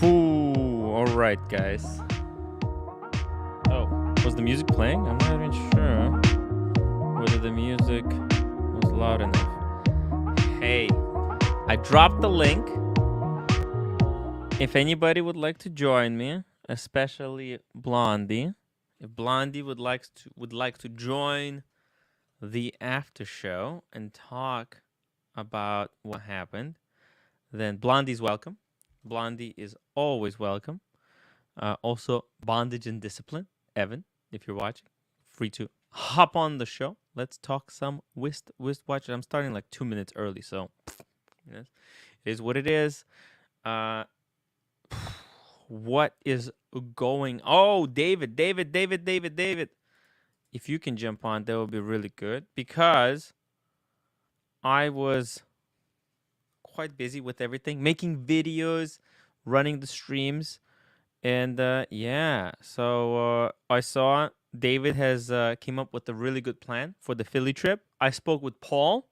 Whew, all right, guys. Oh, was the music playing? I'm not even sure whether the music was loud enough. Hey, I dropped the link. If anybody would like to join me, especially Blondie, if Blondie would like to join the after show and talk about what happened, then Blondie's welcome. Blondie is always welcome. Also, Bondage and Discipline. Evan, if you're watching, free to hop on the show. Let's talk some Wist Watch. I'm starting like 2 minutes early, so yes, it is what it is. What is going? Oh, David. If you can jump on, that would be really good because I was quite busy with everything, making videos, running the streams. And yeah, so I saw David has came up with a really good plan for the Philly trip. I spoke with Paul,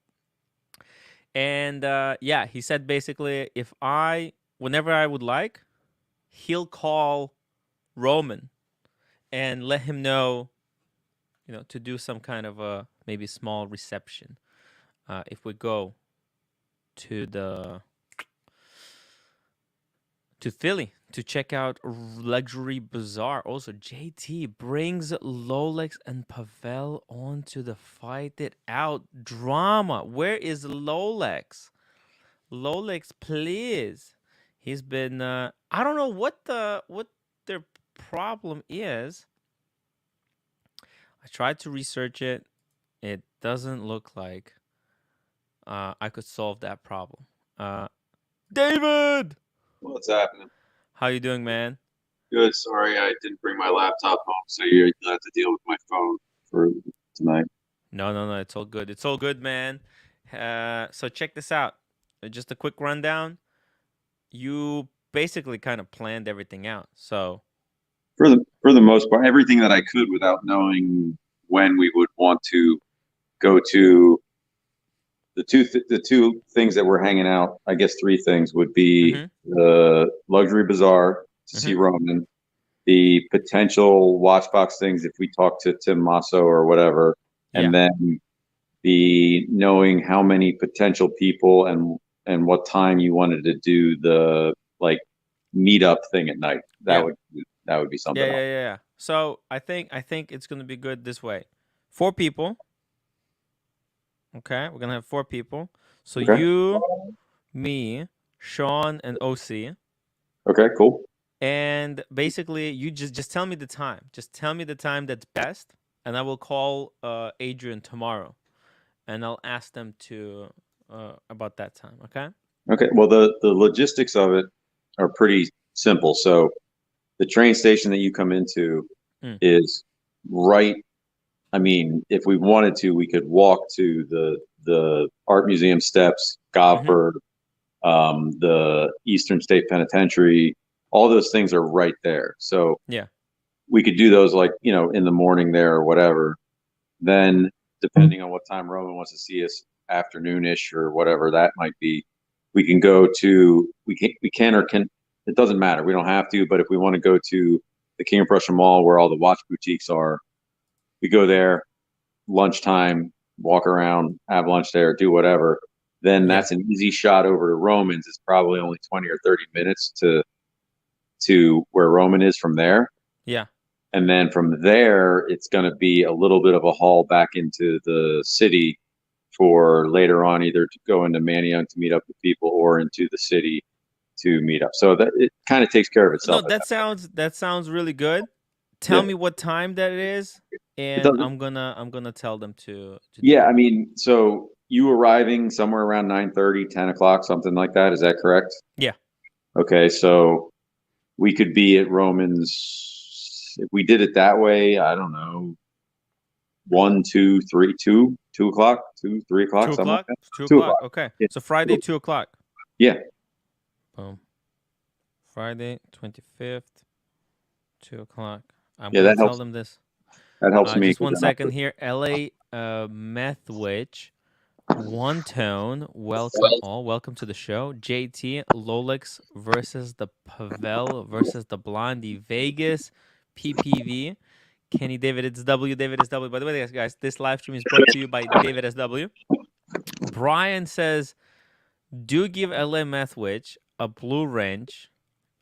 and yeah, he said basically whenever I would like, he'll call Roman and let him know, to do some kind of a maybe small reception if we go to Philly to check out Luxury Bazaar. Also, JT brings Lolex and Pavel on to the Fight It Out drama. Where is Lolex? Lolex, please. He's been I don't know what their problem is. I tried to research it. It doesn't look like I could solve that problem. David! What's happening? How you doing, man? Good. Sorry, I didn't bring my laptop home, so you have to deal with my phone for tonight. No. It's all good. It's all good, man. So check this out. Just a quick rundown. You basically kind of planned everything out. So For the most part, everything that I could without knowing when we would want to go to the two things that we're hanging out. I guess three things would be mm-hmm, the luxury bazaar to see mm-hmm, Roman, the potential watchbox things if we talk to Tim Masso or whatever, yeah, and then the knowing how many potential people and what time you wanted to do the like meetup thing at night. That yeah, would that would be yeah, something yeah, else. yeah, yeah. So I think it's gonna be good this way. 4 people. Okay, we're gonna have 4 people. So Okay. you, me, Sean, and OC. Okay. Cool. And basically, you just tell me the time. Just tell me the time that's best, and I will call Adrian tomorrow, and I'll ask them to about that time. Okay? Okay. Well, the logistics of it are pretty simple. So the train station that you come into Mm. is right. I mean, if we wanted to, we could walk to the art museum steps, Mm-hmm. Gothenburg, the Eastern State Penitentiary. All those things are right there. So Yeah. we could do those like, in the morning there or whatever. Then, depending on what time Roman wants to see us, afternoonish or whatever that might be, we can go to we can or can it doesn't matter. We don't have to, but if we want to go to the King of Prussia Mall where all the watch boutiques are, we go there lunchtime, walk around, have lunch there, do whatever. Then Yeah. that's an easy shot over to Romans. It's probably only 20 or 30 minutes to where Roman is from there. Yeah. And then from there, it's going to be a little bit of a haul back into the city for later on, either to go into Manayunk to meet up with people or into the city to meet up. So that it kind of takes care of No, itself at that that point. sounds really good. Tell Yeah, me what time that is, it and doesn't. I'm gonna tell them to do Yeah, I it. mean, so you arriving somewhere around 9:30, 10 o'clock, something like that. Is that correct? Yeah. Okay, so we could be at Romans if we did it that way. I don't know, 2 o'clock, 3 o'clock, Two something like o'clock. that. Two Two o'clock. o'clock. Okay. Yeah, So Friday, 2 o'clock. yeah, Boom. Friday, 25th, 2 o'clock. I'm yeah. gonna That tell helps. them this. That helps me Just because one then I'll second here. LA Meth Witch One Tone, welcome all. Welcome to the show. JT, Lolix versus the Pavel versus the Blondie. Vegas, PPV. Kenny David, it's W. David is W. By the way, guys, this live stream is brought to you by David SW. Brian says, do give LA Meth Witch a blue wrench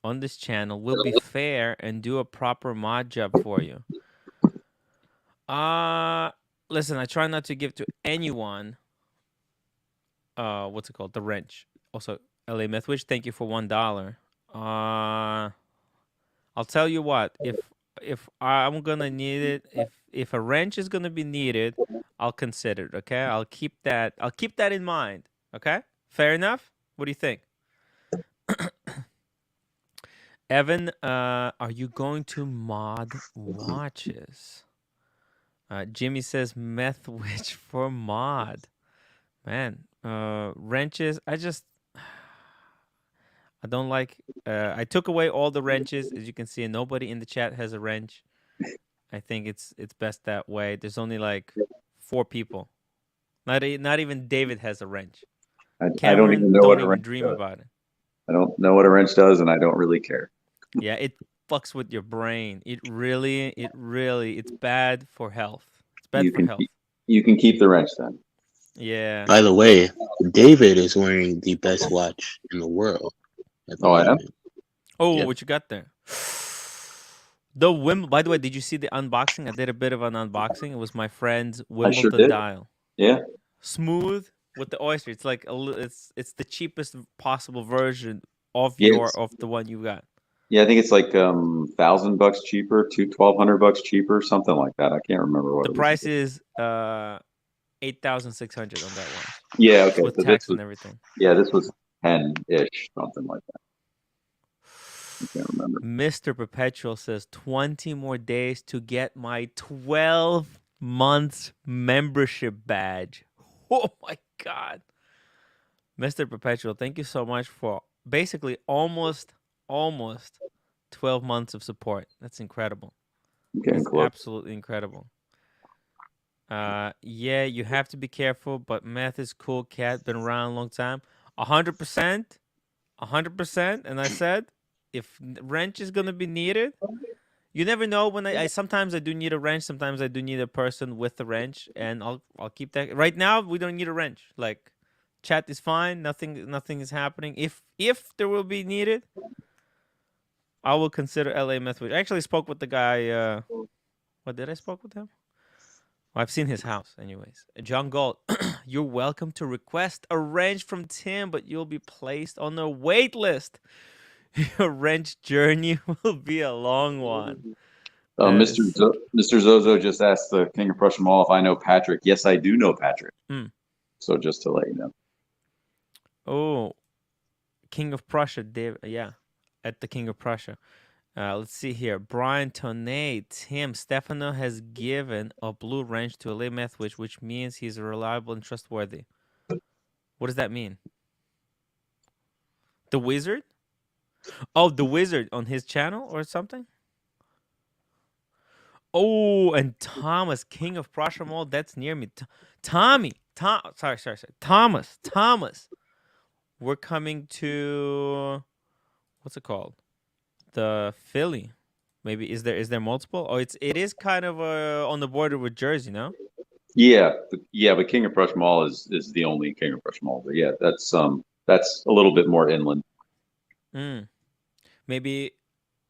on this channel. We'll be fair and do a proper mod job for you. Listen, I try not to give to anyone what's it called? The wrench. Also, LA Methwich, thank you for $1. I'll tell you what, if I'm gonna need it, if a wrench is gonna be needed, I'll consider it, okay? I'll keep that in mind. Okay? Fair enough? What do you think? Evan, are you going to mod watches? Jimmy says meth witch for mod. Man, wrenches. I don't like. I took away all the wrenches, as you can see. Nobody in the chat has a wrench. I think it's best that way. There's only like 4 people. Not even David has a wrench. I don't even know don't what a even wrench dream does. about it. I don't know what a wrench does, and I don't really care. Yeah, it fucks with your brain. It really, it's bad for health. It's bad for health. You can keep the wrench then. Yeah. By the way, David is wearing the best watch in the world. Oh, I am? Oh, Yep. what you got there? By the way, did you see the unboxing? I did a bit of an unboxing. It was my friend's Wimbledon dial. Yeah. Smooth with the oyster. It's like it's the cheapest possible version of the one you got. Yeah, I think it's like $1,000 cheaper, $1,200 cheaper, something like that. I can't remember what the price is. 8,600 on that one. Yeah, okay. With tax and everything. Yeah, this was 10-ish, something like that. I can't remember. Mr. Perpetual says 20 more days to get my 12 months membership badge. Oh my God. Mr. Perpetual, thank you so much for basically almost 12 months of support. That's incredible. It's absolutely incredible. Yeah, you have to be careful, but meth is cool. Cat been around a long time. 100%. And I said, if wrench is gonna be needed, you never know. When I sometimes I do need a wrench. Sometimes I do need a person with the wrench, and I'll keep that. Right now, we don't need a wrench. Like, chat is fine. Nothing is happening. If there will be needed, I will consider LA Meth. I actually spoke with the guy. What did I spoke with him? Well, I've seen his house, anyways. John Gold, you're welcome to request a wrench from Tim, but you'll be placed on the wait list. Your wrench journey will be a long one. Mr. Zozo just asked the King of Prussia Mall if I know Patrick. Yes, I do know Patrick. So just to let you know. Oh, King of Prussia, Dave. Yeah, at the King of Prussia. Let's see here. Brian Tonay, Tim Stefano has given a blue wrench to LA Methwich, which means he's reliable and trustworthy. What does that mean? The Wizard? Oh, the Wizard on his channel or something? Oh, and Thomas, King of Prussia Mall, that's near me. Thomas. We're coming to, what's it called? The Philly. Maybe is there multiple? Oh, it is kind of on the border with Jersey, no? Yeah, but King of Prussia Mall is the only King of Prussia Mall. But yeah, that's a little bit more inland. Maybe.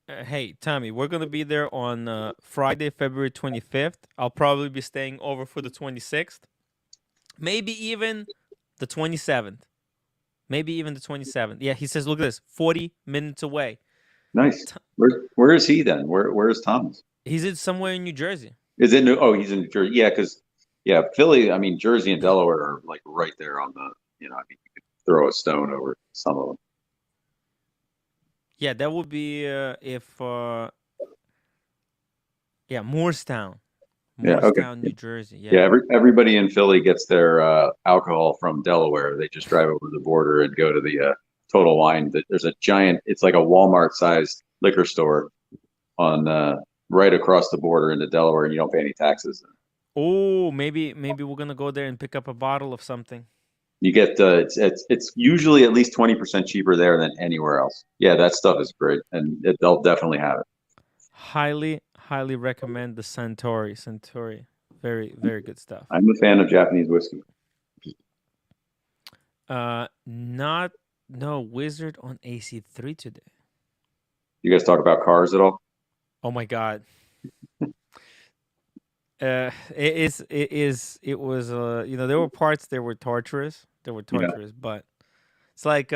Hey, Tommy, we're gonna be there on Friday, February 25th. I'll probably be staying over for the 26th. Maybe even the 27th. Yeah, he says, look at this, 40 minutes away. Nice. Where is he then? Where is Thomas? He's in somewhere in New Jersey. He's in New Jersey. Yeah, because Philly. I mean, Jersey and Delaware are like right there on the. I mean, you could throw a stone over some of them. Yeah, that would be if. Moorestown. New Jersey. Yeah. Everybody in Philly gets their alcohol from Delaware. They just drive over the border and go to the Total Wine. There's a giant. It's like a Walmart-sized liquor store on right across the border into Delaware, and you don't pay any taxes. Oh, maybe we're gonna go there and pick up a bottle of something. You get it's usually at least 20% cheaper there than anywhere else. Yeah, that stuff is great, and they'll definitely have it. Highly recommend the Centauri. Centauri, very good stuff. I'm a fan of Japanese whiskey. Not no wizard on AC3 today. You guys talk about cars at all? Oh my god. It was there were parts that were torturous. Yeah. But it's like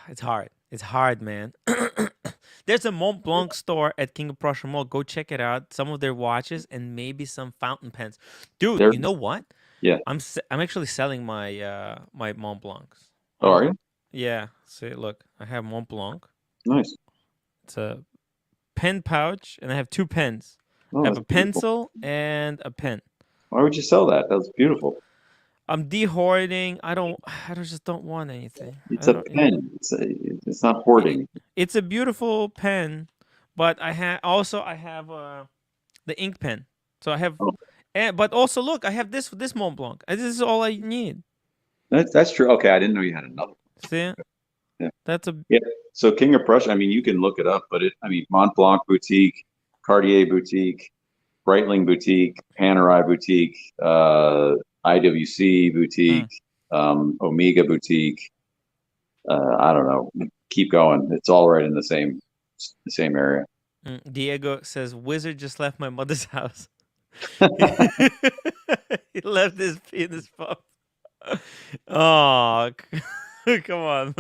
it's hard. It's hard, man. There's a Mont Blanc store at King of Prussia Mall. Go check it out. Some of their watches and maybe some fountain pens. Dude, They're you know what? yeah. I'm actually selling my my Mont Blancs. Oh, are you? Yeah. See, look, I have Mont Blanc. Nice. It's a pen pouch, and I have two pens. Oh, I have that's a beautiful. pencil and a pen. Why would you sell that? That's beautiful. I'm dehoarding. I just don't want anything. It's I a don't. pen. It's not It, hoarding. it's a beautiful pen, but I have the ink pen. So I have, Oh, but also look, I have this Mont Blanc. This is all I need. that's true. Okay, I didn't know you had another. See, Yeah. that's a Yeah. So King of Prussia, I mean, you can look it up, but Mont Blanc Boutique, Cartier Boutique, Breitling Boutique, Panerai Boutique, IWC Boutique, mm, Omega Boutique. I don't know. Keep going. It's all right in the same area. Diego says wizard just left my mother's house. He left his penis pump. Oh, come on.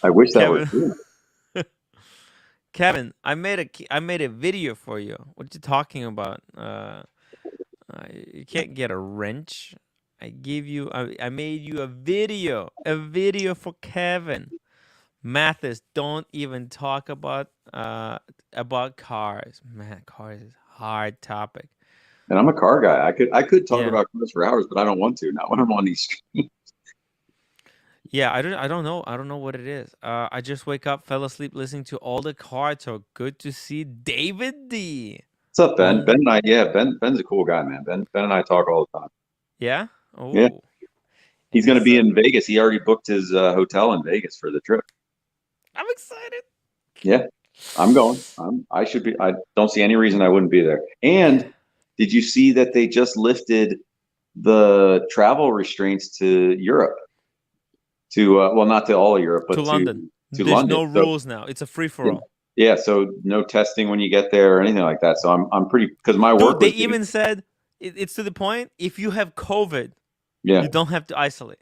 I wish that Kevin. was true. Kevin, I made a video for you. What are you talking about? You can't get a wrench. I made you a video for Kevin. Mathis, don't even talk about cars. Man, cars is hard topic. And I'm a car guy. I could talk Yeah. about cars for hours, but I don't want to. Not when I'm on these streets. Yeah, I don't know. I don't know what it is. I just wake up, fell asleep listening to all the car talk. Good to see David D. What's up, Ben? On Ben and I, yeah, Ben's a cool guy, man. Ben and I talk all the time. Yeah? Yeah. Oh. He's going to He's be in Vegas. He already booked his hotel in Vegas for the trip. I'm excited. Yeah, I'm going. I should be. I don't see any reason I wouldn't be there. And did you see that they just lifted the travel restraints to Europe? To well, not to all of Europe, but To London. to There's London. no rules now. It's a free for all. Yeah, so no testing when you get there or anything like that. So I'm pretty because my Dude, work they was even said it's to the point if you have COVID, yeah. you don't have to isolate.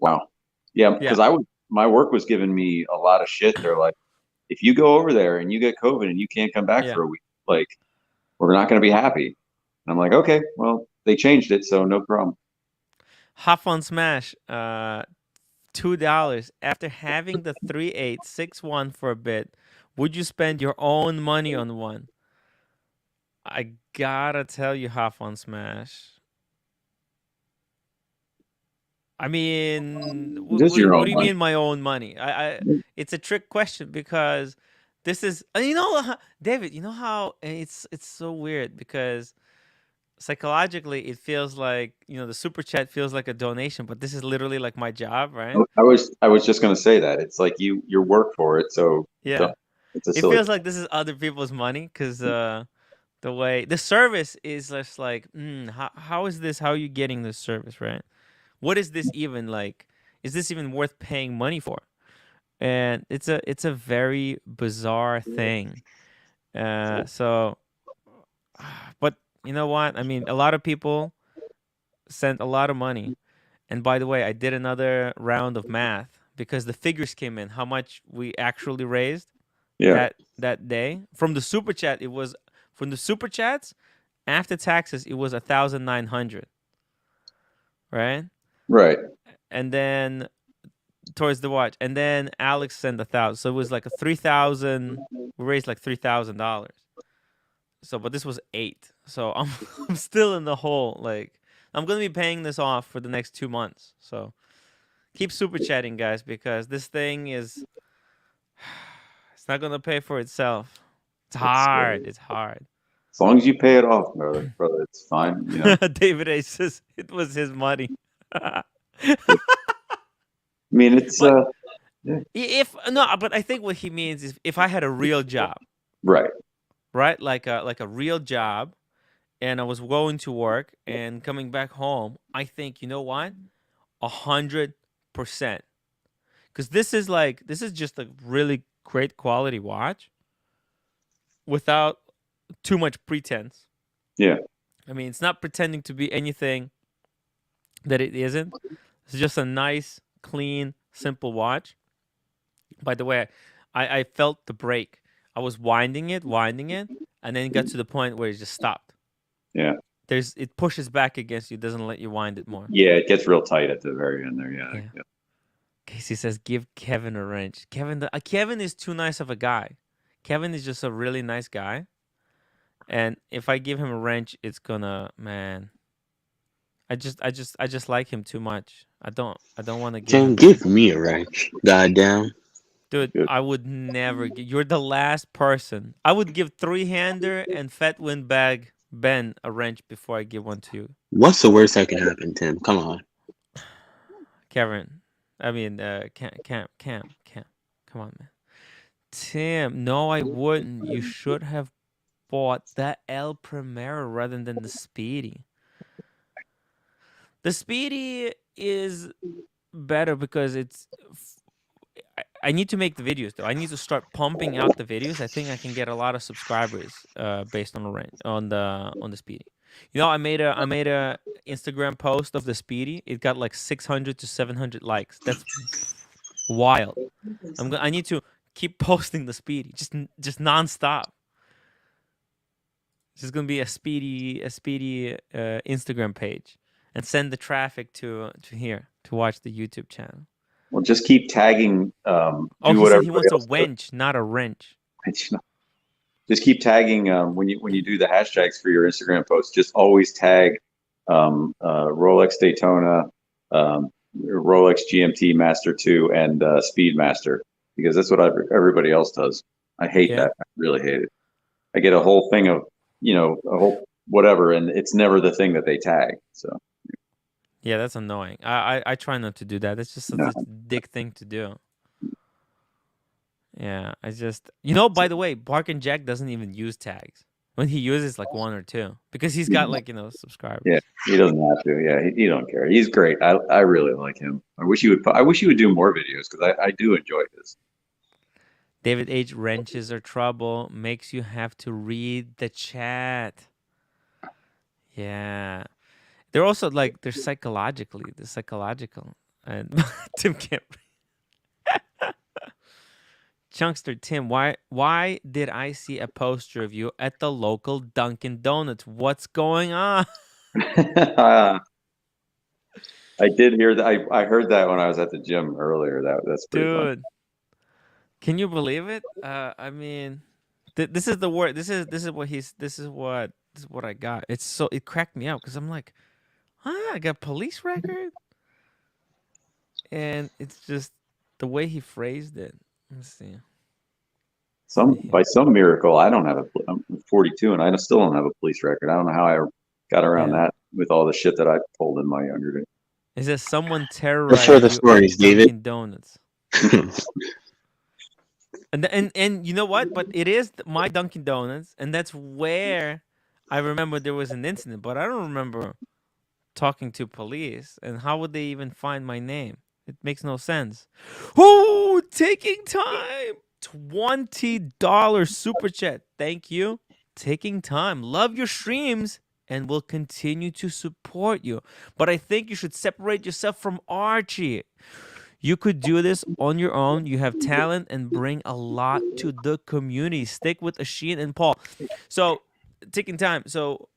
Wow. Yeah, because Yeah. my work was giving me a lot of shit. They're like, if you go over there and you get COVID and you can't come back Yeah. for a week, like we're not going to be happy. And I'm like, okay, well, they changed it, so no problem. Hop on Smash, $2. After having the 3861 for a bit, would you spend your own money on one? I gotta tell you, Hop on Smash. I mean, Just your what own do you money. mean my own money? It's a trick question because this is David. You know how it's so weird because psychologically it feels like the super chat feels like a donation, but this is literally like my job, right? I was just going to say that it's like you work for it, so Yeah, it's a it silly. feels like this is other people's money because the way the service is just like, how is this? How are you getting this service, right? What is this even like? Is this even worth paying money for? And it's a very bizarre thing. So, but you know what? I mean, a lot of people sent a lot of money. And by the way, I did another round of math because the figures came in, how much we actually raised Yeah, that day. From the super chat, from the super chats after taxes, it was 1,900. Right? right. And then towards the watch, and then Alex sent 1,000, so it was like a 3,000. We raised like $3,000. So, but this was 8, so I'm still in the hole. Like, I'm gonna be paying this off for the next 2 months. So, keep super chatting, guys, because this thing is it's not gonna pay for itself. It's hard. It's hard. As long as you pay it off, brother, it's fine. You know. David A says it was his money. I mean, it's But yeah, if no, but I think what he means is if I had a real job, right. right? Like a real job, and I was going to work and coming back home, I think, you know what? 100%. Because this is just a really great quality watch without too much pretense. Yeah. I mean, it's not pretending to be anything that it isn't. It's just a nice, clean, simple watch. By the way, I felt the break. I was winding it, and then it got to the point where it just stopped. Yeah. It pushes back against you, doesn't let you wind it more. Yeah, it gets real tight at the very end there. Yeah. Yeah. Casey says, "Give Kevin a wrench." Kevin is too nice of a guy. Kevin is just a really nice guy, and if I give him a wrench, it's gonna, man. I just like him too much. I don't want to give Tim, him. give me a wrench. Goddamn. Dude, Good. I would never. You're the last person. I would give three-hander and fat windbag Ben a wrench before I give one to you, What's the worst that can happen, Tim? Come on. Kevin. I mean, Cam. Come on, man. Tim, no, I wouldn't. You should have bought the El Primero rather than the Speedy. The Speedy is better because I need to make the videos though. I need to start pumping out the videos. I think I can get a lot of subscribers based on the rent on the Speedy. You know, I made a Instagram post of the Speedy. It got like 600 to 700 likes. That's wild. I need to keep posting the Speedy just nonstop. It's just gonna be a speedy Instagram page and send the traffic to here to watch the YouTube channel. Well, just keep tagging. Oh, Do he what said he wants everybody a else does. wench, not a wrench. Just keep tagging when you do the hashtags for your Instagram posts. Just always tag Rolex Daytona, Rolex GMT Master 2, and Speedmaster, because that's what everybody else does. I hate that. I really hate it. I get a whole thing of, a whole whatever, and it's never the thing that they tag. So Yeah, that's annoying. I try not to do that. It's just such a dick thing to do. Yeah, by the way, Bark and Jack doesn't even use tags. When he uses like one or two, because he's got subscribers. yeah, he doesn't have to. Yeah, he don't care. He's great. I really like him. I wish he would do more videos, because I do enjoy his. David H. Wrenches are trouble. Makes you have to read the chat. Yeah. They're also they're psychological. And Tim can't read. Chunkster Tim, why did I see a poster of you at the local Dunkin' Donuts? What's going on? I did hear that. I heard that when I was at the gym earlier. That's pretty fun. Dude. Can you believe it? I mean, this is the word. This is what I got. It cracked me up because I'm like, I got police record, and it's just the way he phrased it. Let's see. By some miracle, I'm 42 and I still don't have a police record. I don't know how I got around that with all the shit that I pulled in my younger days. It says someone Let's terrorized share the you stories, at David. Dunkin' Donuts. And you know what? But it is my Dunkin' Donuts, and that's where I remember there was an incident. But I don't remember talking to police. And how would they even find my name? It makes no sense. Oh, taking time. $20 super chat. Thank you. Taking time. Love your streams and will continue to support you. But I think you should separate yourself from Archie. You could do this on your own. You have talent and bring a lot to the community. Stick with Asheen and Paul. So, taking time. So,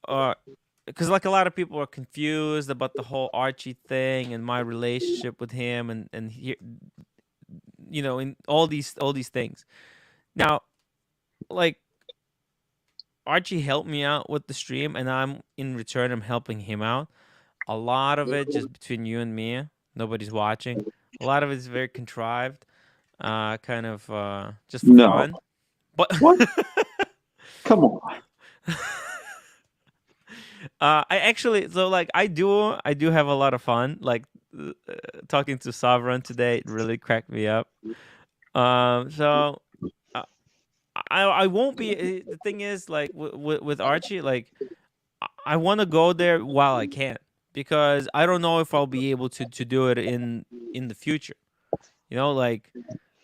because a lot of people are confused about the whole Archie thing and my relationship with him, and he, in all these things. Now, Archie helped me out with the stream, and I'm helping him out. A lot of it just between you and me. Nobody's watching. A lot of it is very contrived, kind of just for fun. But What? Come on. I actually so like I do have a lot of fun. Like talking to Sovereign today it really cracked me up. So uh, I won't be. The thing is, like with Archie, like I want to go there while I can because I don't know if I'll be able to do it in the future. Like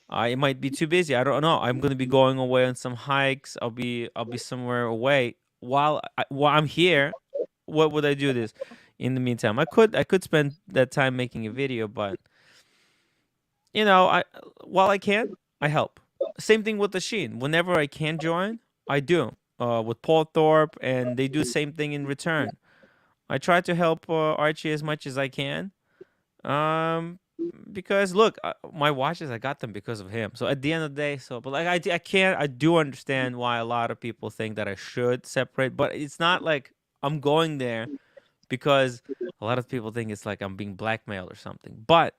I might be too busy. I don't know. I'm gonna be going away on some hikes. I'll be somewhere away while I'm here. What would I do this in the meantime? I could spend that time making a video, but I while I can, I help. Same thing with the Sheen. Whenever I can join, I do. With Paul Thorpe, and they do the same thing in return. I try to help Archie as much as I can. Um, because look, my watches I got them because of him. So at the end of the day, but like I can't. I do understand why a lot of people think that I should separate, but it's not like I'm going there because a lot of people think it's like I'm being blackmailed or something. But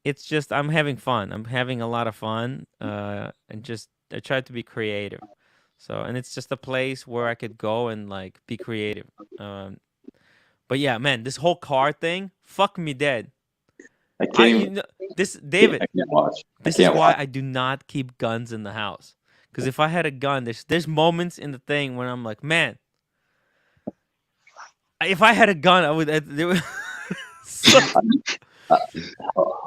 it's just I'm having fun. I'm having a lot of fun, and just I try to be creative. So and it's just a place where I could go and like be creative. Um, but yeah, man, this whole car thing, fuck me dead. I can't I even. you know this I David. can't watch. I This is can't why watch. I do not keep guns in the house. Because if I had a gun, there's moments in the thing when I'm like, man, if I had a gun, I would. There was so I,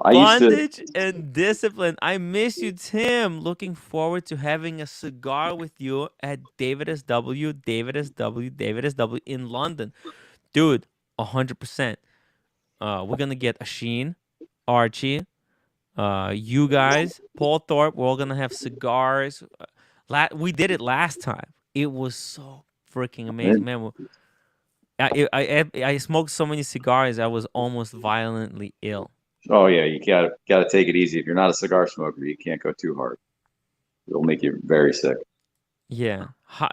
I used to. bondage and discipline. I miss you, Tim. Looking forward to having a cigar with you at David SW, David SW, David SW in London, dude. 100%. We're gonna get a Sheen, Archie, you guys, Paul Thorpe. We're all gonna have cigars. We did it last time. It was so freaking amazing, man. I smoked so many cigars. I was almost violently ill. Oh yeah, you gotta take it easy. If you're not a cigar smoker, you can't go too hard. It'll make you very sick. Yeah,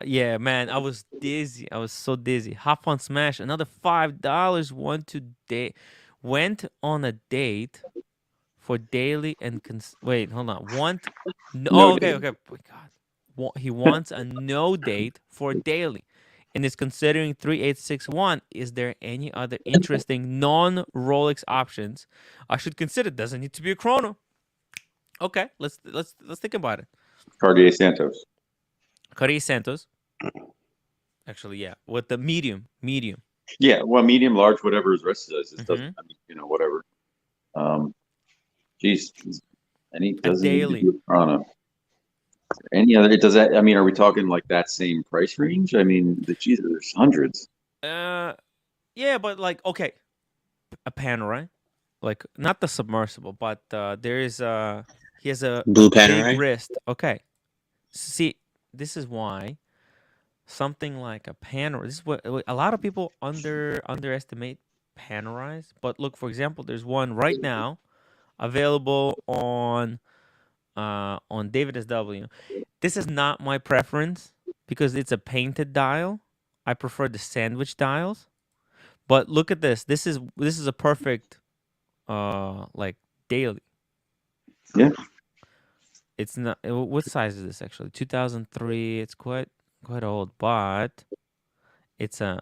yeah, man. I was dizzy. I was so dizzy. Hop on Smash. Another $5. Went on a date for daily and wait. Hold on. No. No Oh, okay. date. Okay. Oh my God. He wants a no date for daily, and is considering 3861. Is there any other interesting non Rolex options I should consider? Doesn't need to be a chrono. Okay. Let's think about it. Cartier Santos. Cartier Santos. Actually, yeah, with the medium. Yeah, well, medium, large, whatever his wrist is. It doesn't. Hmm. I mean, whatever. Um, geez, and he A doesn't need to daily. do Chrono. Any other? Does that? I mean, are we talking like that same price range? I mean, geez, there's hundreds. Uh, yeah, but like, okay, a Panerai, like not the submersible, but there is he has a Blue big Panerai. wrist. Okay, see, this is why something like a Panerai. This is what a lot of people underestimate Panerais. But look, for example, there's one right now available on David SW. This is not my preference because it's a painted dial. I prefer the sandwich dials. But look at this. This is a perfect like daily. Yeah, It's not what size is this actually? 2003. It's quite old, but it's a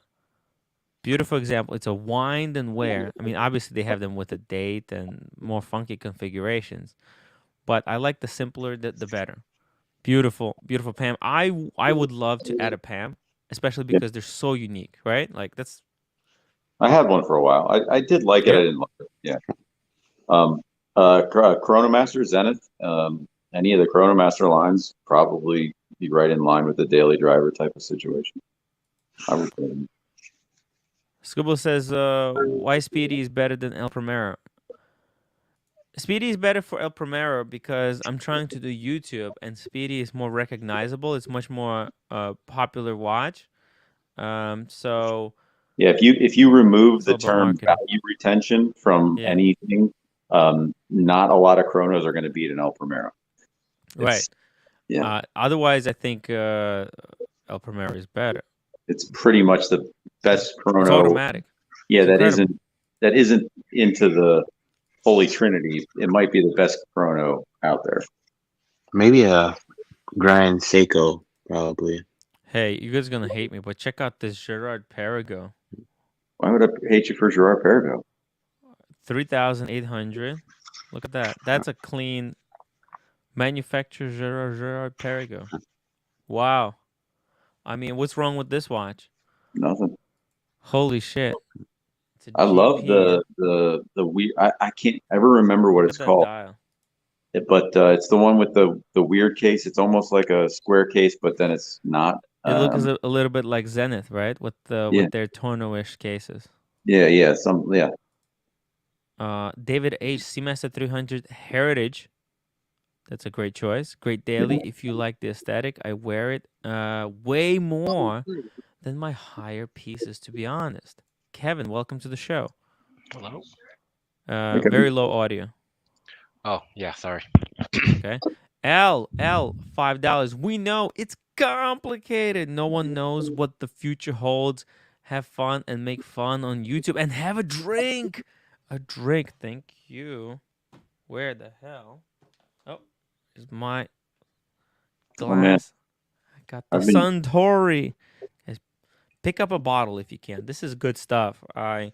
beautiful example. It's a wind and wear. I mean, obviously they have them with a date and more funky configurations, but I like the simpler the better. Beautiful, beautiful Pam. I would love to add a Pam, especially yeah. because they're so unique, right? Like that's I had one for a while. I did like it. I yeah. didn't like it. Yeah. Um, Chronomaster, Zenith, any of the Chronomaster lines probably be right in line with the daily driver type of situation. I would say. Scribble says, why Speedy is better than El Primero. Speedy is better for El Primero because I'm trying to do YouTube, and Speedy is more recognizable. It's much more popular watch. So Yeah, if you remove it's all the about term marketing. value retention from Yeah, anything, not a lot of chronos are going to beat an El Primero. right. It's yeah, Otherwise, I think El Primero is better. it's pretty much the best It's chrono. automatic. Yeah, It's incredible. that isn't into the Holy Trinity. It might be the best chrono out there. Maybe a Grand Seiko, probably. Hey, you guys are gonna hate me, but check out this Gerard Perigo, Why would I hate you for Gerard Perigo? 3,800. Look at that. That's a clean manufacturer Gerard Perigo. Wow. I mean, what's wrong with this watch? Nothing. Holy shit. It's a I love GP. the weird. I can't ever remember what Look it's at that called, dial. but it's the one with the weird case. It's almost like a square case, but then it's not. It looks a little bit like Zenith, right? Yeah, With their Torno-ish cases. yeah. David H. Seamaster 300 Heritage. That's a great choice. Great daily. If you like the aesthetic, I wear it way more than my higher pieces, to be honest. Kevin, welcome to the show. Hello? Okay. Very low audio. Oh, yeah, sorry. Okay. $5. We know it's complicated. No one knows what the future holds. Have fun and make fun on YouTube and have a drink. A drink. Thank you. Where the hell? Oh, is my Oh man, glass. I got the I've been Suntory. Guys, pick up a bottle if you can. This is good stuff. At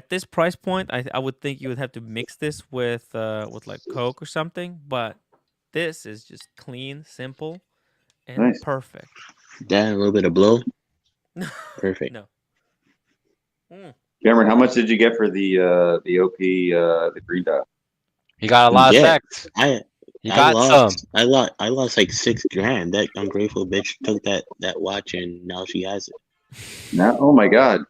this price point, I would think you would have to mix this with like Coke or something, but this is just clean, simple, and nice. perfect. That, a little bit of blow. Perfect. No. Mm. Cameron, how much did you get for the OP the green dot? You got a lot of Yeah, sex. I You I got some. lost like $6,000. That ungrateful bitch took that watch and now she has it. Now, oh my God,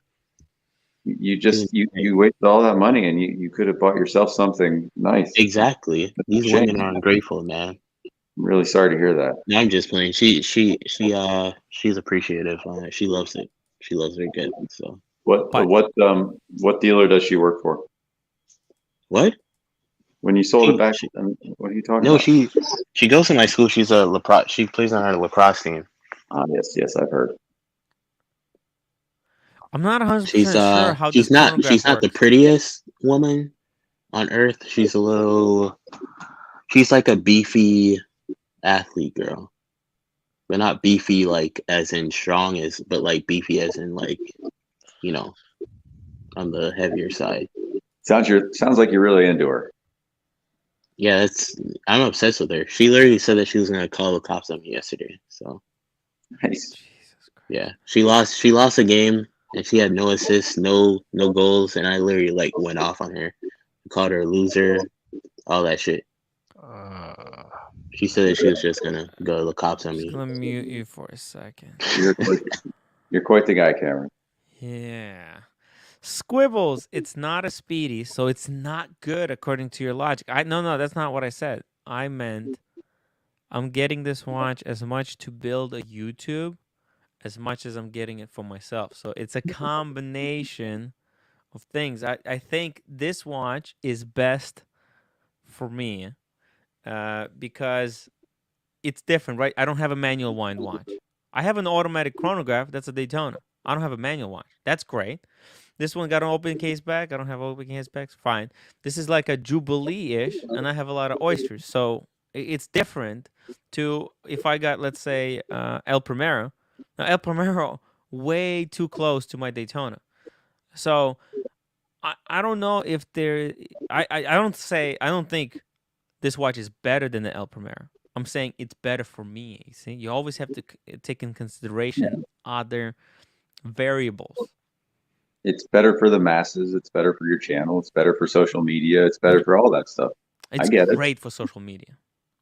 you She was just you like, you wasted all that money and you could have bought yourself something nice. exactly. That's a These shame. women are ungrateful, man. I'm really sorry to hear that. No, I'm just playing. She's appreciative on it. She loves it. She loves it good. So But What dealer does she work for? what? When you sold it back, She what are you talking no, about? she goes to my school. She's a lacrosse. She plays on our lacrosse team. Yes, I've heard. I'm not 100% She's sure how this she's not chronograph the works. prettiest woman on earth. She's like a beefy athlete girl. But not beefy like as in strong as but like beefy as in like, you know, on the heavier side. Sounds like you're really into her. Yeah, I'm obsessed with her. She literally said that she was gonna call the cops on me yesterday. So Nice. Jesus Christ. yeah. She lost a game and she had no assists, no goals, and I literally like went off on her. Called her a loser, all that shit. She said that she was just gonna go to the cops on Just me. gonna mute you for a second. You're quite the guy, Cameron. Yeah. Squibbles, it's not a speedy, so it's not good according to your logic. No, that's not what I said. I meant I'm getting this watch as much to build a YouTube as much as I'm getting it for myself. So it's a combination of things. I think this watch is best for me because it's different, right? I don't have a manual wind watch. I have an automatic chronograph. That's a Daytona. I don't have a manual watch. That's great. This one got an open case back. I don't have open case backs. Fine. This is like a Jubilee-ish, and I have a lot of oysters. So it's different to if I got, let's say, El Primero. Now, El Primero, way too close to my Daytona. So I don't know if there. I don't think this watch is better than the El Primero. I'm saying it's better for me. You see, you always have to take in consideration other variables. It's better for the masses. It's better for your channel. It's better for social media. It's better for all that stuff. I It's get it. great for social media.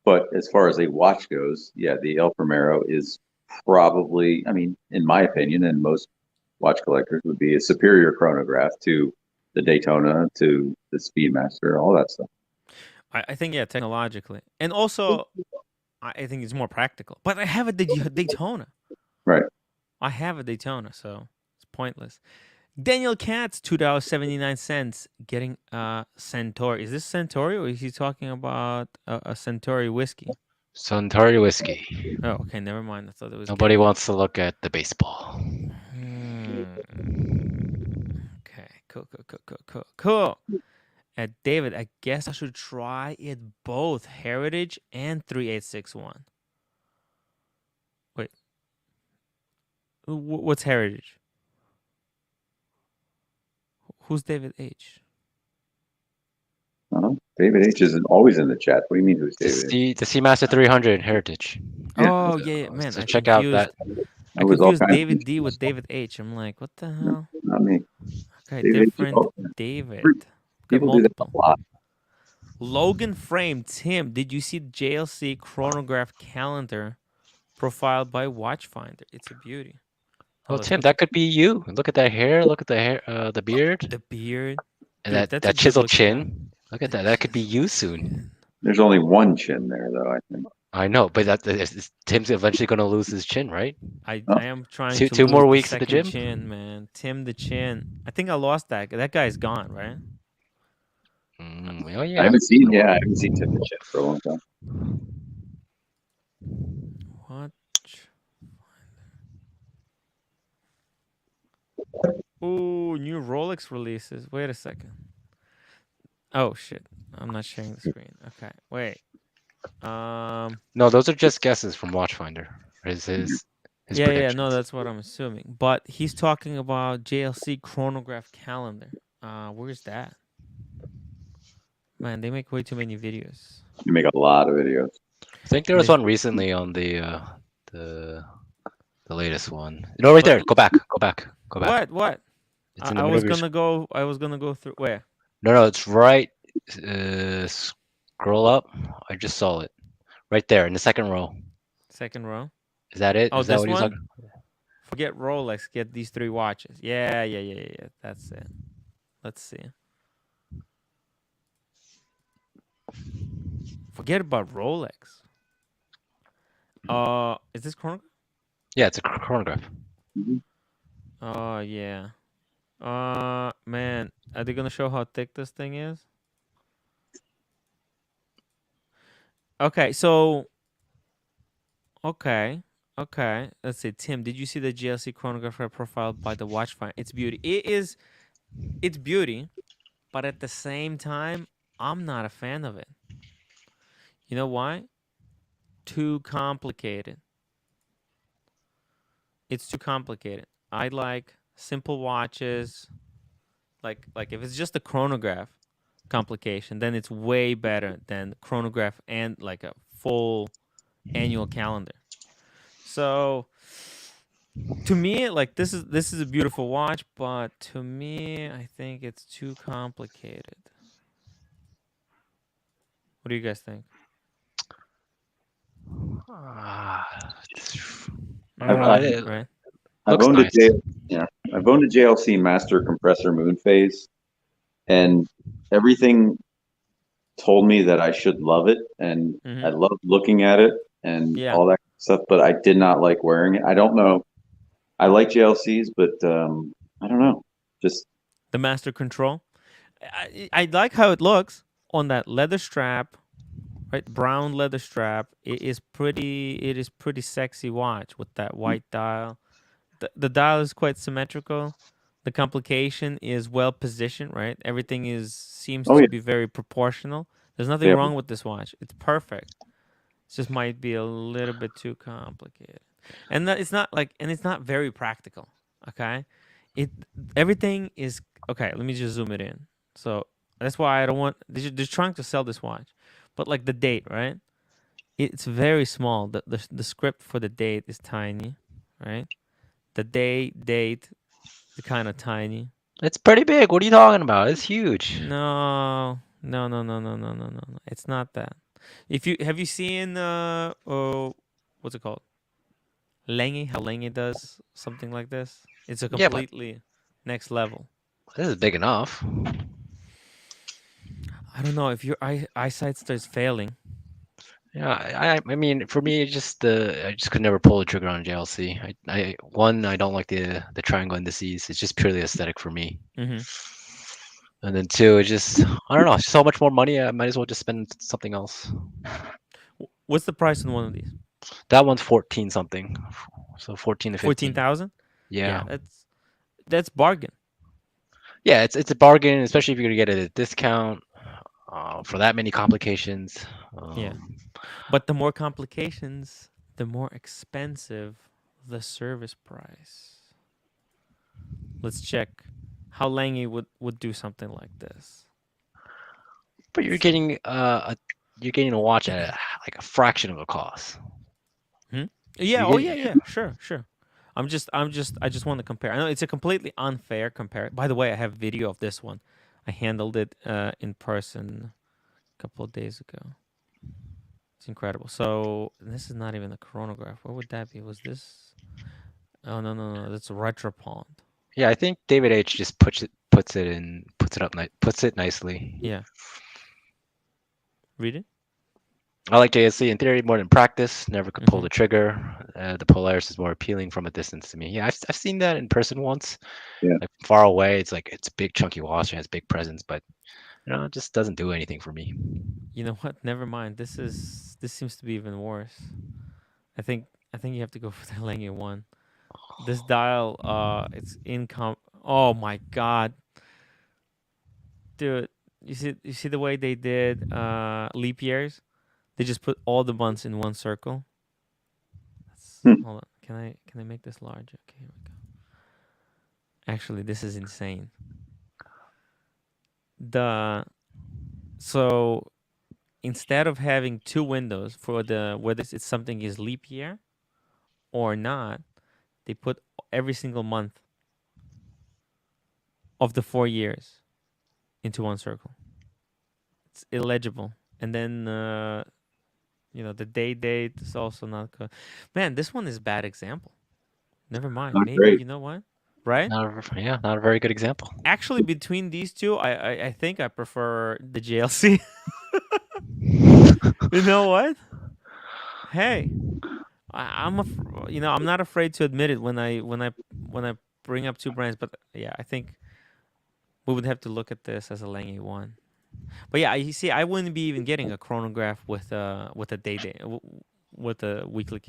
But as far as a watch goes, yeah, the El Primero is probably, I mean, in my opinion, and most watch collectors would be a superior chronograph to the Daytona, to the Speedmaster, all that stuff. I think yeah, technologically, and also I think it's more practical. But I have a Daytona. Right. I have a Daytona, so it's pointless. Daniel Katz, $2.79, getting Centauri. Is this Centauri or is he talking about a Centauri whiskey? Suntory whiskey. Oh, okay, never mind. I thought it was Nobody getting... wants to look at the baseball. Okay, cool. David, I guess I should try it both, Heritage and 3861. Wait. What's heritage? Who's David H? David H isn't always in the chat. What do you mean who's David H? The Seamaster 300 Heritage. Yeah. Oh yeah, man. So I check out confused. that. I There was all confused kinds of David D with David H. I'm like, what the no, hell? not me. Okay, David H is different all- David. Got People do that multiple. a lot. Logan Frame, Tim, did you see the JLC chronograph calendar profiled by Watchfinder? It's a beauty. Well, Let's Tim, go that check could be you. Look at that hair. Look at the hair, the beard, the beard. and Dude, that's a that good chiseled looking guy. chin. Look at The that. That could be chiseled you chin. soon. There's only one chin there, though. I think. I know, but Tim's eventually going to lose his chin, right? I Oh. am trying Two to two lose more the weeks at the second gym. chin, man. Tim the chin. I think I lost that. That guy's gone, right? Oh I yeah. haven't It's been seen. a Yeah, I while. haven't seen Tim the Chin for a long time. What? Ooh, new Rolex releases. Wait a second. Oh shit. I'm not sharing the screen. Okay. Wait. No, those are just guesses from Watchfinder. His Yeah, no, predictions. that's what I'm assuming. But he's talking about JLC chronograph calendar. Where's that? Man, they make way too many videos. You make a lot of videos. I think there And was it's one recently on the latest one. No, right there. Go back. Go back. Go back. what? It's in the I middle was of your. gonna go. I was gonna go through where? No, it's right. Scroll up. I just saw it. Right there in the second row. Second row. Is that it? Oh, Is that this what you're one. talking? Forget Rolex. Get these three watches. Yeah. That's it. Let's see. Forget about Rolex. Is this chronograph? Yeah, it's a chronograph. Mhm. Oh yeah. Man, are they gonna show how thick this thing is? Okay, so okay, Let's see, Tim. Did you see the GLC chronograph profiled by the Watchfinder? It's beauty. It's beauty, but at the same time, I'm not a fan of it. You know why? Too complicated. It's too complicated. I like simple watches. Like if it's just a chronograph complication, then it's way better than chronograph and like a full annual calendar. So to me, like this is a beautiful watch, but to me, I think it's too complicated. What do you guys think? Ah, I I've, don't know. I've, It Right? I've looks owned a nice. yeah, I've owned a JLC Master Compressor Moon Phase, and everything told me that I should love it, and I Mm-hmm. loved looking at it and Yeah. all that stuff. But I did not like wearing it. I don't know. I like JLCs, but I don't know. Just The master control. I like how it looks on that leather strap, right? Brown leather strap. It is pretty sexy watch with that white dial. The dial is quite symmetrical. The complication is well positioned, right? Everything seems oh to yeah, be very proportional. There's nothing yeah. wrong with this watch. It's perfect. It just might be a little bit too complicated. And it's not very practical, okay? It Everything is okay, let me just zoom it in. So, that's why I don't want they're trying to sell this watch. But like the date, right? It's very small. The script for the date is tiny, right? The date is kind of tiny. It's pretty big. What are you talking about? It's huge. No. It's not that. If you have you seen what's it called? Lengy, how Lengy does something like this? It's a Yeah, but completely next level. this is big enough. I don't know if your eyesight starts failing. Yeah, I mean, for me, it's just I just could never pull the trigger on JLC. I don't like the triangle indices. It's just purely aesthetic for me. Mm-hmm. And then two, it's just I don't know, it's so much more money. I might as well just spend something else. What's the price on one of these? That one's 14 something, so 14 to 15. 14,000. Yeah, That's bargain. yeah, it's a bargain, especially if you're gonna get it at a discount for that many complications. Yeah. But the more complications, the more expensive the service price. Let's check how Langy would do something like this. But you're getting you're getting a watch at like a fraction of the cost. Yeah. You Oh get- yeah. Sure. I just want to compare. I know it's a completely unfair compare. By the way, I have video of this one. I handled it in person a couple of days ago. It's incredible. So this is not even a chronograph. What would that be? Was this? Oh no. That's a Retropond. Yeah, I think David H just puts it nicely. Yeah. Read it. I like JSC in theory more than practice. Never could pull Mhm. the trigger. The Polaris is more appealing from a distance to me. Yeah, I've seen that in person once. Yeah. Like far away, it's like it's a big chunky watch and has big presence, but it just doesn't do anything for me. You know what? Never mind. This seems to be even worse. I think you have to go for the Lange one. This dial, it's income. Oh my god, dude! You see the way they did leap years? They just put all the months in one circle. Hold on. Can I make this larger? Okay, here we go. Actually, this is insane. So instead of having two windows for whether it's something is leap year or not, they put every single month of the 4 years into one circle. It's illegible. And then the date is also not good. Man, this one is bad example. Never mind. Not Maybe great. you know what? Right? Not a very good example. Actually, between these two, I think I prefer the JLC. You know what? Hey, I'm not afraid to admit it when I bring up two brands, but yeah, I think we would have to look at this as a Lange one. But yeah, you see, I wouldn't be even getting a chronograph with a with a weekly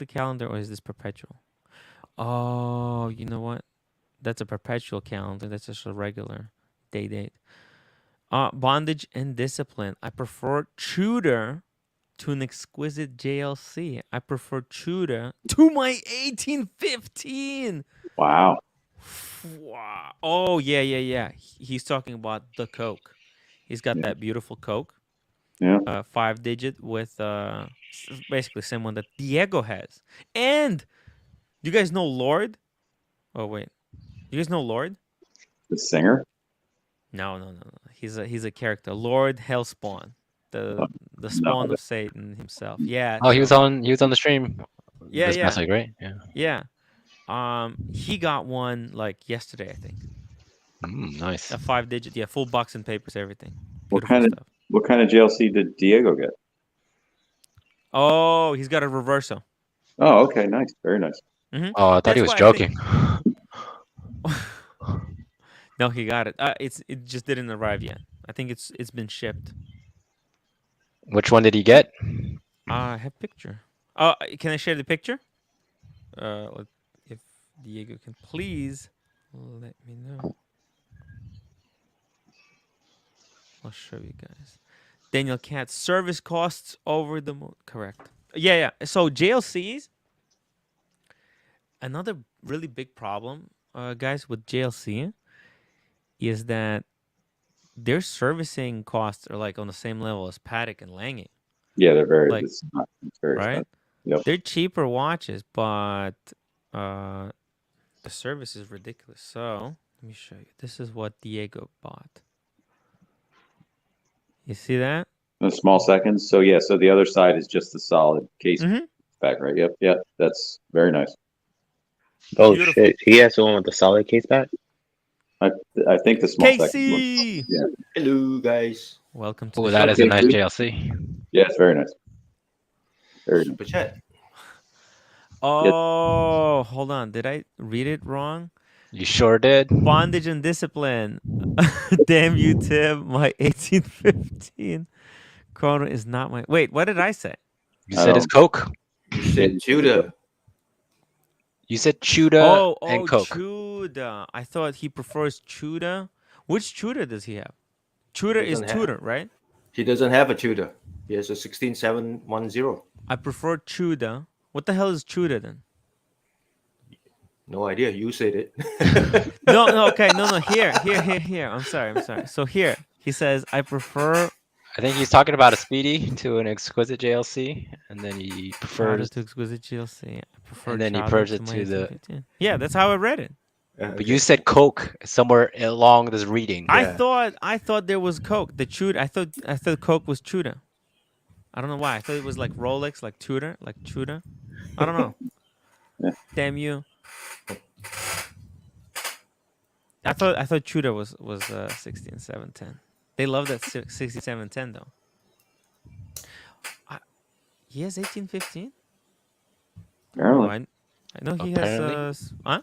calendar, or is this perpetual? Oh, you know what? That's a perpetual calendar. That's just a regular date. Bondage and discipline. I prefer Tudor to an exquisite JLC. I prefer Tudor to my 1815. Wow. Wow. Oh yeah. He's talking about the Coke. He's got Yeah. that beautiful Coke. Yeah. 5-digit with basically same one that Diego has. And do you guys know Lord? Oh wait. You guys know Lord? The singer. No. He's a character. Lord Hellspawn. The spawn of Satan himself. Yeah. Oh, he was so- on the stream. Yeah, This yeah. past week, right? Yeah. Yeah. He got one like yesterday, I think. Nice. A 5-digit, yeah, full box and papers, everything. What Beautiful stuff. What kind of JLC did Diego get? Oh, he's got a reverso. Oh, okay, nice, very nice. Mm-hmm. Oh, I thought he was joking. No, he got it. It just didn't arrive yet. I think it's been shipped. Which one did he get? I have picture. Can I share the picture? If Diego can please let me know. I'll show you guys. Daniel Katz, service costs over the moon. Correct. Yeah. So JLCs, another really big problem, guys, with JLC is that their servicing costs are like on the same level as Patek and Lange. Yeah, they're very. Like, it's very right? expensive. Yep. They're cheaper watches, but the service is ridiculous. So let me show you. This is what Diego bought. You see that? The small seconds. So yeah, so the other side is just the solid case Mm-hmm. back, right? Yep. That's very nice. Oh Beautiful. shit! He has the one with the solid case back. I think the small seconds. Casey, Hello, guys. welcome to Oh, the that show. is a nice JLC. Yeah, it's very nice. Very nice. Super chat. Oh, hold on. Did I read it wrong? You sure did. Bondage and discipline. Damn you, Tim. My 1815 chrono is not my. Wait, what did I say? You said it's Coke. You said Tudor. You said Chuda Oh, and Coke. Chuda. I thought he prefers Chuda. Which Chuda does he have? Chuda is Doesn't have- Tudor, right? He doesn't have a Tudor. He has a 16710. I prefer Chuda. What the hell is Chuda then? No idea. You said it. No, okay, no. Here. I'm sorry. So here he says, I prefer I think he's talking about a speedy to an exquisite JLC, and then he chowder prefers, to exquisite GLC. I prefer and then he chowder prefers to it my to the. 1815. Yeah, that's how I read it. But you said Coke somewhere along this reading. Yeah. I thought there was Coke. The Tudor. I thought Coke was Tudor. I don't know why. I thought it was like Rolex, like Tudor, like Tudor. I don't know. Yeah. Damn you. I thought Tudor was 16710. They love that 6710 though. He has 1815. Apparently. I know he Apparently. has. Huh?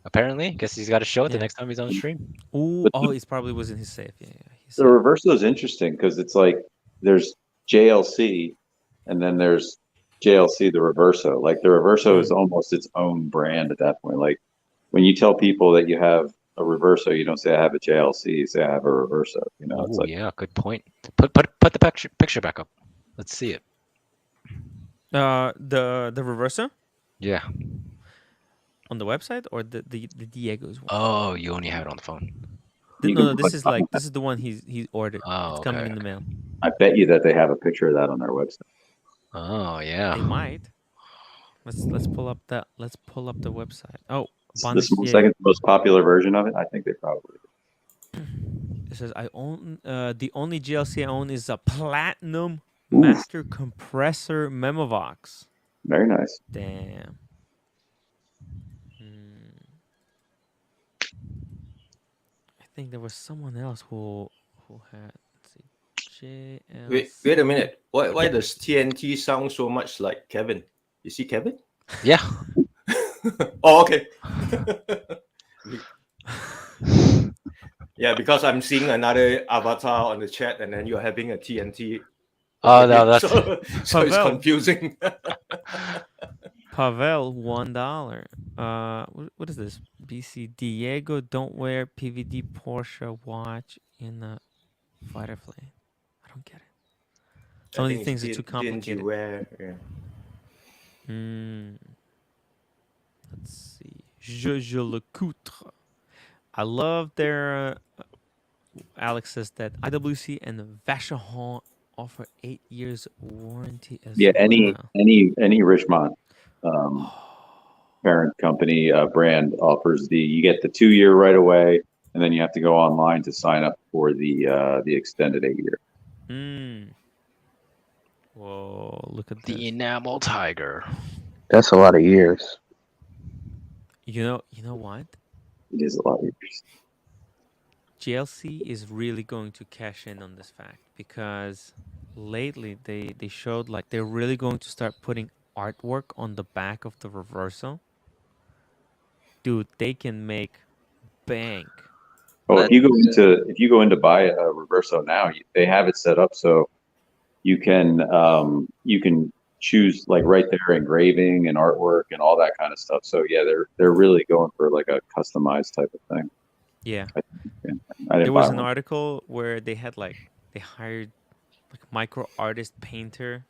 Apparently, guess he's got to show it the Yeah. next time he's on stream. Ooh, But oh, it probably was in his safe. Yeah. The Reverso is interesting because it's like there's JLC and then there's JLC the Reverso. Like the Reverso is almost its own brand at that point. Like when you tell people that you have a Reverso, you don't say I have a JLC, you say I have a Reverso. You know, it's Oh like yeah, good point. Put the picture back up. Let's see it. The Reverso Yeah. on the website or the Diego's one? Oh, you only have it on the phone. you No, can this put- is the one he ordered. Oh, It's coming okay, in the mail. I bet you that they have a picture of that on their website. Oh yeah. They might. Let's pull up the website. Oh, It's Bondage the Diego. second most popular version of it. I think they probably do. It says I own the only GLC I own is a platinum Ooh. master compressor Memovox. Very nice. Damn. I think there was someone else who had, let's see, JLC. Wait a minute. Why does TNT sound so much like Kevin? Is he Kevin? Yeah. Oh, okay. Yeah, because I'm seeing another avatar on the chat, and then you're having a TNT. Oh no, that's so it's Pavel. confusing. Pavel, $1. What is this? BC Diego, don't wear PVD Porsche watch in a fighter plane. I don't get it. Some of these things are too complicated. Wear, yeah. Let's see. Je le coutre. I love their. Alex says that IWC and Vacheron offer 8 years warranty as Yeah, well. any Richmond parent company brand offers you get the 2 year right away, and then you have to go online to sign up for the extended 8 year. Whoa, look at the this. enamel tiger. That's a lot of years. You know what? It is a lot of years. GLC is really going to cash in on this fact because lately they showed like they're really going to start putting artwork on the back of the Reverso. Dude, they can make bank. Oh, if you go into buy a Reverso now, they have it set up so you can choose like right there engraving and artwork and all that kind of stuff. So yeah, they're really going for like a customized type of thing. Yeah. I There didn't was buy an one. article where they hired like micro artist painter,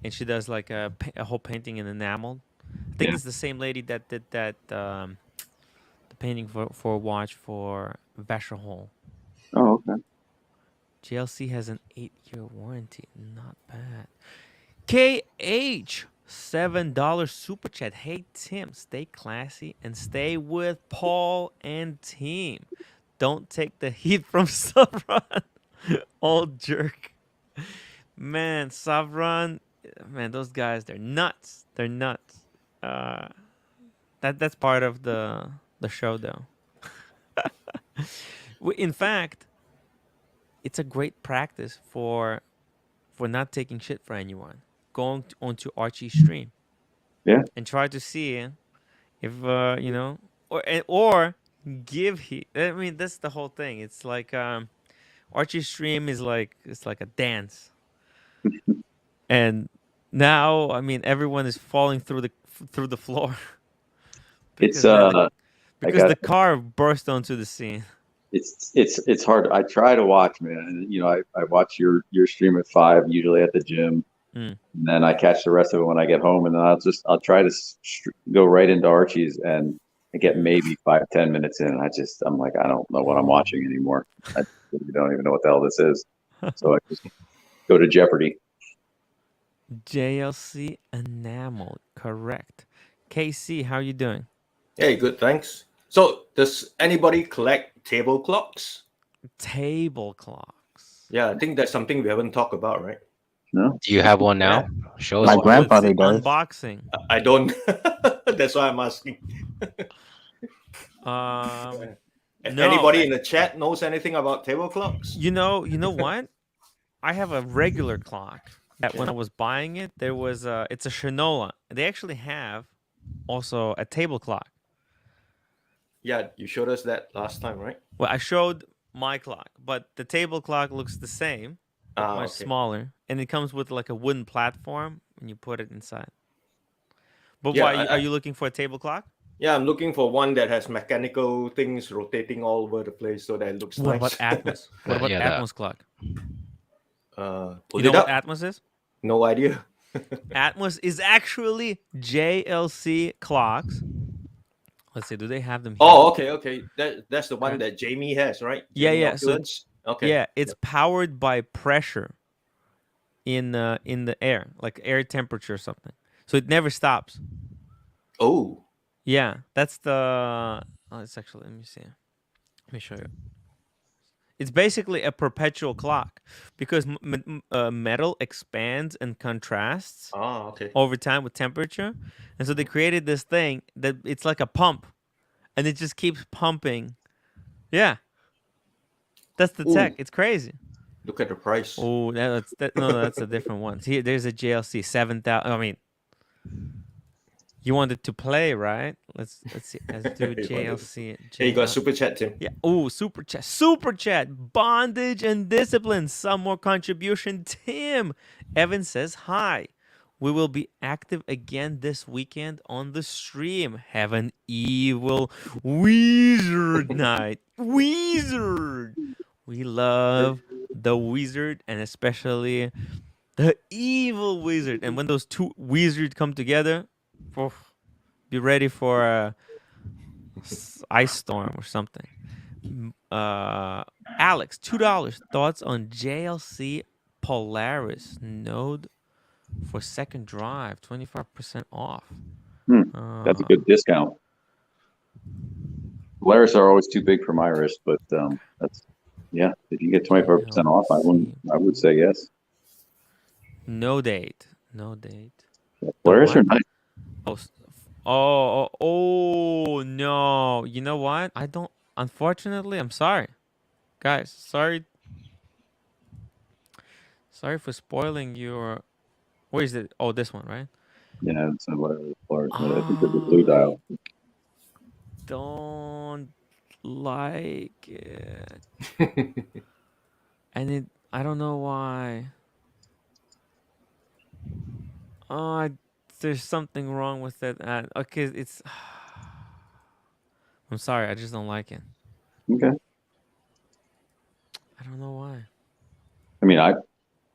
and she does like a whole painting in enamel. I think Yeah. it's the same lady that did that the painting for a watch for Vacheron. Oh, okay. GLC has an 8-year warranty. Not bad. KH $7 super chat. Hey Tim, stay classy and stay with Paul and team. Don't take the heat from Savron. Old jerk. Man, Savron, man, those guys, they're nuts. They're nuts. That's part of the show though. In fact, it's a great practice for not taking shit for anyone. Going onto Archie's stream. Yeah. And try to see if or give heat. I mean, that's the whole thing. It's like Archie's stream is like it's like a dance. And now, I mean, everyone is falling through the floor. It's because the car burst onto the scene. It's hard. I try to watch, man. And, I watch your stream at 5, usually at the gym, Mm. And then I catch the rest of it when I get home, and then I'll try to go right into Archie's, and I get maybe 5-10 minutes in, and I'm like, I don't know what I'm watching anymore. I really don't even know what the hell this is. So I just go to Jeopardy. JLC enamel, correct. KC, how you doing? Hey, good, thanks. So, does anybody collect table clocks? Table clocks. Yeah, I think that's something we haven't talked about, right? No, Do you have one now? Show us My one. grandfather does. Unboxing. I don't. That's why I'm asking. No. Anybody in the chat knows anything about table clocks? You know what? I have a regular clock that when I was buying it, there was it's a Shinola. They actually have also a table clock. Yeah, you showed us that last time, right? Well, I showed my clock, but the table clock looks the same, but much smaller, and it comes with like a wooden platform, and you put it inside. But Yeah, why are you looking for a table clock? Yeah, I'm looking for one that has mechanical things rotating all over the place so that it looks What nice. about Atmos? What about Atmos clock? You know what Atmos is? No idea. Atmos is actually JLC clocks. Let's see, do they have them here? Oh, okay. That's the one that Jamie has, right? Yeah. So, okay. Yeah, it's powered by pressure in the air, like air temperature or something. So it never stops. Oh. Yeah, that's the. Oh, it's actually. Let me see. Let me show you. It's basically a perpetual clock because metal expands and contrasts over time with temperature, and so they created this thing that it's like a pump, and it just keeps pumping. Yeah, that's the tech. It's crazy. Look at the price. Oh, that's a different one. Here, there's a JLC 7,000. I mean, you wanted to play, right? Let's see. Let's do JLC. Hey, you got a super chat, Tim. Yeah. Oh, super chat. Super chat. Bondage and discipline. Some more contribution. Tim. Evan says hi. We will be active again this weekend on the stream. Have an evil wizard night. Wizard. We love the wizard and especially the evil wizard. And when those two wizards come together, be ready for a ice storm or something. Alex, $2. Thoughts on JLC Polaris node for second drive, 25% off. That's a good discount. Polaris are always too big for my wrist, but that's if you get 25% off, I would say yes. No date. Yeah, Polaris are nice. Oh no. You know what? I don't, unfortunately, I'm sorry. Guys, sorry for spoiling your, where is it? Oh, this one, right? Yeah, it's whatever Polaris. I think there's a blue dial. Don't like it. And I don't know why. There's something wrong with it. Okay, it's. I'm sorry, I just don't like it. Okay. I don't know why. I mean, I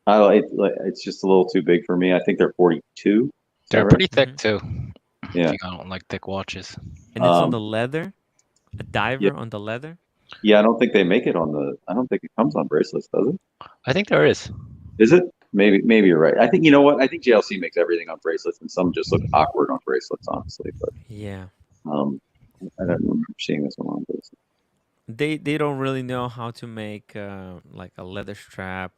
like it's just a little too big for me. I think they're 42. They're pretty thick too. Yeah. If you don't like thick watches. And it's on the leather. A diver on the leather. Yeah, I don't think they make it on the. I don't think it comes on bracelets, does it? I think there is. Is it? Maybe you're right. I think, you know what? I think JLC makes everything on bracelets, and some just look awkward on bracelets, honestly. But yeah, I don't remember seeing this one on bracelets. They don't really know how to make like a leather strap.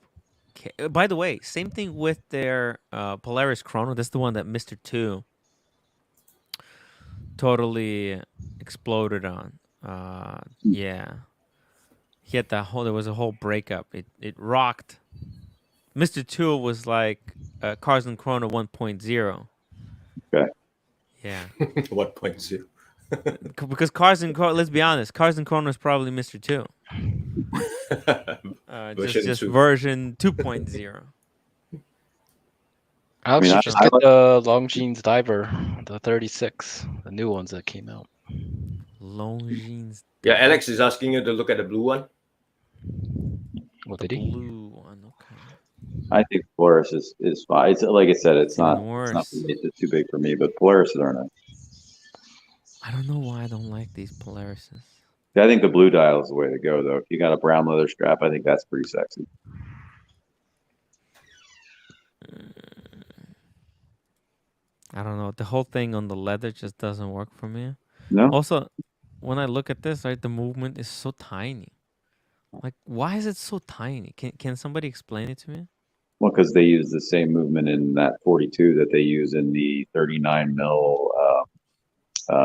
By the way, same thing with their Polaris Chrono. That's the one that Mr. 2 totally exploded on. Yeah, he had there was a whole breakup. It rocked. Mr. 2 was like Cars and Chrono 1.0. Okay. Yeah. 1.0. Because Cars and Chrono, let's be honest, Cars and Chrono is probably Mr. 2. Just version 2.0. Alex, you just get the Longines Diver, the 36, the new ones that came out. Longines. Yeah, Alex is asking you to look at the blue one. What did he? Blue one, okay. I think Polaris is fine. It's like I said, it's even not worse. for me. It's too big for me. But Polarises are nice. I don't know why I don't like these Polarises. I think the blue dial is the way to go, though. If you got a brown leather strap, I think that's pretty sexy. I don't know. The whole thing on the leather just doesn't work for me. No, Also, when I look at this, right, the movement is so tiny. Like, why is it so tiny? Can somebody explain it to me? well, because they use the same movement in that 42 that they use in the 39 mil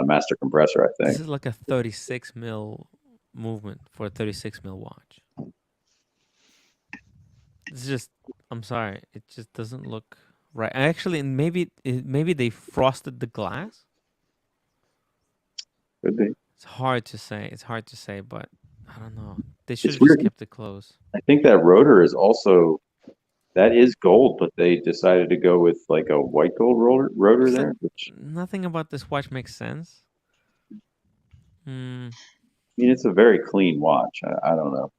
master compressor. I This think. is like a 36 mil movement for a 36 mil watch. It's just, I'm sorry, it just doesn't look right. Actually, maybe they frosted the glass. Could be. It's hard to say. It's hard to say, but I don't know. They should It's have just weird. kept it closed. I think that rotor is also that is gold, but they decided to go with like a white gold rotor So, there, which nothing about this watch makes sense. Hmm. I mean, it's a very clean watch. I don't know.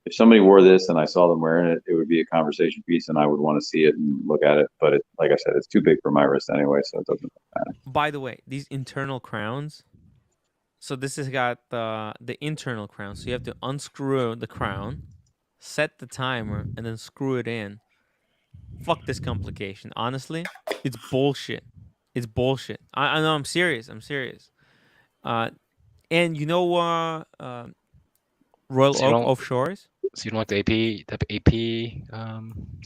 If somebody wore this and I saw them wearing it, it would be a conversation piece, and I would want to see it and look at it. But like I said, it's too big for my wrist anyway, so it doesn't matter. By the way, these internal crowns. So this has got the internal crown. So you have to unscrew the crown, set the timer, and then screw it in. Fuck this complication. Honestly, it's bullshit. It's bullshit. I know. I'm serious. I'm serious. And you know Royal So you Oak don't, Offshores? so you don't like the AP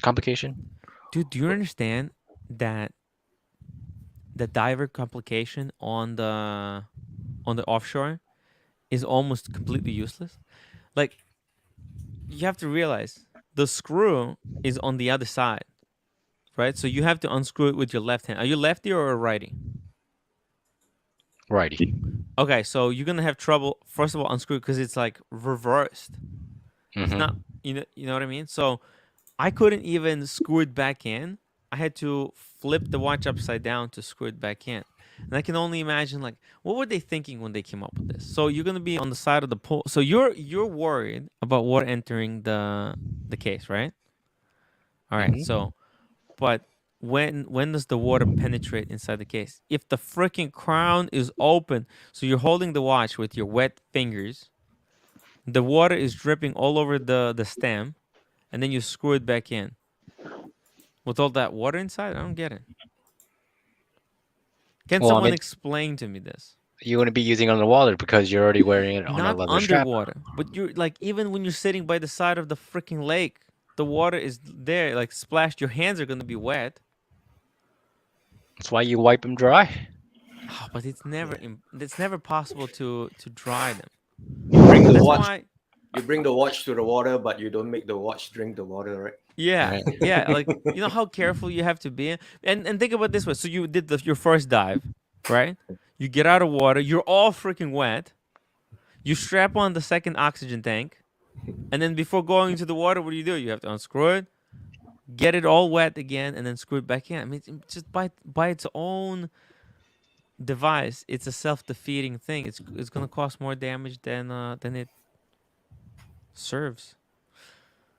complication? Dude, do you understand that the diver complication on the offshore is almost completely useless? Like, you have to realize the screw is on the other side, right? So you have to unscrew it with your left hand. Are you lefty or a righty? Righty. Okay, so you're gonna have trouble. First of all, unscrew because it's like reversed. It's not, you know what I mean. So I couldn't even screw it back in. I had to flip the watch upside down to screw it back in. And I can only imagine, like, what were they thinking when they came up with this? So you're gonna be on the side of the pool. So you're worried about water entering the case, right? All right. So, but when does the water penetrate inside the case? If the freaking crown is open, so you're holding the watch with your wet fingers, the water is dripping all over the stem, and then you screw it back in. With all that water inside, I don't get it. Can Well, I someone mean, explain to me this? you wouldn't be using it underwater because you're already wearing it on a Not leather strap. underwater, but you're like, even when you're sitting by the side of the freaking lake, the water is there, like splashed. Your hands are gonna be wet. That's why you wipe them dry. Oh, but it's never possible to dry them. You bring the That's watch. why. You bring the watch to the water, but you don't make the watch drink the water, right? Yeah, Right. yeah. Like, you know how careful you have to be, and think about it this way. So you did your first dive, right? You get out of water. You're all freaking wet. You strap on the second oxygen tank, and then before going into the water, what do? You have to unscrew it, get it all wet again, and then screw it back in. I mean, it's just by its own device, it's a self-defeating thing. It's gonna cause more damage than it serves.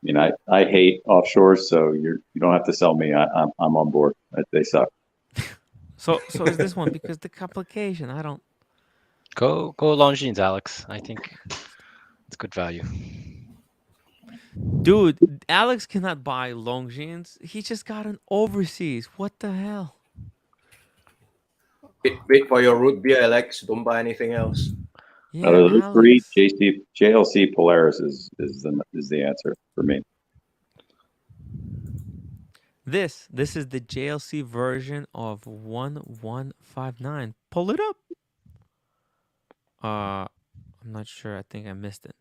I mean, I hate offshore, so you don't have to sell me. I'm on board. They suck. So is this one because the complication? I don't. Go Longines, Alex. I think it's good value. Dude, Alex cannot buy Longines. He just got an overseas. What the hell? Wait for your root beer, Alex. Don't buy anything else. Yeah, Out of those three, Alex. JLC Polaris is the answer for me. This is the JLC version of 1159. Pull it up. I'm not sure. I think I missed it.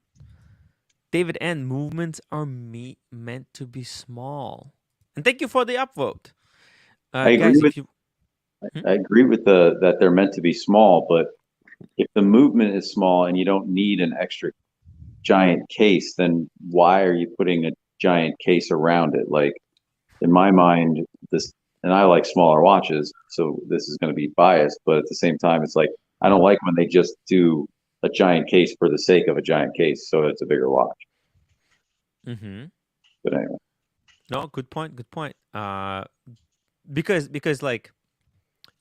David N. Movements are meant to be small. And thank you for the upvote. I agree Guys, with if you I agree with that they're meant to be small, but if the movement is small and you don't need an extra giant case, then why are you putting a giant case around it? Like, in my mind, this, and I like smaller watches, so this is going to be biased, but at the same time, it's like I don't like when they just do a giant case for the sake of a giant case, so it's a bigger watch. Mm-hmm. But anyway, No, good point. Good point. Because like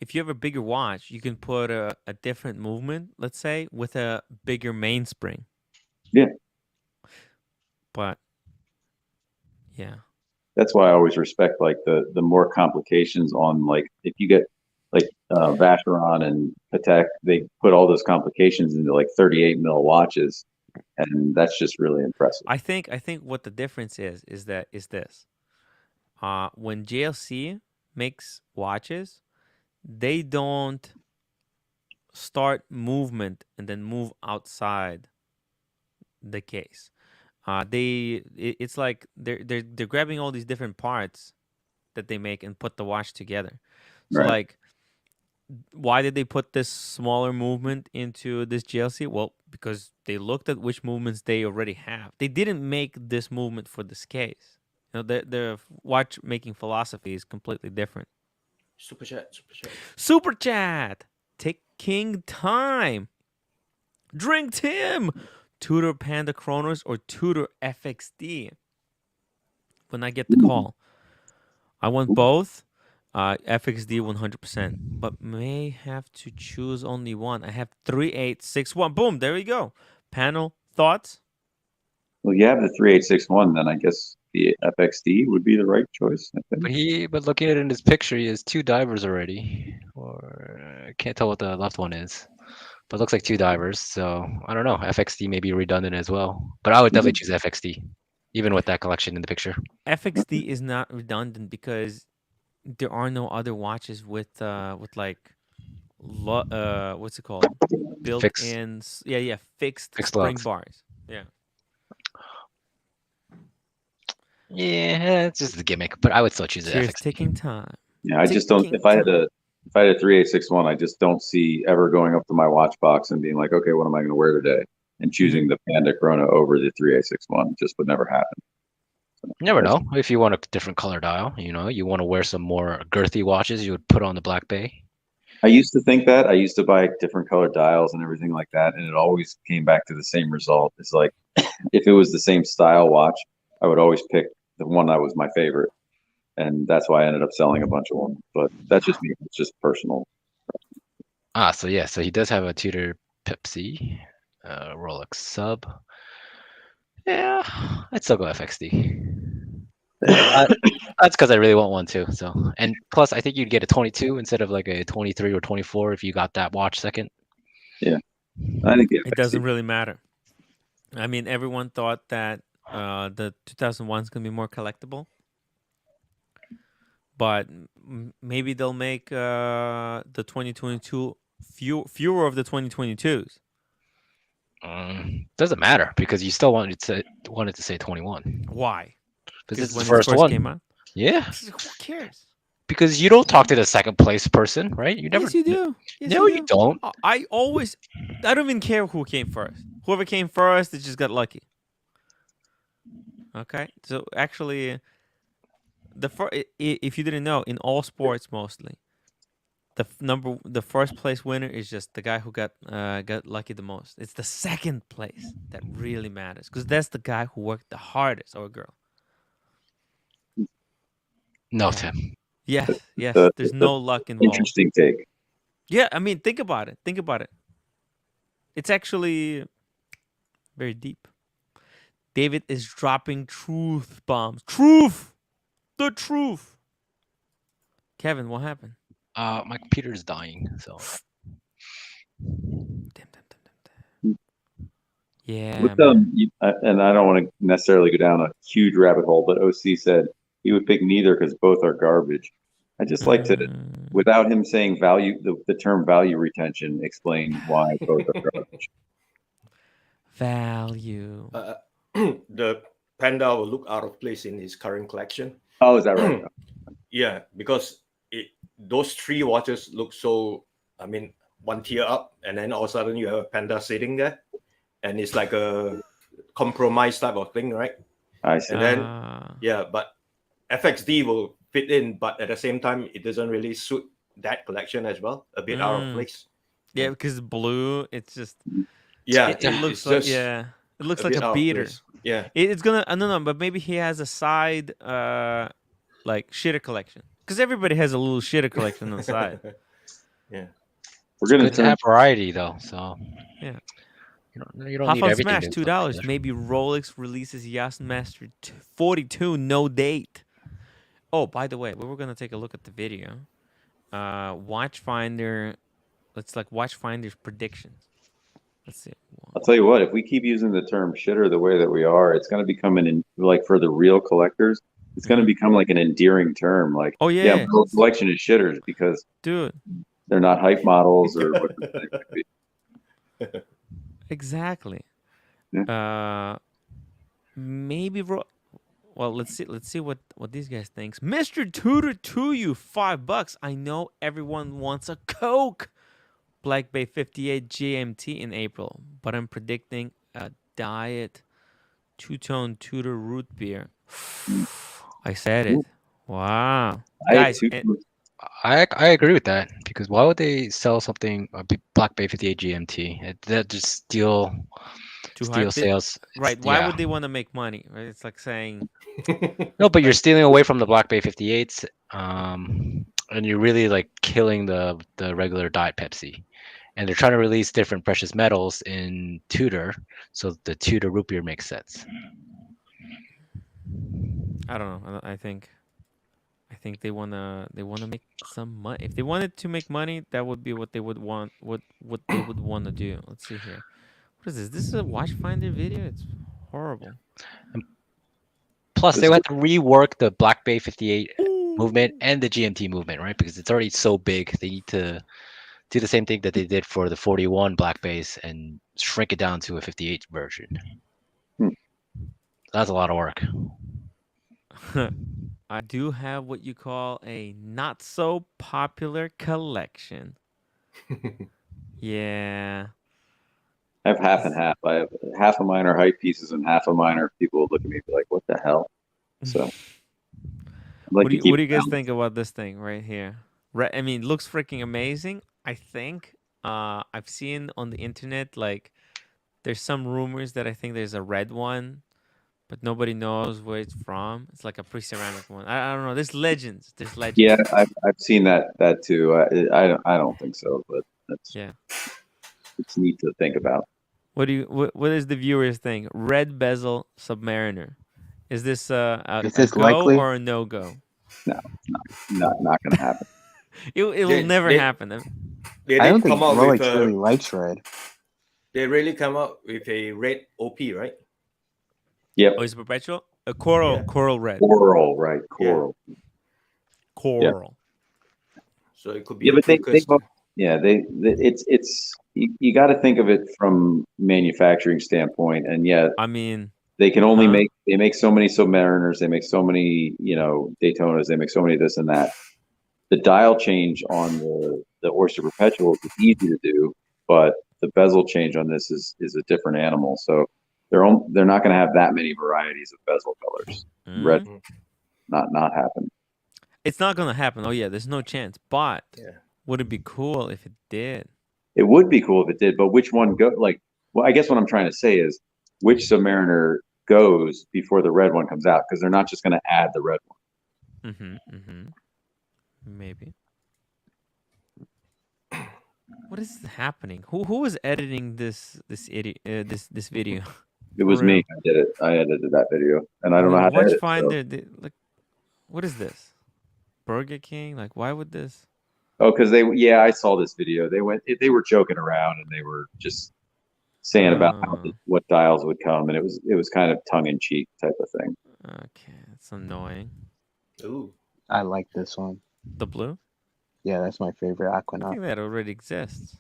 if you have a bigger watch, you can put a different movement, let's say, with a bigger mainspring. Yeah. But yeah. that's why I always respect like the more complications on like if you get like Vacheron and Patek, they put all those complications into like 38 mil watches, and that's just really impressive. I think what the difference is this. When JLC makes watches, they don't start movement and then move outside the case. It's like they're grabbing all these different parts that they make and put the watch together. So Right. like, why did they put this smaller movement into this GLC? Well, because they looked at which movements they already have. They didn't make this movement for this case. You know, their watch making philosophy is completely different. Super chat. Super chat, taking time. Drink Tim. Tudor Panda Chronos or Tudor FXD? When I get the call, I want both. FXD 100%, but may have to choose only one. I have 3861. Boom, there we go. Panel thoughts? Well, you have the 3861, then I guess the FXD would be the right choice. I think. But looking at it in his picture, he has 2 divers already, or I can't tell what the left one is. But it looks like 2 divers, so I don't know. FXD may be redundant as well, but I would definitely choose FXD, even with that collection in the picture. FXD is not redundant because there are no other watches with like what's it called? Built-in, fixed spring lugs. bars. Yeah. Yeah, it's just a gimmick, but I would still choose the Cheers, FXD. ticking time. Yeah, I just don't. If I had a 3861, I just don't see ever going up to my watch box and being like, okay, what am I going to wear today? And choosing the Panda Chrono over the 3861 just would never happen. So, You never know. If you want a different color dial, you want to wear some more girthy watches, you would put on the Black Bay. I used to think that. I used to buy different colored dials and everything like that, and it always came back to the same result. It's like if it was the same style watch, I would always pick the one that was my favorite, and that's why I ended up selling a bunch of them. But that's just me. It's just personal. So he does have a Tudor Pepsi, Rolex sub. Yeah, I'd still go FXD. That's because I really want one too. So, and plus, I think you'd get a 22 instead of like a 23 or 24 if you got that watch second. Yeah, I think it doesn't really matter. I mean, everyone thought that the 2001 is gonna be more collectible, but maybe they'll make the 2022 fewer of the 2022s. Doesn't matter because you still wanted to say 21. Why? Because it's the when first it first one. Came out? Yeah. Who cares? Because you don't talk to the second place person, right? You never. Yes, you do. Yes, no, you don't. I don't even care who came first. Whoever came first, they just got lucky. Okay, so actually, if you didn't know, in all sports mostly, the first place winner is just the guy who got lucky the most. It's the second place that really matters because that's the guy who worked the hardest, or girl. No, Tim. Yes. There's no luck involved. Interesting take. Yeah, I mean, think about it. It's actually very deep. David is dropping truth bombs. Truth! The truth! Kevin, what happened? My computer's dying, so. Damn. Yeah. And I don't want to necessarily go down a huge rabbit hole, but OC said he would pick neither because both are garbage. I just like to, without him saying value, the term value retention, explain why both are garbage. Value. The Panda will look out of place in his current collection. Oh, is that right? Yeah, because those 3 watches look so, I mean, one tier up, and then all of a sudden you have a Panda sitting there, and it's like a compromise type of thing, right? I see. And then, but FXD will fit in, but at the same time, it doesn't really suit that collection as well. A bit out of place. Yeah, because blue, it's just... Yeah, it looks like... just, yeah. It looks A like bit a out of beater. place. Yeah. It's gonna no, but maybe he has a side like shitter collection. Because everybody has a little shitter collection on the side. Yeah. We're gonna Good to turn. have variety though. So Yeah. you don't Half need on everything. Smash, to look $2. special. Maybe Rolex releases Yachtmaster 42, no date. Oh, by the way, we were gonna take a look at the video. Watchfinder. Let's like Watchfinder's predictions. Let's see. I'll tell you what. If we keep using the term shitter the way that we are, it's going to become like for the real collectors, it's going to become like an endearing term. Like, Oh yeah, yeah, my whole collection is shitters because dude. they're not hype models or what they might be. Exactly. Maybe well, let's see what these guys thinks. Mr. Tutor to you, $5. I know everyone wants a Coke. Black Bay 58 GMT in April, but I'm predicting a diet two-tone Tudor root beer. I said it. Wow, I had guys. two. I agree with that because why would they sell something Black Bay 58 GMT? That just steal hype. sales. Right? Why Yeah. would they want to make money? Right? It's like saying No, but you're like- stealing away from the Black Bay 58s, and you're really like killing the regular Diet Pepsi. And they're trying to release different precious metals in Tudor, so the Tudor root beer makes sense. I don't know. I think they wanna make some money. If they wanted to make money, that would be what they would want. What they would want to do. Let's see here. What is this? This is a Watchfinder video. It's horrible. Plus, they This- had to rework the Black Bay 58 Ooh. movement and the GMT movement, right? Because it's already so big. They need to do the same thing that they did for the 41 Black Bays and shrink it down to a 58 version. That's a lot of work. I do have what you call a not so popular collection. Yeah. I have half and half. I have half of mine are hype pieces and half of mine are people would look at me and be like, "What the hell?" So, What do you guys think about this thing right here? I mean, looks freaking amazing. I think I've seen on the internet like there's some rumors that I think there's a red one, but nobody knows where it's from. It's like a pre-ceramic one. I don't know. There's legends. Yeah, I've seen that too. I don't think so, but that's it's neat to think about. What is the viewers think? Red bezel Submariner. Is this a go likely? or a no go? No, not gonna happen. It will never happen. They I don't did think come out with Rolex really likes red. They really come out with a red OP, right? Yep. Oh, it's perpetual. A coral red. Coral, right? Coral. Coral. So it could be. Yeah, but they it's you got to think of it from manufacturing standpoint, and I mean, they can only make so many Submariners, they make so many Daytonas, they make so many this and that. The dial change on the Oyster Perpetual is easy to do, but the bezel change on this is a different animal. So they're not going to have that many varieties of bezel colors. Red, not happen. It's not gonna happen. Oh yeah, there's no chance. But would it be cool if it did? It would be cool if it did, but which one go? Well, I guess what I'm trying to say is which Submariner goes before the red one comes out, because they're not just going to add the red one. Maybe. What is happening? Who is editing this idiot this video? It was me. I did it. I edited that video, and I don't know how to edit. Watchfinder, like, what is this? Burger King? Like, why would this? Oh, because I saw this video. They were joking around and they were just saying about what dials would come, and it was kind of tongue in cheek type of thing. Okay, it's annoying. Ooh, I like this one. The blue? Yeah, that's my favorite I Aquanaut. think that already exists.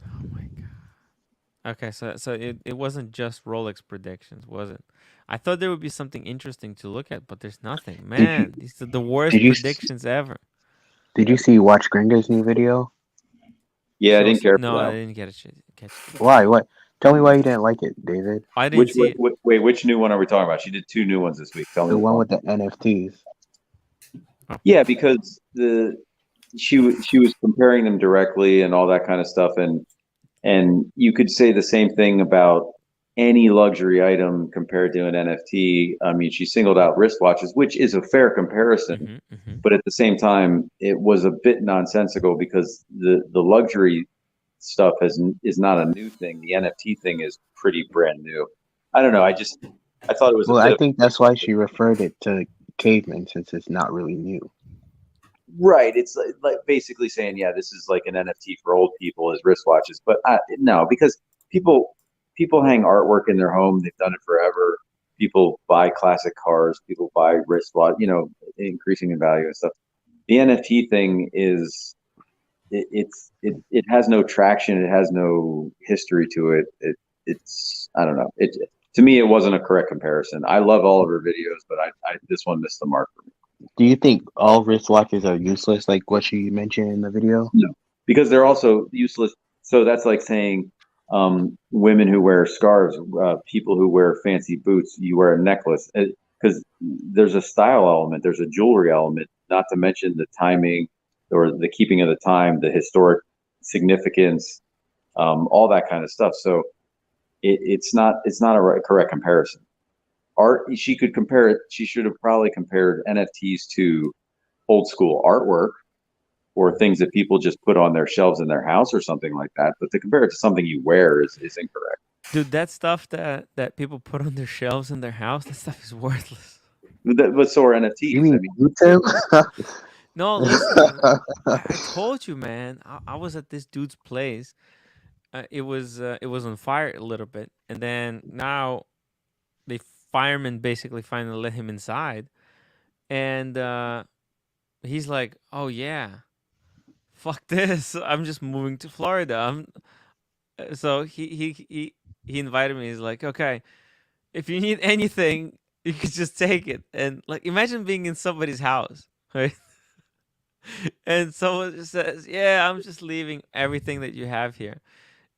Oh my god. Okay, so it wasn't just Rolex predictions, was it? I thought there would be something interesting to look at, but there's nothing. Man, these are the worst predictions ever. Did you see Watch Gringo's new video? Yeah, I didn't care. No, I didn't catch it. Why? What? Tell me why you didn't like it, David. I didn't see it. Wait, which new one are we talking about? She did 2 new ones this week. Tell me The one with the NFTs. Yeah, because she was comparing them directly and all that kind of stuff, and And you could say the same thing about any luxury item compared to an NFT. I mean, she singled out wristwatches, which is a fair comparison, but at the same time, it was a bit nonsensical because the luxury stuff is not a new thing. The NFT thing is pretty brand new. I don't know. I thought it was Well, a I bit think that's why she referred it to cavemen, since it's not really new. right. It's like basically saying, yeah, this is like an NFT for old people as wristwatches, but no, because people hang artwork in their home. They've done it forever. People buy classic cars. People buy wristwatch. Increasing in value and stuff. The NFT thing is it has no traction. It has no history to it. It's I don't know. To me, it wasn't a correct comparison. I love all of her videos, but this one missed the mark for me. Do you think all wristwatches are useless, like what she mentioned in the video? No, because they're also useless. So that's like saying women who wear scarves, people who wear fancy boots, you wear a necklace. Because there's a style element, there's a jewelry element, not to mention the timing or the keeping of the time, the historic significance, all that kind of stuff. So it's not a correct comparison. Art, she could compare it. She should have probably compared NFTs to old school artwork or things that people just put on their shelves in their house or something like that. But to compare it to something you wear is incorrect. Dude, that stuff that people put on their shelves in their house, that stuff is worthless. But so are NFTs. You mean YouTube? No, listen, I told you, man. I was at this dude's place. It was on fire a little bit, and then now the firemen basically finally let him inside, and he's like, "Oh yeah, fuck this! I'm just moving to Florida." So he invited me. He's like, "Okay, if you need anything, you could just take it." And like, imagine being in somebody's house, right? And someone just says, "Yeah, I'm just leaving everything that you have here,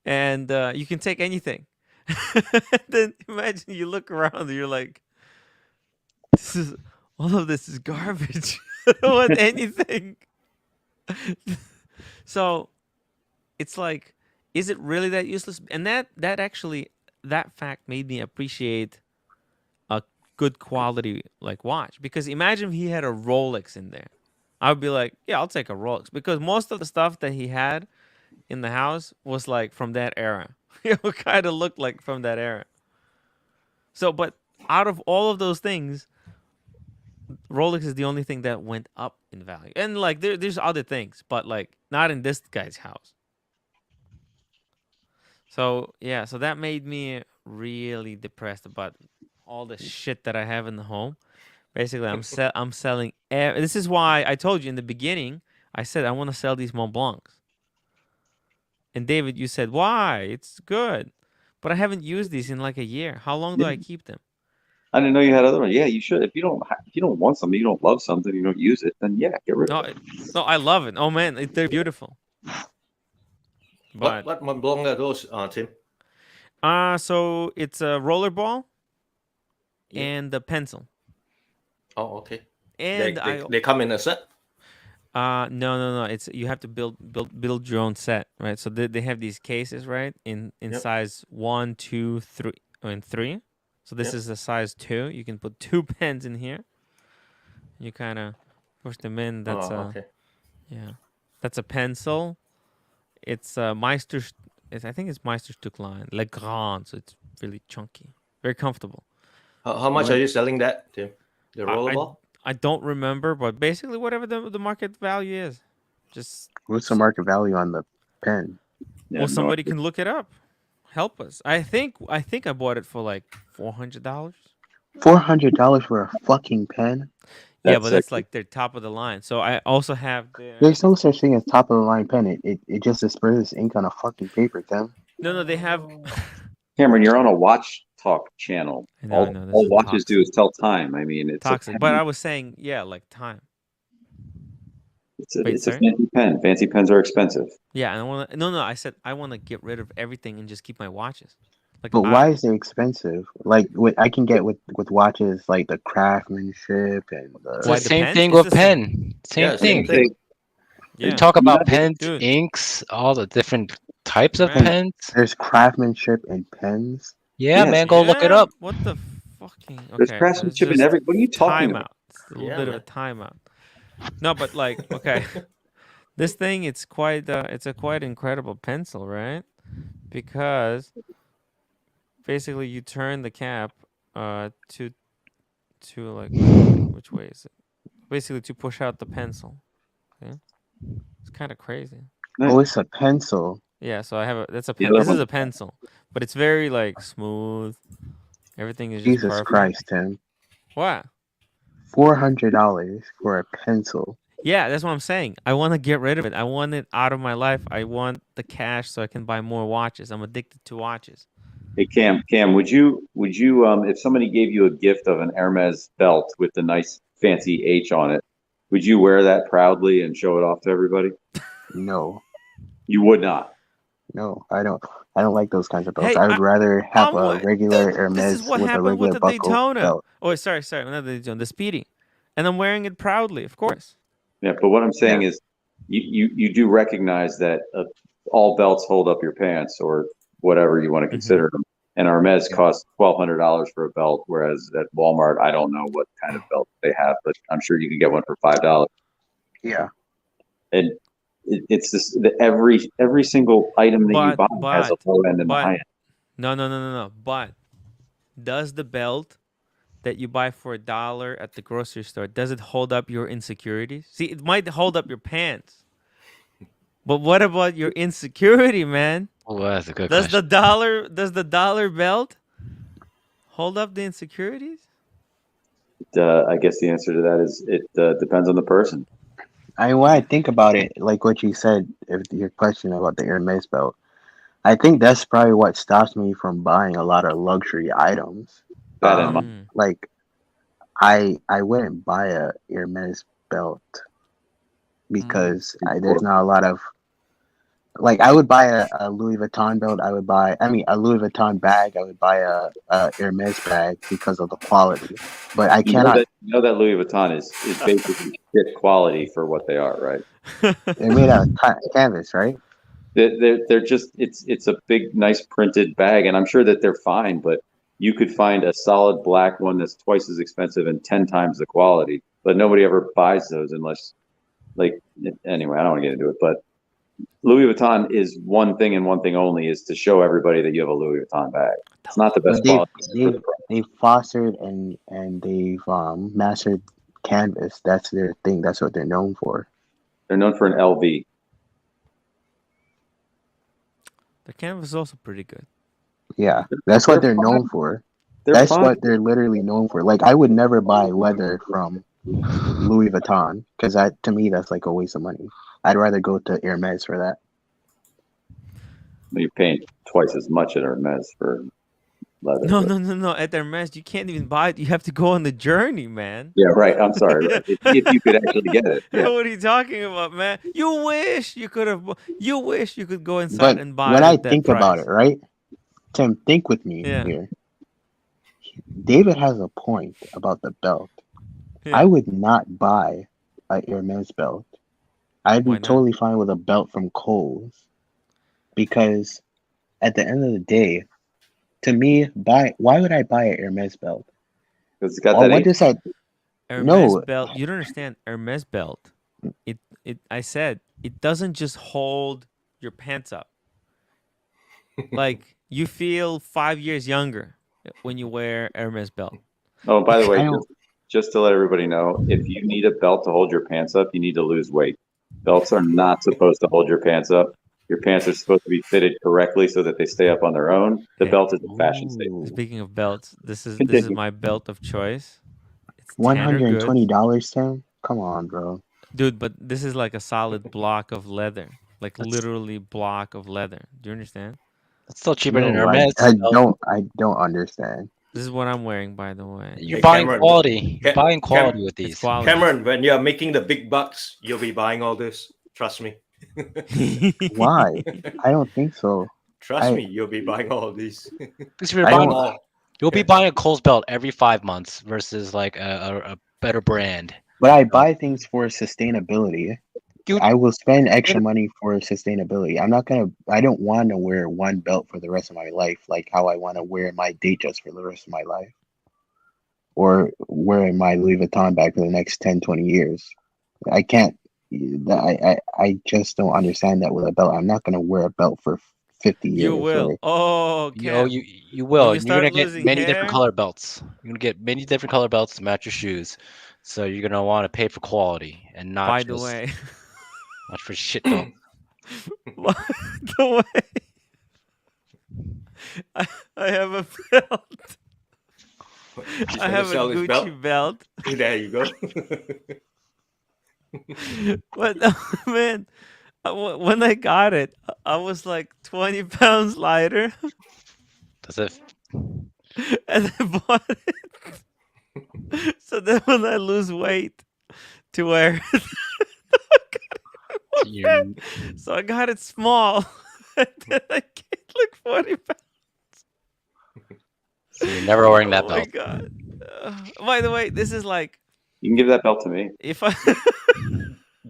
and you can take anything." Then imagine you look around and you're like, "This is all of this is garbage. I don't want anything." So it's like, is it really that useless? And that actually that fact made me appreciate a good quality like watch, because imagine if he had a Rolex in there. I would be like, yeah, I'll take a Rolex, because most of the stuff that he had in the house was like from that era. It kind of looked like from that era. So, but out of all of those things, Rolex is the only thing that went up in value. And like there's other things, but like not in this guy's house. So yeah, so that made me really depressed about all the shit that I have in the home. Basically, I'm selling. This is why I told you in the beginning. I said I want to sell these Mont Blancs. And David, you said why? It's good, but I haven't used these in like a year. How long do I keep them? I didn't know you had other ones. Yeah, you should. If you don't want something, you don't love something, you don't use it, then yeah, get rid of it. No, I love it. Oh man, they're beautiful. But What Mont Blanc are those, Tim? so it's a rollerball Yeah. and a pencil. Oh, okay. And They come in a set. no. It's you have to build your own set, right? So they have these cases, right? In Yep. size 1, 2, 3, and 3. So this Yep. is a size 2. You can put 2 pens in here. You kind of push them in. That's okay. yeah. That's a pencil. It's Meister. I think it's Meisterstück line, Le Grand. So it's really chunky, very comfortable. How much are you selling that, Tim? The rollerball? I don't remember, but basically whatever the market value is, just What's the market value on the pen? Yeah, well, no somebody idea. can look it up. Help us. I think I bought it for like $400. $400 for a fucking pen? Yeah, That's but that's sick. like their top of the line. So I also have their There's no such thing as top of the line pen. It just disperses ink on a fucking paper, Tim. no. They have. Cameron, you're on a watch talk channel. I know, this All is watches do toxic. is tell time. I mean, it's Toxic. a But pen. I was saying, yeah, like time. It's a fancy pen. Fancy pens are expensive. Yeah, and I want to. No. I said I want to get rid of everything and just keep my watches. Like, But why is it expensive? Like I can get with watches like the craftsmanship and It's the Why the the same pens? thing It's with the same. pen. Same Yeah, thing. same thing. Yeah. You talk about Yeah. pens, Dude. inks, all the different types of Man. pens. There's craftsmanship in pens. Yeah, Yes. man, go look it up. What the fucking? There's Okay, craftsmanship in every. What are you talking about? timeout. It's a little Yeah, bit of a timeout. No, but like, okay, this thing it's a quite incredible pencil, right? Because basically you turn the cap to like which way is it? Basically to push out the pencil. Okay, it's kind of crazy. Oh, it's a pencil. Yeah, so I have The this other is one. a pencil, but it's very like smooth. Everything is just Jesus perfect. Christ, Tim. What? $400 for a pencil. Yeah, that's what I'm saying. I want to get rid of it. I want it out of my life. I want the cash so I can buy more watches. I'm addicted to watches. Hey Cam, would you if somebody gave you a gift of an Hermes belt with the nice fancy H on it, would you wear that proudly and show it off to everybody? No, You would not. no, I don't. I don't like those kinds of belts. Hey, I would rather have a regular This is Hermes what with a happened with regular the buckle Daytona. belt. Oh, sorry, not the Daytona, the Speedy, and I'm wearing it proudly, of course. Yeah, but what I'm saying is, you do recognize that all belts hold up your pants or whatever you want to consider them. And Hermes costs $1,200 for a belt, whereas at Walmart, I don't know what kind of belt they have, but I'm sure you can get one for $5. Yeah. And it's this every single item that you buy has a low end and a high end. No. But does the belt that you buy for $1 at the grocery store, does it hold up your insecurities? See, it might hold up your pants. But what about your insecurity, man? Oh, that's a good Does question. the dollar belt hold up the insecurities? I guess the answer to that is it depends on the person. When I think about it, like what you said, if your question about the Hermes belt, I think that's probably what stops me from buying a lot of luxury items. That in mind. Like, I wouldn't buy a Hermes belt because there's not a lot of like I would buy a Louis Vuitton belt. A Louis Vuitton bag. I would buy a Hermes bag because of the quality. But I cannot. You know that Louis Vuitton is basically shit quality for what they are, right? They're made out of canvas, right? They're just it's a big nice printed bag, and I'm sure that they're fine, but you could find a solid black one that's twice as expensive and 10 times the quality, but nobody ever buys those unless anyway, I don't want to get into it, but Louis Vuitton is one thing and one thing only, is to show everybody that you have a Louis Vuitton bag. It's not the best quality. They've fostered and they've mastered canvas. That's their thing. That's what they're known for. They're known for an LV. The canvas is also pretty good. Yeah, that's what they're known for. That's what they're literally known for. Like, I would never buy leather from Louis Vuitton because to me that's like a waste of money. I'd rather go to Hermes for that. You're paying twice as much at Hermes for leather. No. At Hermes, you can't even buy it. You have to go on the journey, man. Yeah, right. I'm sorry. Right. If you could actually get it. Yeah. What are you talking about, man? You wish you could have. You wish you could go inside and buy. When it I at that think price. about it, right, Tim, think with me here. David has a point about the belt. Yeah. I would not buy a Hermes belt. I'd be totally fine with a belt from Kohl's, because at the end of the day, to me, why would I buy a Hermes belt? Because it's got that. Hermes belt. You don't understand. Hermes belt. I said it doesn't just hold your pants up. Like, you feel 5 years younger when you wear Hermes belt. Oh, by the way, just to let everybody know, if you need a belt to hold your pants up, you need to lose weight. Belts are not supposed to hold your pants up. Your pants are supposed to be fitted correctly so that they stay up on their own. The belt is a fashion statement. Speaking of belts, this is my belt of choice. It's $120, Tim. Come on, bro. Dude, but this is like a solid block of leather, like literally block of leather. Do you understand? It's still cheaper than Hermes. I don't understand. This is what I'm wearing, by the way. You're buying quality. You're buying quality with these. Cameron, when you're making the big bucks, you'll be buying all this. Trust me. Why? I don't think so. Trust me, you'll be buying all these. Because you'll be buying a Kohl's belt every 5 months versus like a better brand. But I buy things for sustainability. I will spend extra money for sustainability. I don't want to wear one belt for the rest of my life, like how I want to wear my Datejust for the rest of my life, or wear my Louis Vuitton bag for the next 10, 20 years. I can't. I just don't understand that with a belt. I'm not gonna wear a belt for 50 You years. will. Oh, Yo, Cam. you When will. you And you're start gonna get losing many different hair, color belts. You're gonna get many different color belts to match your shoes. So you're gonna want to pay for quality and not by the just way, not for shit belt. by the way, I have a belt. He's I gonna have a sell his Gucci belt. There you go. But man, when I got it, I was like 20 pounds lighter, Does it? and I bought it. So then when I lose weight to wear it, You're, so I got it small, and then I gained like 40 pounds. so you're never wearing that Oh my belt. god! By the way, this is like You can give that belt to me. if I.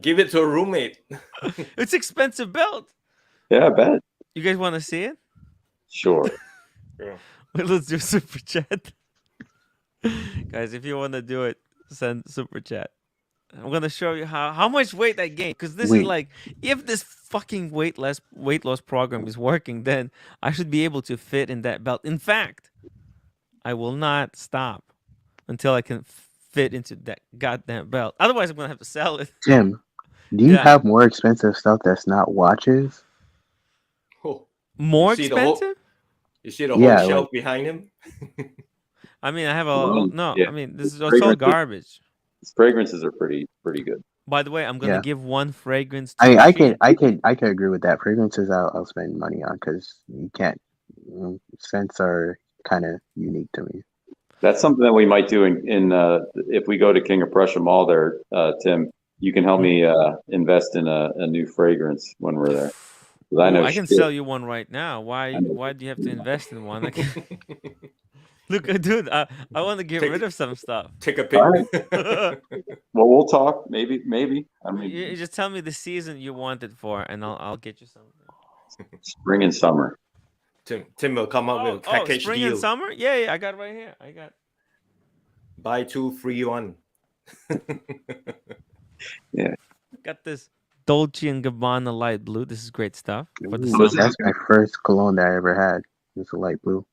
Give it to a roommate. It's expensive belt. Yeah, I bet. You guys want to see it? Sure. Yeah. Wait, let's do super chat. Guys, if you want to do it, send super chat. I'm gonna show you how much weight I gained, because this is Wait. like, if this fucking weight loss program is working, then I should be able to fit in that belt. In fact, I will not stop until I can fit into that goddamn belt. Otherwise, I'm gonna have to sell it. Tim, do you Yeah. have more expensive stuff that's not watches? Oh, More see the whole- expensive? you see the whole Yeah, shelf behind him? I mean, I have Well, no. yeah. I mean, this is all Fragrances- garbage. Fragrances are pretty good. By the way, I'm gonna Yeah. give one fragrance to I Chi. could agree with that. Fragrances I'll spend money on because you can't. Scents are kind of unique to me. That's something that we might do in if we go to King of Prussia Mall there, Tim. You can help me invest in a new fragrance when we're there. 'Cause I Ooh, know I can shit. sell you one right now. Why? I know. Why do you have to invest in one? Look, dude, I want to get rid of some stuff. Take a pic. All right. Well, we'll talk. Maybe. I mean, You just tell me the season you want it for, and I'll get you something. spring and summer. Tim will come up with a package spring deal. and summer? Yeah, I got it right here. I got. Buy 2, free 1. Yeah. Got this Dolce and Gabbana light blue. This is great stuff for the Ooh, summer. that's my first cologne that I ever had. It's a light blue.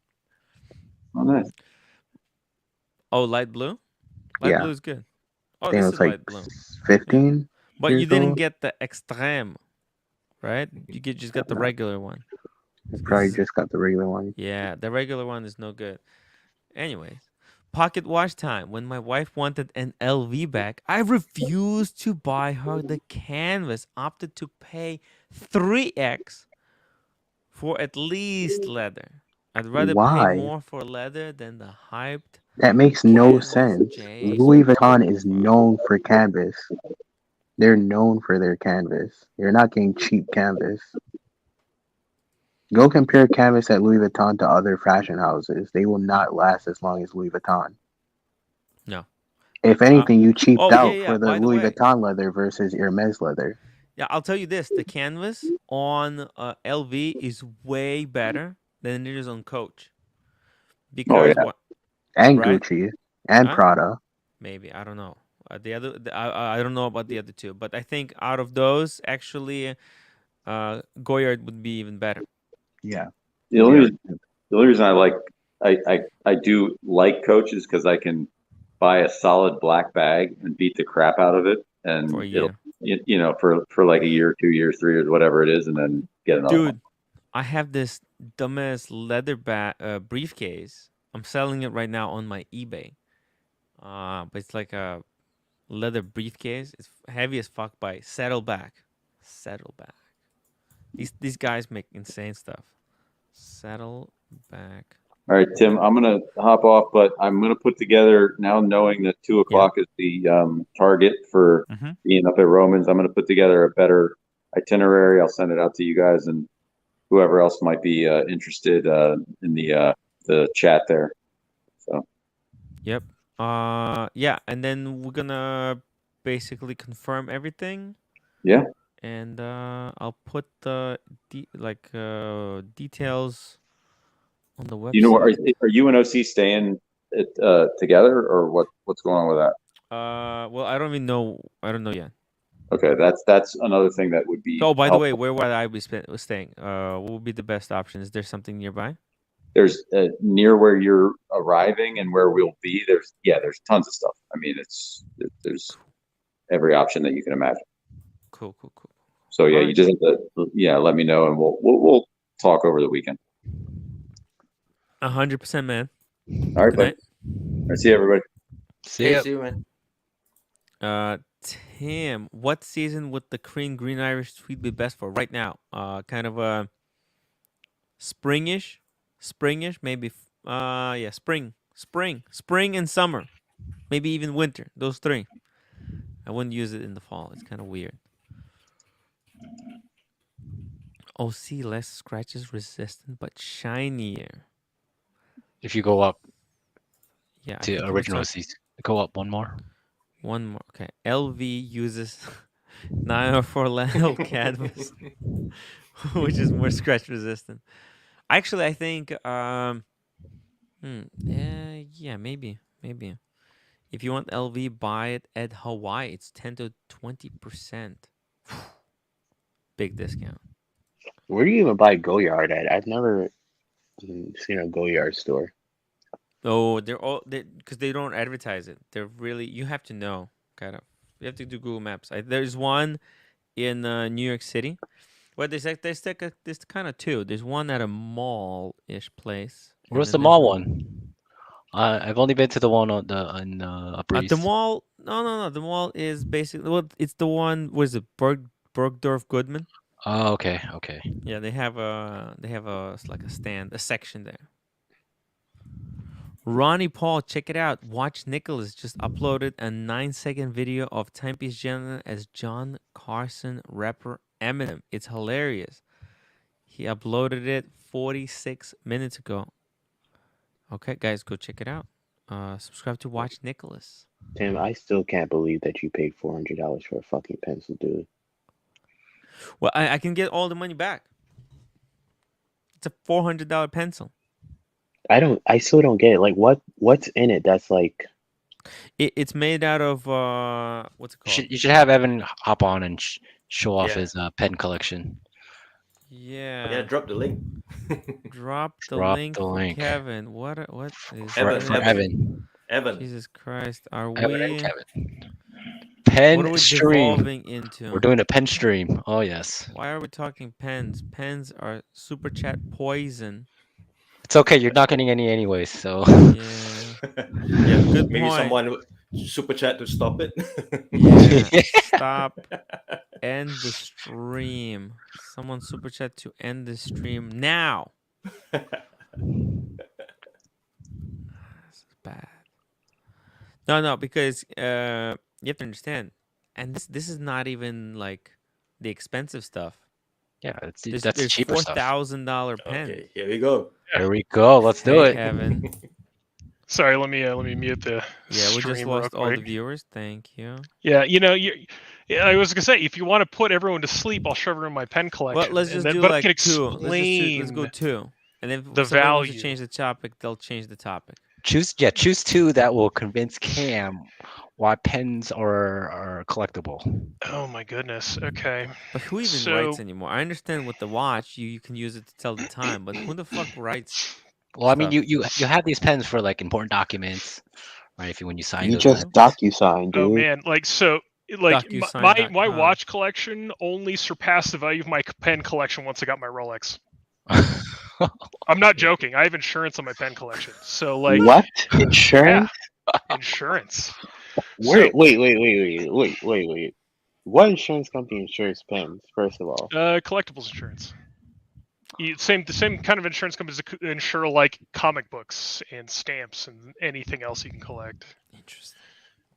Oh, nice. Oh, light blue. Light Yeah. blue is good. Oh, I think this it is was like light blue. 15. But you years didn't old. get the extreme, right? You just got the regular one. I probably just got the regular one. Yeah, the regular one is no good. Anyways, pocket watch time. When my wife wanted an LV bag, I refused to buy her the canvas, opted to pay 3x for at least leather. I'd rather Why? pay more for leather than the hyped. That makes no Canvas, sense. Jay. Louis Vuitton is known for canvas. They're known for their canvas. You're not getting cheap canvas. Go compare canvas at Louis Vuitton to other fashion houses. They will not last as long as Louis Vuitton. No. If anything, you cheaped out yeah. for the By the Louis way, Vuitton leather versus Hermes leather. yeah, I'll tell you this: the canvas on LV is way better than it is on Coach. Because yeah. what? And Right? Gucci and Huh? Prada. Maybe, I don't know. I don't know about the other two, but I think out of those, actually, Goyard would be even better. Yeah. The only reason I do like Coaches because I can buy a solid black bag and beat the crap out of it, and For a it'll year. for like a year, 2 years, 3 years, whatever it is, and then get another one. Dude, I have this dumbass leather briefcase. I'm selling it right now on my eBay. But it's like a leather briefcase. It's heavy as fuck by Saddleback. Saddleback. These guys make insane stuff. Saddleback. All right, Tim, I'm gonna hop off, but I'm gonna put together now, knowing that 2:00 is the target for being up at Romans. I'm gonna put together a better itinerary. I'll send it out to you guys and whoever else might be interested in the chat there. So. Yep. Yeah, and then we're gonna basically confirm everything. Yeah. And I'll put the details on the You know, website. are you and OC staying together, or what's going on with that? Well, I don't even know. I don't know yet. Okay, that's another thing that would be. Oh, by the way, helpful. where would I be staying? What would be the best option? Is there something nearby? There's near where you're arriving and where we'll be. There's tons of stuff. I mean, there's every option that you can imagine. Cool. So yeah, All you right. just have to let me know, and we'll talk over the weekend. 100%, man. All right, Good bud. night. All right, see you, everybody. See ya. See you, man. Tim, what season would the green Irish tweed be best for right now? Kind of a springish, maybe. Yeah, spring and summer, maybe even winter. Those three. I wouldn't use it in the fall. It's kind of weird. Oh, see, less scratches resistant, but shinier. If you go up Yeah, I to think original seats, go up one more. one more. Okay, LV uses 904 Lentil canvas, which is more scratch resistant. Actually, I think yeah, maybe. If you want LV, buy it at Hawaii. It's 10 to 20%. Big discount. Where do you even buy Goyard at? I've never seen a Goyard store. Oh, they're all because they don't advertise it. They're really, you have to know, kind of. You have to do Google Maps. There's one in New York City. Well, there's kind of two. There's one at a mall-ish place. and Where's then the there's mall one? I've only been to the one on Upper At the East. mall, no. The mall is basically, well, it's the one. Was it Bergdorf Goodman? Oh, okay. Yeah, they have like a stand, a section there. Ronnie Paul, check it out. Watch Nicholas just uploaded a 9-second video of Timepiece Gentleman as John Carson rapper Eminem. It's hilarious. He uploaded it 46 minutes ago. Okay, guys, go check it out. Subscribe to Watch Nicholas. Tim, I still can't believe that you paid $400 for a fucking pencil, dude. Well, I can get all the money back. It's a $400 pencil. I still don't get it. Like, what's in it that's like... It's made out of, what's it called? You should have Evan hop on and show off Yeah. his pen collection. Yeah. Drop the link. Drop the Drop link the for link. Kevin. What is Evan, For Evan. Evan. Jesus Christ. Are Evan we and Kevin. Pen what are we stream. devolving into? We're doing a pen stream. Oh yes. Why are we talking pens? Pens are super chat poison. It's okay. You're not getting any anyways. So Yeah. Yeah, Good maybe point. someone super chat to stop it. Yeah. Stop. End the stream. Someone super chat to end the stream now. This is bad. No, because you have to understand, and this is not even like the expensive stuff. yeah, There's that's cheaper stuff. $4,000 pen. Okay, here we go. There we go. Let's do Hey, it. Kevin. Sorry, let me mute the Yeah, we just stream lost real all the quick. viewers. Thank you. Yeah, I was gonna say, if you want to put everyone to sleep, I'll show everyone my pen collection. Well, let's just do but like I can two. explain Let's go two. And if the somebody wants to value. change the topic, they'll change the topic. Choose two that will convince Cam why pens are collectible. Oh my goodness. Okay. But who even writes anymore? I understand with the watch, you can use it to tell the time, but who the fuck writes? Well, I mean, stuff? you have these pens for like important documents, right? When you sign You those just pens. DocuSign, dude. Oh man, my DocuSign.com. watch collection only surpassed the value of my pen collection once I got my Rolex. I'm not joking. I have insurance on my pen collection. So like What? Insurance? Insurance. Wait. What insurance company insures pens, first of all? Collectibles insurance. The same kind of insurance companies that insure like comic books and stamps and anything else you can collect. Interesting.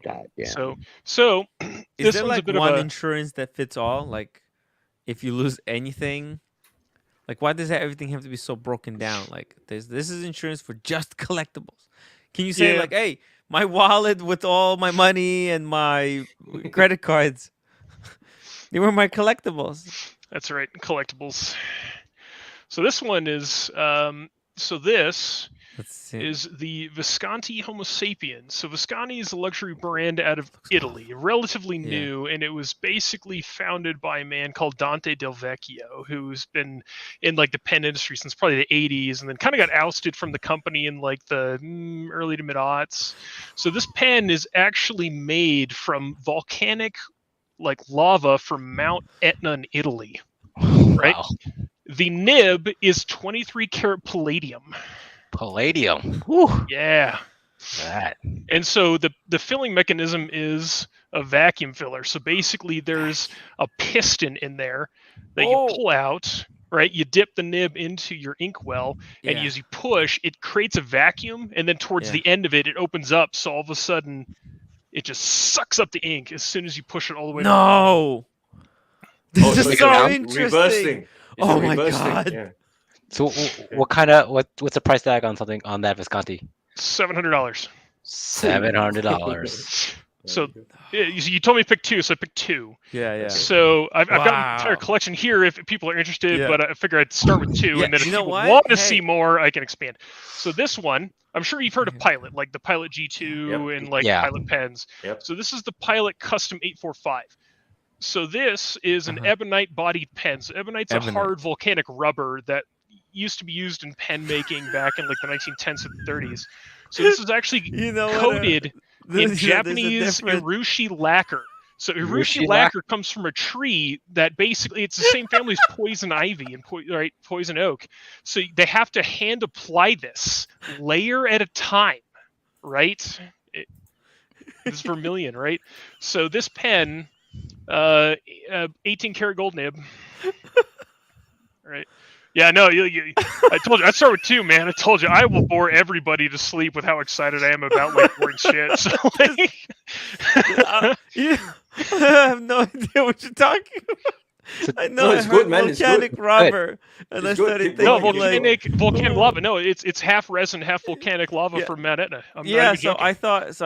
God damn. So Is this there one's like a bit one of a insurance that fits all? Like, if you lose anything, like why does everything have to be so broken down? Like, this is insurance for just collectibles. Can you say like, hey, my wallet with all my money and my credit cards? They were my collectibles. That's right, collectibles. So this one is this Let's see. is the Visconti Homo sapiens. So Visconti is a luxury brand out of Italy, relatively new, and it was basically founded by a man called Dante Del Vecchio, who's been in like the pen industry since probably the 80s, and then kind of got ousted from the company in like the early to mid-aughts. So this pen is actually made from volcanic like lava from Mount Etna in Italy. Right? Wow. The nib is 23 karat palladium. Palladium. Whew. Yeah. That. And so the filling mechanism is a vacuum filler. So basically there's a piston in there that you pull out, right? You dip the nib into your inkwell, and as you push, it creates a vacuum, and then towards the end of it, it opens up. So all of a sudden, it just sucks up the ink as soon as you push it all the way. No. This so is it's so a interesting. reverse thing. It's Oh a my reverse thing, God. yeah. So what's the price tag on something on that Visconti? $700. $700. So you told me to pick two, so I picked two. Yeah. So I've got an entire Wow. collection here if people are interested, Yeah. but I figure I'd start with two, Yeah, and then if you know people what? want to Hey. see more, I can expand. So this one, I'm sure you've heard of Pilot, like the Pilot G2 and like Yeah. Pilot pens. Yep. So this is the Pilot Custom 845. So this is an ebonite bodied pen. So ebonite's a hard volcanic rubber that used to be used in pen making back in like the 1910s and 30s. So this is actually coated in Japanese urushi lacquer. So urushi lacquer comes from a tree that basically it's the same family as poison ivy and poison oak. So they have to hand apply this layer at a time, right? It's vermilion, right? So this pen, 18 karat gold nib, right? Yeah, no, I told you. I start with two, man. I told you I will bore everybody to sleep with how excited I am about like boring shit. So like, I have no idea what you're talking about. I know it's I good, heard man. It's volcanic good. rubber, and I It's good. started Keep thinking no, going. like, volcanic lava. No, it's half resin, half volcanic lava from Mount Etna. I'm not even so joking. I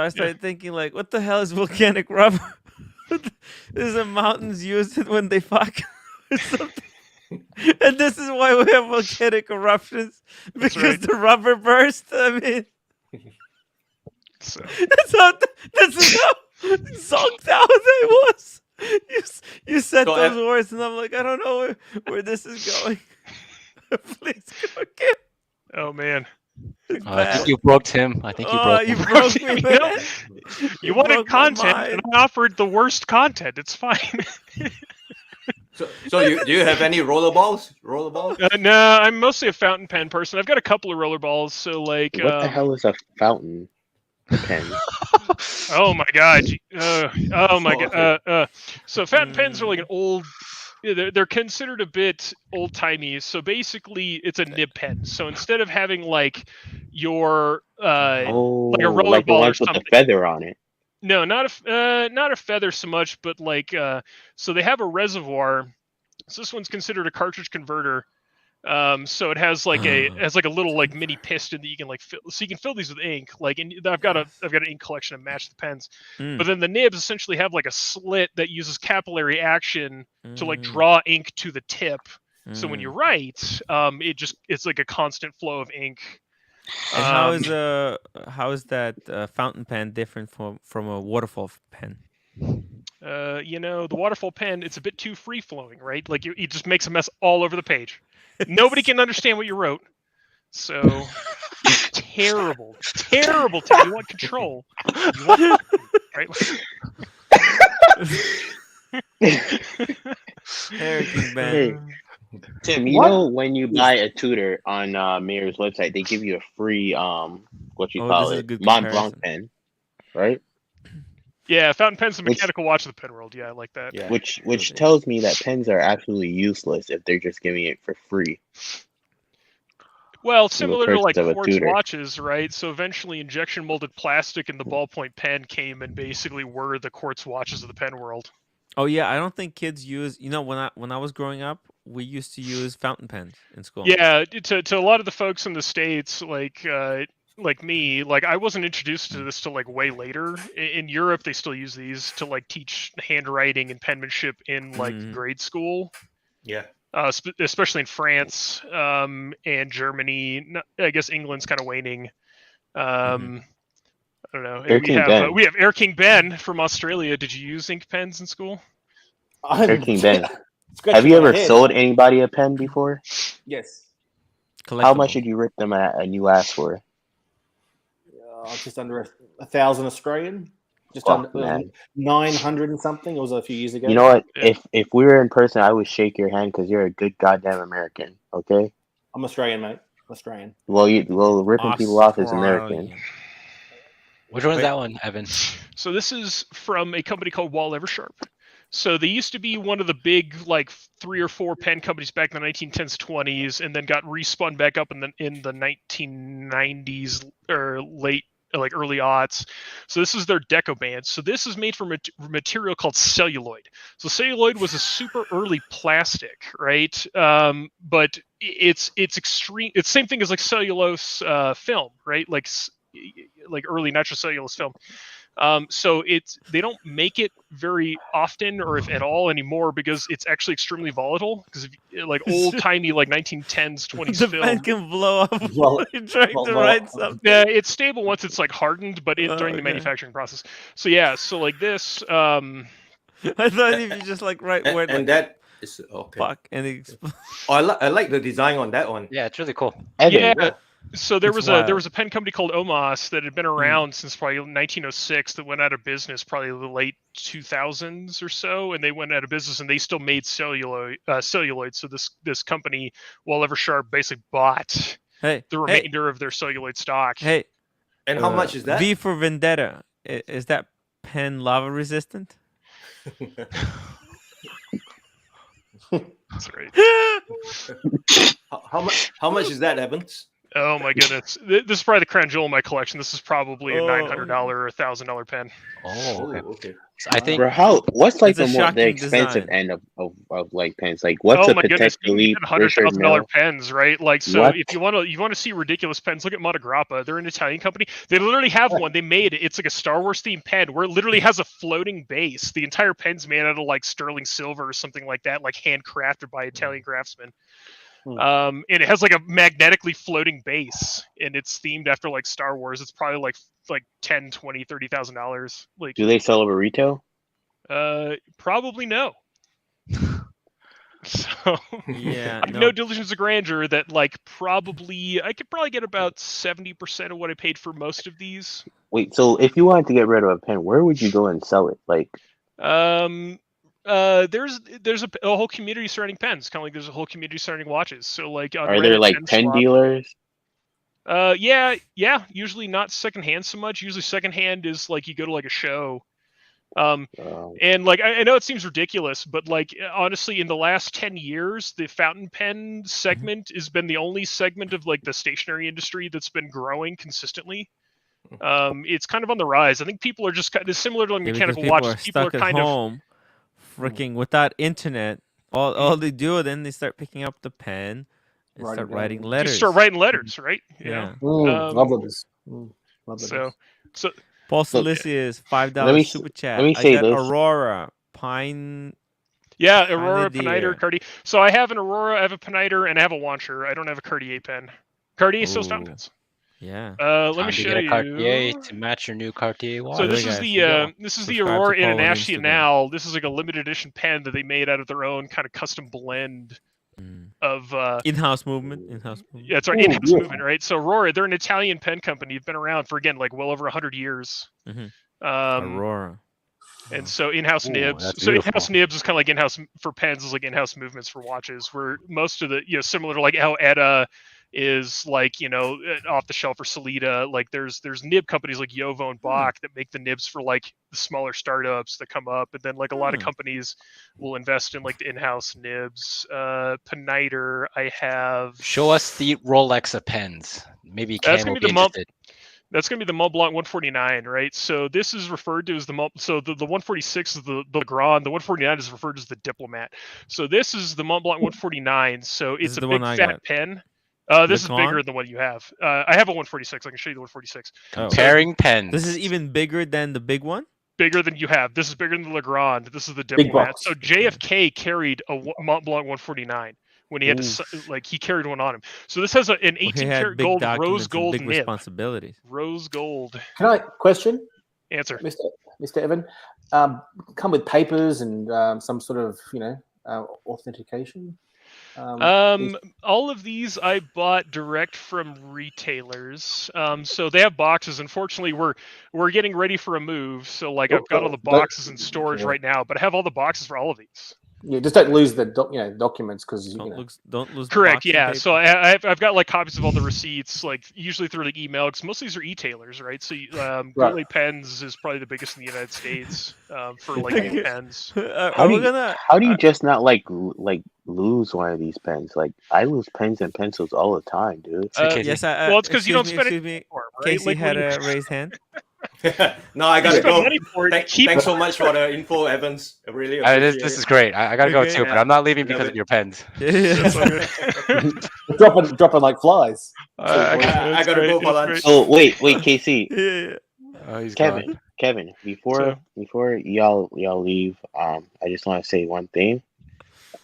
started thinking like, what the hell is volcanic rubber? Is the mountains use it when they fuck or something? And this is why we have volcanic eruptions, because the rubber burst. I mean, So. this is how zonked out I was. You said those words, and I'm like, I don't know where this is going. Please go again. Oh man. I think you broke him. I think you broke him. You broke me, man. You wanted content, and I offered the worst content. It's fine. So do you have any rollerballs? No, I'm mostly a fountain pen person. I've got a couple of rollerballs. So like, what the hell is a fountain pen? Oh my god! Oh my god! So fountain pens are like an old. They're considered a bit old timey. So basically, it's a nib pen. So instead of having like your like a rollerball like the ones or with something, the feather on it. No, not a feather so much, but like so they have a reservoir. So this one's considered a cartridge converter. So it has like a little like mini piston that you can like fill, so you can fill these with ink. Like, and I've got an ink collection to match the pens. But then the nibs essentially have like a slit that uses capillary action to like draw ink to the tip. So when you write, it's like a constant flow of ink. And how is that fountain pen different from a waterfall pen? The waterfall pen, it's a bit too free flowing, right? Like it just makes a mess all over the page. Nobody can understand what you wrote. So terrible. You want control. Right? Hey, Tim, you know when you buy a tutor on Mirror's website, they give you a free Mont Blanc pen, right? Yeah, fountain pen's the mechanical watch of the pen world. Yeah, I like that. Yeah. Which tells me that pens are absolutely useless if they're just giving it for free. Well, similar to like quartz watches, right? So eventually injection molded plastic and the ballpoint pen came and basically were the quartz watches of the pen world. Oh yeah, I don't think kids use. When I was growing up, we used to use fountain pens in school. Yeah, to a lot of the folks in the States, like like me, like I wasn't introduced to this till like way later. In Europe, they still use these to like teach handwriting and penmanship in like grade school. Yeah. Especially in France and Germany. I guess England's kind of waning. I don't know. And we have Air King Ben from Australia. Did you use ink pens in school? Air King Ben. Have you ever sold anybody a pen before? Yes. How much did you rip them at and you asked for? Just under 1,000 Australian. Just under 900 and something. It was a few years ago. You know what? Yeah. If we were in person, I would shake your hand because you're a good goddamn American. Okay. I'm Australian, mate. Australian. Well, ripping people off is American. Which one is that one, Evan? So this is from a company called Wall Eversharp. So they used to be one of the big, like 3 or 4 pen companies back in the 1910s, 20s, and then got respun back up in the 1990s or early aughts. So this is their Deco band. So this is made from material called celluloid. So celluloid was a super early plastic, right? But it's extreme. It's the same thing as like cellulose film, right? Like early nitrocellulose film. So they don't make it very often or if at all anymore because it's actually extremely volatile because like old timey like 1910s 20s the film pen can blow up while you're trying to write something. Yeah, it's stable once it's like hardened, but during the manufacturing process. So yeah, so like this. I thought if you just like write word and like, that is okay. Fuck and I like the design on that one. Yeah, it's really cool. Yeah. So there was a pen company called Omos that had been around since probably 1906 that went out of business probably the late 2000s or so, and they went out of business and they still made celluloid. So this company, Wall Eversharp, basically bought the remainder of their celluloid stock. Hey, and how much is that? V for Vendetta. Is that pen lava resistant? That's right. How much is that, Evans? Oh my goodness! This is probably the crown jewel in my collection. This is probably a $900 or $1,000 pen. Oh, okay. So I think. What's like the expensive end of like pens? Like what's a potentially $100,000 pens, right? Like so, if you want to see ridiculous pens, look at Monograppa. They're an Italian company. They literally have one. They made it. It's like a Star Wars themed pen where it literally has a floating base. The entire pen's made out of like sterling silver or something like that, like handcrafted by Italian craftsmen. And it has like a magnetically floating base and it's themed after like Star Wars. It's probably like $10,000, $20,000, $30,000. Like, do they sell over retail? Probably no. So yeah, I have no delusions of grandeur that like I could probably get about 70% of what I paid for most of these. Wait, so if you wanted to get rid of a pen, where would you go and sell it? Like there's a whole community surrounding pens, kind of like there's a whole community surrounding watches. So like are there like pen dealers? Yeah, usually not secondhand so much. Usually secondhand is like you go to like a show. And like I know it seems ridiculous, but like honestly in the last 10 years the fountain pen segment has been the only segment of like the stationery industry that's been growing consistently. It's kind of on the rise. I think people are just kind of similar to mechanical watches. People are kind of home. Freaking without internet, all they do, then they start picking up the pen and start writing letters. Just start writing letters, right? Yeah. Love letters. So Paul Silicius, $5 super chat. Let me say this. Aurora, Pine. Yeah, Aurora, Piniter, Cartier. So I have an Aurora, I have a Piniter, and I have a Launcher. I don't have a Cartier pen. Cartier sells fountain pens. Yeah. Let me show you. Cartier to match your new Cartier watch. So this is the Aurora International. This is like a limited edition pen that they made out of their own kind of custom blend of in-house movement. Yeah, it's our in-house movement, right? So Aurora, they're an Italian pen company. They've been around for again like well over 100 years. Aurora. And so in-house nibs. So in-house nibs is kind of like in-house for pens is like in-house movements for watches. Where most of the similar to like how Etta is like off the shelf for Solita. Like there's nib companies like Yovo and Bach that make the nibs for like the smaller startups that come up, and then like a lot of companies will invest in like the in-house nibs. Piniter, I have. Show us the Rolex of pens. Maybe Ken will be interested. That's going to be the Mont Blanc 149, right? So this is referred to as the 146 is the Grand. The 149 is referred to as the Diplomat. So this is the Mont Blanc 149. So it's a big fat pen. This is bigger than what you have. I have a 146. I can show you the 146. Oh. Pairing pens. This is even bigger than the big one? Bigger than you have. This is bigger than the Legrand. This is the Big Diplomat. box. So JFK carried a Mont Blanc 149 when he had to, like, he carried one on him. So this has an 18 karat gold rose gold big nib. Responsibilities. Rose gold. Can I question? Answer. Mr. Evan, come with papers and some sort of, authentication? All of these I bought direct from retailers. So they have boxes. Unfortunately, we're getting ready for a move. So like I've got all the boxes in storage right now, but I have all the boxes for all of these. Yeah, just don't lose the documents because don't lose. Correct. Yeah. So I've got like copies of all the receipts, like usually through like email, because most of these are e-tailers, right? So Gourmet Pens is probably the biggest in the United States for like pens. How do you just not like lose one of these pens? Like I lose pens and pencils all the time, dude. Yes. Well, it's because you don't spend it for, right? Casey had a raised hand. No, I gotta go. Thanks so it. much for the info, Evans. I really appreciate this is great. I gotta go too, but I'm not leaving because of your pens. dropping like flies. I gotta go for lunch. Oh wait, Casey. He's Kevin, gone. Kevin. Before y'all leave, I just want to say one thing.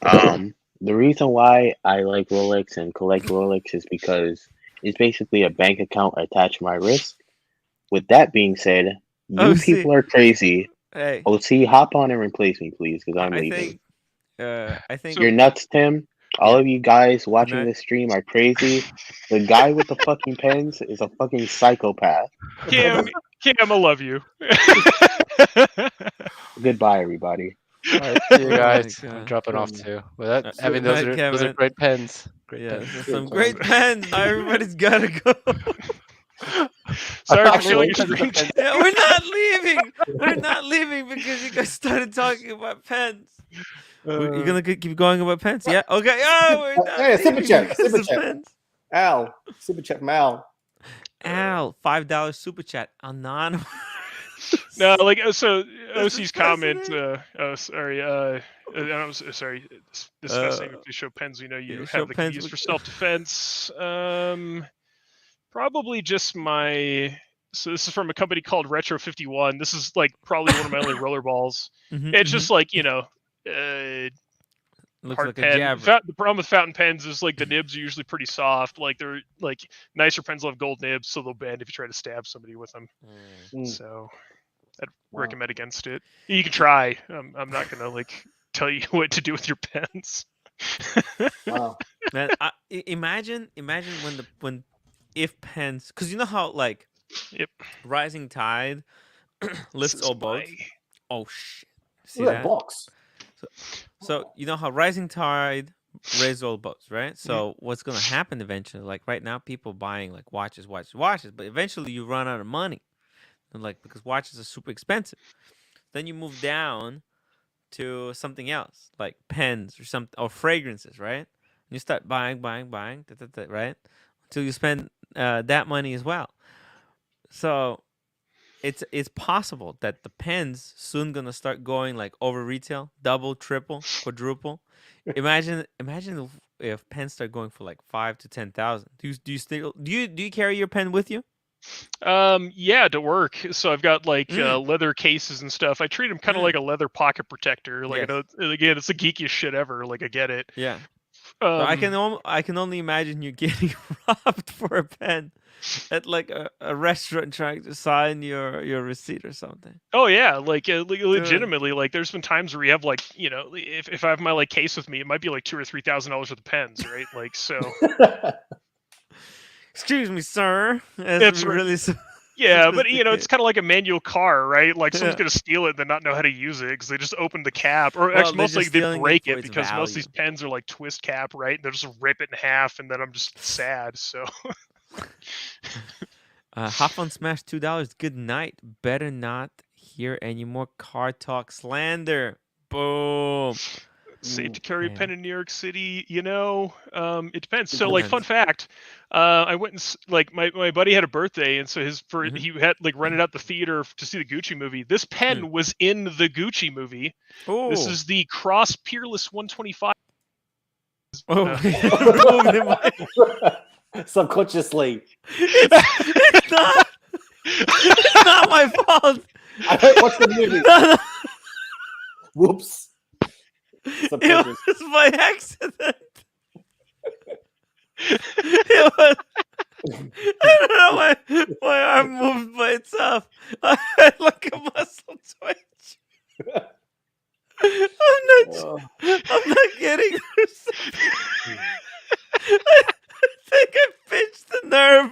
The reason why I like Rolex and collect Rolex is because it's basically a bank account attached to my wrist. With that being said, people are crazy. Hey. OC, hop on and replace me, please, because I'm leaving. I think you're nuts, Tim. All of you guys watching this stream are crazy. The guy with the fucking pens is a fucking psychopath. Cam, I love you. Goodbye, everybody. All right, see you guys. I'm dropping off too. Well, those are great pens. Some great pens. Now everybody's gotta go. Sorry for feeling strange. Yeah, we're not leaving. We're not leaving because you guys started talking about pens. You're gonna keep going about pens? Yeah. Okay. Oh, we're not super chat. pens. Al, super chat from Al. $5 super chat. Anonymous. No, like so. OC's comment. Sorry. Discussing if you show pens, you have that can be used for self-defense. Probably just my. So this is from a company called Retro 51. This is like probably one of my only roller balls. It's just like hard like pen. The problem with fountain pens is like the nibs are usually pretty soft. Like they're like nicer pens will have gold nibs, so they'll bend if you try to stab somebody with them. So I'd recommend against it. You can try. I'm not gonna like tell you what to do with your pens. Wow. Man, imagine when if pens, because you know how like rising tide lifts all boats. Oh shit! See that box? So you know how rising tide raises all boats, right? So what's gonna happen eventually? Like right now, people buying like watches, but eventually you run out of money, and like because watches are super expensive. Then you move down to something else, like pens or fragrances, right? And you start buying, right? Until you spend that money as well. So it's possible that the pens soon gonna start going like over retail, double, triple, quadruple. Imagine if pens start going for like 5,000 to 10,000. Do you carry your pen with you? Yeah, to work. So I've got like leather cases and stuff. I treat them kind of like a leather pocket protector. Like again, it's the geekiest shit ever. Like I get it. Yeah. I can only imagine you getting robbed for a pen at like a restaurant trying to sign your receipt or something. Oh yeah, like legitimately, like there's been times where you have like if I have my like case with me, it might be like $2,000 or $3,000 worth of pens, right? Like so. Excuse me, sir. It's really. Yeah, but it's kind of like a manual car, right? Like someone's gonna steal it and then not know how to use it because they just open the cap, or actually most likely they break it because most of these pens are like twist cap, right? And they'll just rip it in half, and then I'm just sad. So. Hop on Smash $2. Good night. Better not hear any more car talk slander. Boom. Safe to carry a pen in New York City, it depends. So like fun fact, I went and like my buddy had a birthday, and so he had like rented out the theater to see the Gucci movie. This pen was in the Gucci movie. Oh. This is the Cross Peerless 125. Subconsciously. It's not. It's not my fault. I don't watch the movie. No, no. Whoops. It was by accident. It was. I don't know why my arm moved by itself. I had like a muscle twitch. I'm not kidding. I think I pinched the nerve.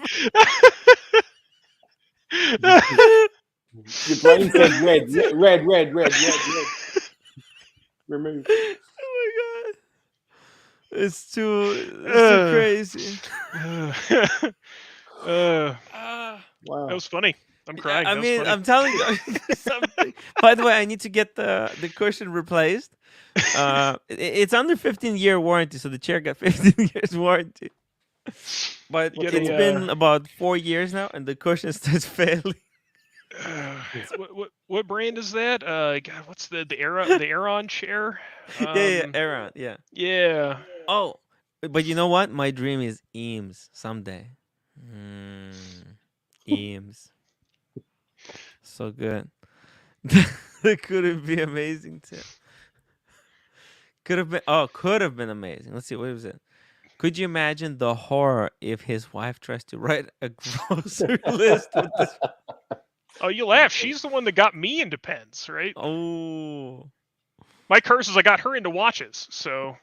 Your brain said red. Remove. Oh my god. It's too crazy. Wow. That was funny. I'm crying. I That was mean, funny. I'm telling you something. By the way, I need to get the cushion replaced. It's under 15-year warranty, so the chair got 15 years warranty. But it's been about 4 years now, and the cushion starts failing. What brand is that? God, what's the Aeron chair? Yeah, Aeron, yeah. Yeah. Oh, but you know what? My dream is Eames someday. Eames. So good. That could be amazing too. Could have been amazing. Let's see, what was it? Could you imagine the horror if his wife tries to write a grocery list with this? Oh, you laugh. She's the one that got me into pens, right? Oh. My curse is I got her into watches, so.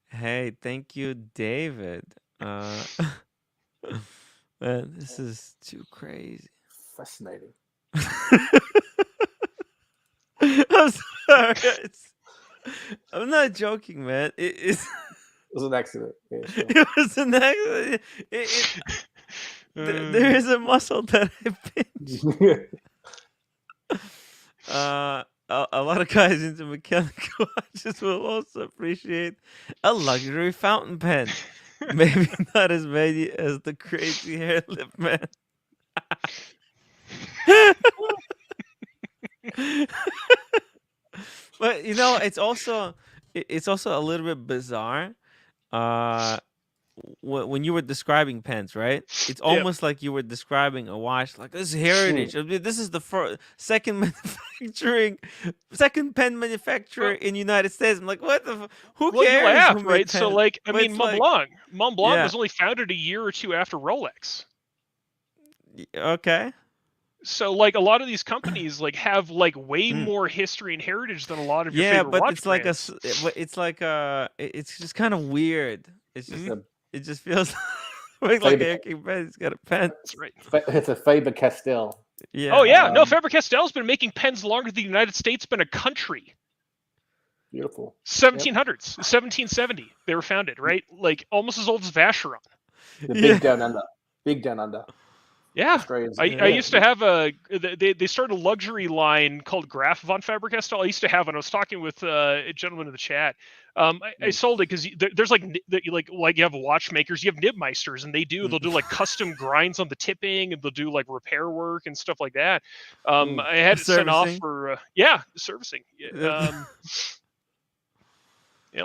Hey, thank you, David. Man, this is too crazy. Fascinating. I'm sorry. I'm not joking, man. It was an accident. Yeah, sure. It was an accident. There is a muscle that I pinched. A lot of guys into mechanical watches will also appreciate a luxury fountain pen. Maybe not as many as the crazy hair lip man. But you know, it's also a little bit bizarre. When you were describing pens, right? It's almost like you were describing a watch. Like, this is heritage. I mean, this is the second pen manufacturer in the United States. I'm like, what the? Who cares? Well, you laugh, right? So, pens? like, I But mean, it's Montblanc Yeah. was only founded a year or two after Rolex. Okay. So, like, a lot of these companies like have like way more history and heritage than a lot of your favorite but watch it's like brands. it's just kind of weird. It's just it just feels like he's got a pen. That's right. It's a Faber-Castell. Yeah. Oh yeah, no, Faber-Castell's been making pens longer than the United States been a country. Beautiful. 1700s, 1770 they were founded, right? Like almost as old as Vacheron. The big down under. Big down under. Yeah, I used to have they started a luxury line called Graf von Faber-Castell. I used to have, and I was talking with a gentleman in the chat. I sold it because there's like you have watchmakers, you have Nibmeisters, and they'll do like custom grinds on the tipping, and they'll do like repair work and stuff like that. I had it sent off for servicing. Yeah,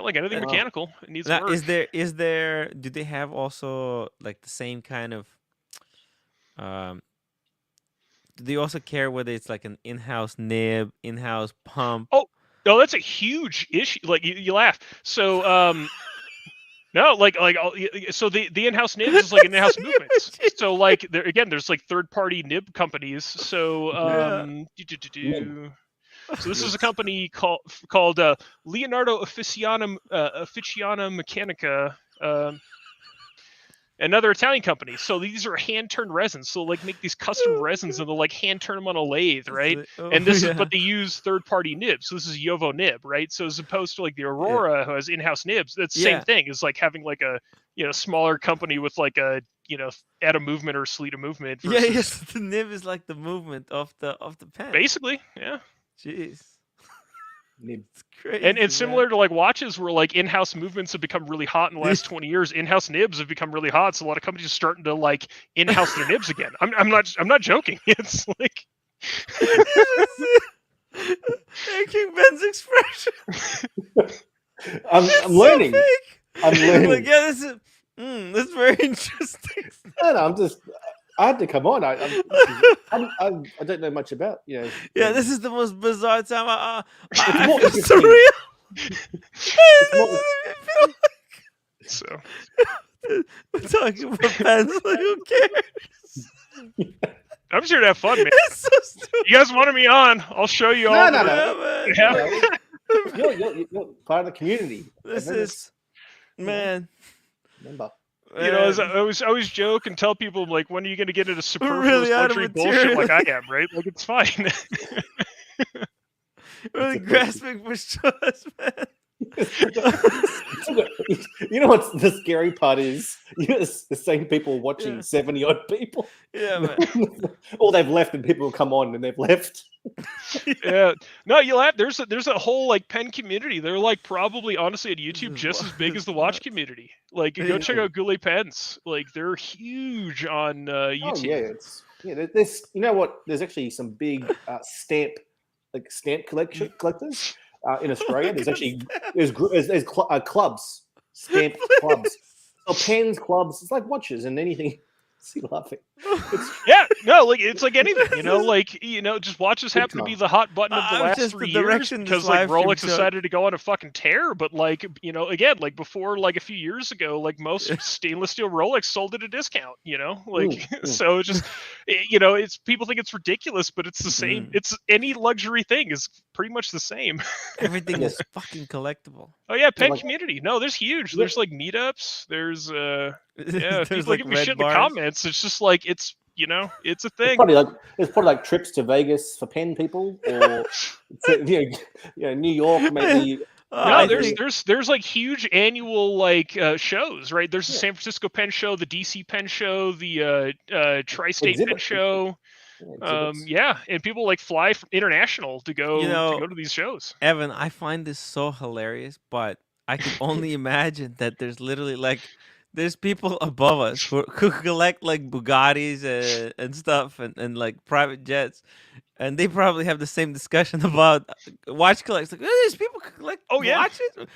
like anything mechanical, it needs work. Is there? Do they have also like the same kind of? Do they also care whether it's like an in-house nib, in-house pump? Oh, that's a huge issue. Like you laugh. So no, so the in-house nibs is like in-house movements. So like there's like third-party nib companies. So so this is a company called Leonardo Officina Mechanica. Another Italian company. So these are hand-turned resins. So like make these custom resins and they'll like hand turn them on a lathe, right? And this is, but they use third-party nibs. So this is Yovo nib, right? So as opposed to like the Aurora who has in-house nibs, that's the same thing. It's like having like a smaller company with like a add a movement or sleeve a movement. Yes, the nib is like the movement of the pen. Basically, yeah. Jeez. It's crazy, and similar to like watches where like in-house movements have become really hot in the last 20 years, in-house nibs have become really hot, so a lot of companies are starting to like in-house their nibs again. I'm not joking. It's like King Ben's expression. I'm learning. I'm learning. Like, yeah, this is very interesting. No, I had to come on. I don't know much about, Yeah, and this is the most bizarre time. I more feel interesting. surreal. It's more, So We're talking about pens. Like, who cares? I'm just here to have fun, man. It's so stupid. You guys wanted me on. I'll show you all. no. Yeah, man. You're part of the community. This Everyone is, man. remember. You know, as I always joke and tell people, like, when are you going to get into superfluous really out of luxury bullshit like I material. am, right? Like, it's fine. Really grasping for straws, man. You know what's the scary part is? It's the same people watching 70 odd people. Yeah, man. Or they've left and people come on and they've left. Yeah. No, you'll have there's a whole like pen community. They're like probably honestly at YouTube is just as wild. big as the watch community. Like go check out Goulet Pens. Like they're huge on YouTube. Oh yeah, there's you know what? There's actually some big stamp collectors in Australia. There's actually there's clubs, stamp clubs, so pens, clubs. It's like watches and anything. See, laughing. Yeah, no, like it's like anything, just watches happen to be the hot button of the last just 3 the years direction because this like live stream Rolex took. decided to go on a fucking tear. But like, again, like before, like a few years ago, like most stainless steel Rolex sold at a discount, so it's just, it's people think it's ridiculous, but it's the same. It's any luxury thing is pretty much the same. Everything is fucking collectible. Oh yeah, pen community. No, there's huge. There's like meetups. There's There's people like give me red shit in bars. the comments. It's just like it's it's a thing. There's probably like trips to Vegas for pen people, or New York maybe. No, there's like huge annual like shows, right? There's the San Francisco Pen Show, the DC Pen Show, the Tri-State Pen Show. And people like fly from international to go to these shows. Evan, I find this so hilarious, but I can only imagine that there's literally like there's people above us who collect like Bugattis and stuff and like private jets, and they probably have the same discussion about watch collectors. Like, these people collect watches.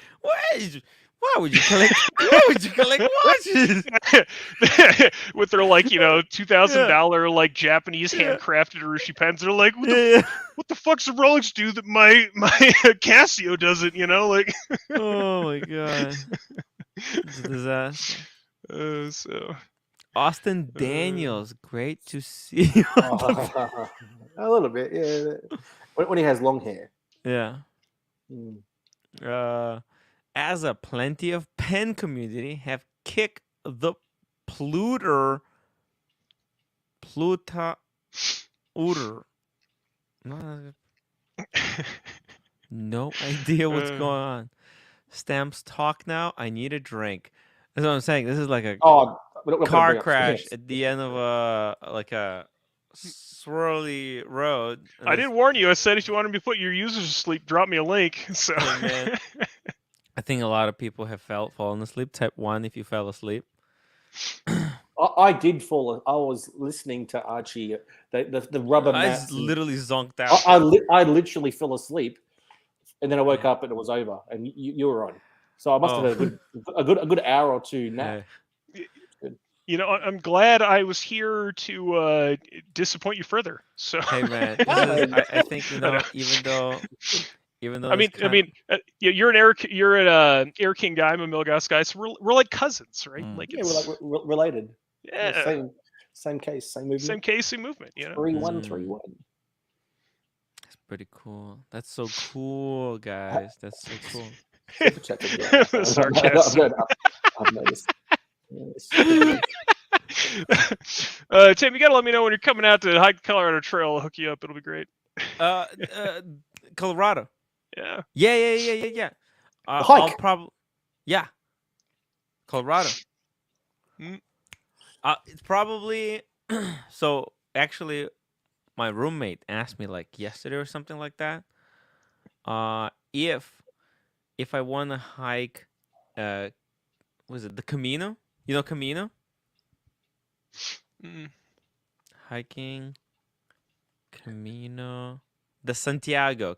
Why would you collect? Why would you collect watches? With their like $2,000 like Japanese handcrafted Urushi pens, they're like, what the fuck's the Rolex do that my Casio doesn't? Like. Oh my god, it's a disaster. So Austin Daniels, great to see you. A little bit, yeah. When he has long hair. Yeah. As a plenty of pen community have kicked the Pluta Uter. No idea what's going on. Stamps talk now. I need a drink. That's what I'm saying. This is like a car crash at the end of a swirly road. I didn't warn you. I said if you wanted me to put your users to sleep, drop me a link. So. Hey, man. I think a lot of people have fallen asleep. Type 1 if you fell asleep. I did fall. I was listening to Archie, the rubber mats. I literally zonked out. I literally fell asleep, and then I woke up and it was over, and you were on. So I must have had a good hour or two nap. I'm glad I was here to disappoint you further. So hey man, I think even though you're an Air King guy, I'm a Milgas guy, so we're like cousins, right? Like we're like related. Yeah, same case, same movement. Same case, same movement. 3131. That's pretty cool. That's so cool, guys. That's so cool. Sarcasm. I've noticed. Tim, you gotta let me know when you're coming out to hike the Colorado Trail. I'll hook you up. It'll be great. Colorado. Yeah. I'll probably. Yeah. Colorado. It's probably. So actually, my roommate asked me like yesterday or something like that. If I want to hike, was it the Camino? You know Camino? Hiking Camino de Santiago.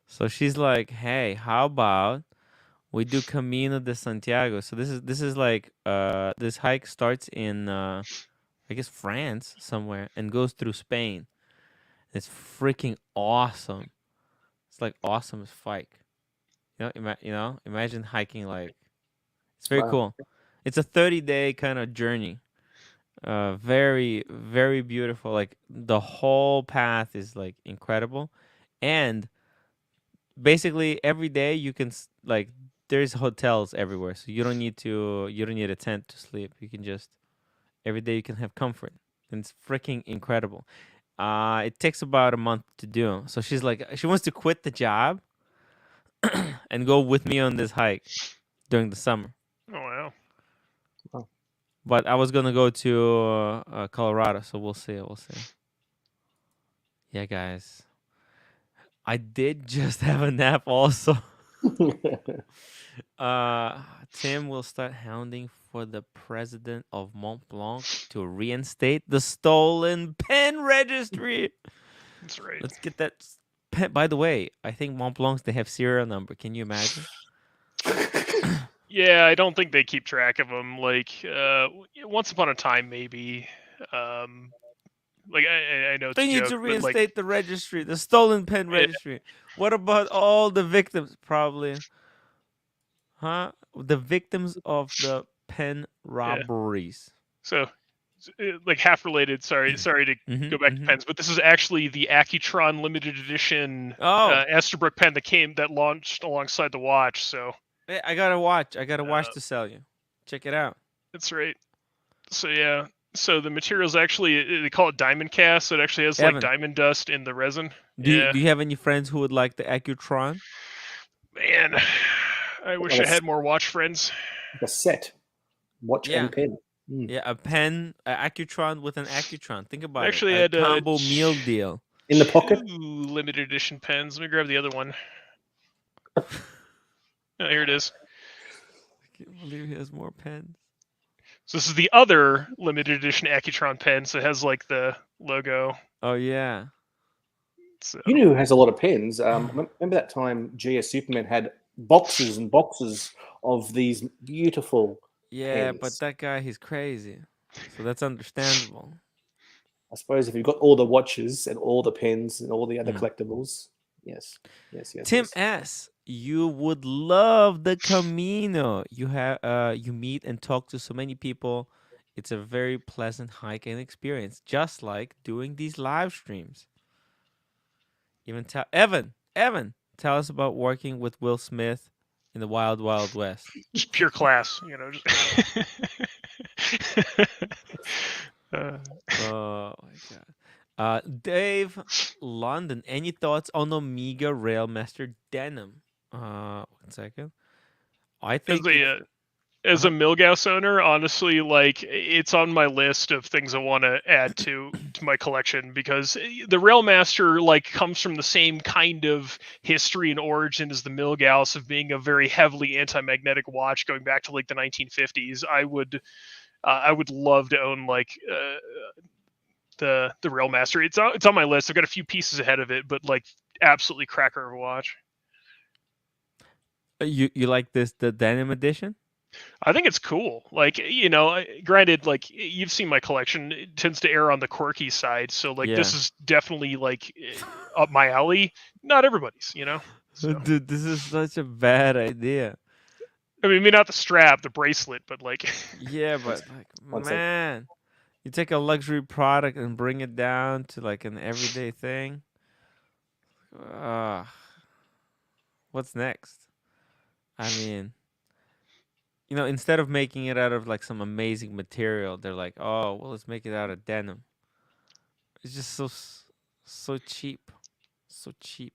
So she's like, hey, how about We do Camino de Santiago. So this is like this hike starts in I guess France somewhere and goes through Spain. It's freaking awesome. It's like awesome as fike. Imagine hiking like it's very cool. It's a 30-day kind of journey. Very very beautiful. Like the whole path is like incredible, and basically every day you can like there's hotels everywhere, so you don't need a tent to sleep. You can just every day you can have comfort, and it's freaking incredible. It takes about a month to do. So she's like she wants to quit the job and go with me on this hike during the summer. Oh wow. But I was gonna go to Colorado, so we'll see. Yeah, guys. I did just have a nap also. Tim will start hounding for the president of Mont Blanc to reinstate the stolen pen registry. That's right. Let's get that pen. By the way, I think Mont Blanc's they have serial number. Can you imagine? Yeah, I don't think they keep track of them. Like once upon a time, maybe. Like I know it's they a need joke, to but, reinstate the registry, the stolen pen registry. What about all the victims? Probably, huh? The victims of the pen robberies. So, like half related. Sorry to go back to pens, but this is actually the Accutron limited edition Esterbrook pen that launched alongside the watch. So I got a watch. To sell you. Check it out. That's right. So yeah. So the material's actually they call it diamond cast. So it actually has like diamond dust in the resin. Do you have any friends who would like the Accutron? Man, I wish I had more watch friends. Like a set, watch and pen. Yeah, a pen, an Accutron with an Accutron. Think about actually it. Had a combo meal deal in the pocket. Limited edition pens. Let me grab the other one. Oh, here it is. I can't believe he has more pens. So this is the other limited edition Accutron pen. So it has like the logo. Oh yeah. So. You know who has a lot of pens? Remember that time GS Superman had boxes and boxes of these beautiful pens. But that guy, he's crazy. So that's understandable. I suppose if you've got all the watches and all the pens and all the other collectibles, yes. Tim S., you would love the Camino. You meet and talk to so many people. It's a very pleasant hike and experience, just like doing these live streams. Even Evan, tell us about working with Will Smith in the Wild Wild West. Just pure class, Oh my god. Dave London, any thoughts on Omega Railmaster denim? 1 second. I think as a Milgauss owner, honestly, like it's on my list of things I want to add to my collection because the Railmaster like comes from the same kind of history and origin as the Milgauss of being a very heavily anti-magnetic watch going back to like the 1950s. I would love to own like the Railmaster. It's on my list. I've got a few pieces ahead of it, but like absolutely cracker of a watch. You like the denim edition? I think it's cool. Like, granted, like you've seen my collection, it tends to err on the quirky side. So like this is definitely like up my alley. Not everybody's, So. Dude, this is such a bad idea. I mean, maybe not the strap, the bracelet, but like. Yeah, but like, man, you take a luxury product and bring it down to like an everyday thing. What's next? I mean, instead of making it out of like some amazing material, they're like, oh, well, let's make it out of denim. It's just so cheap. So cheap.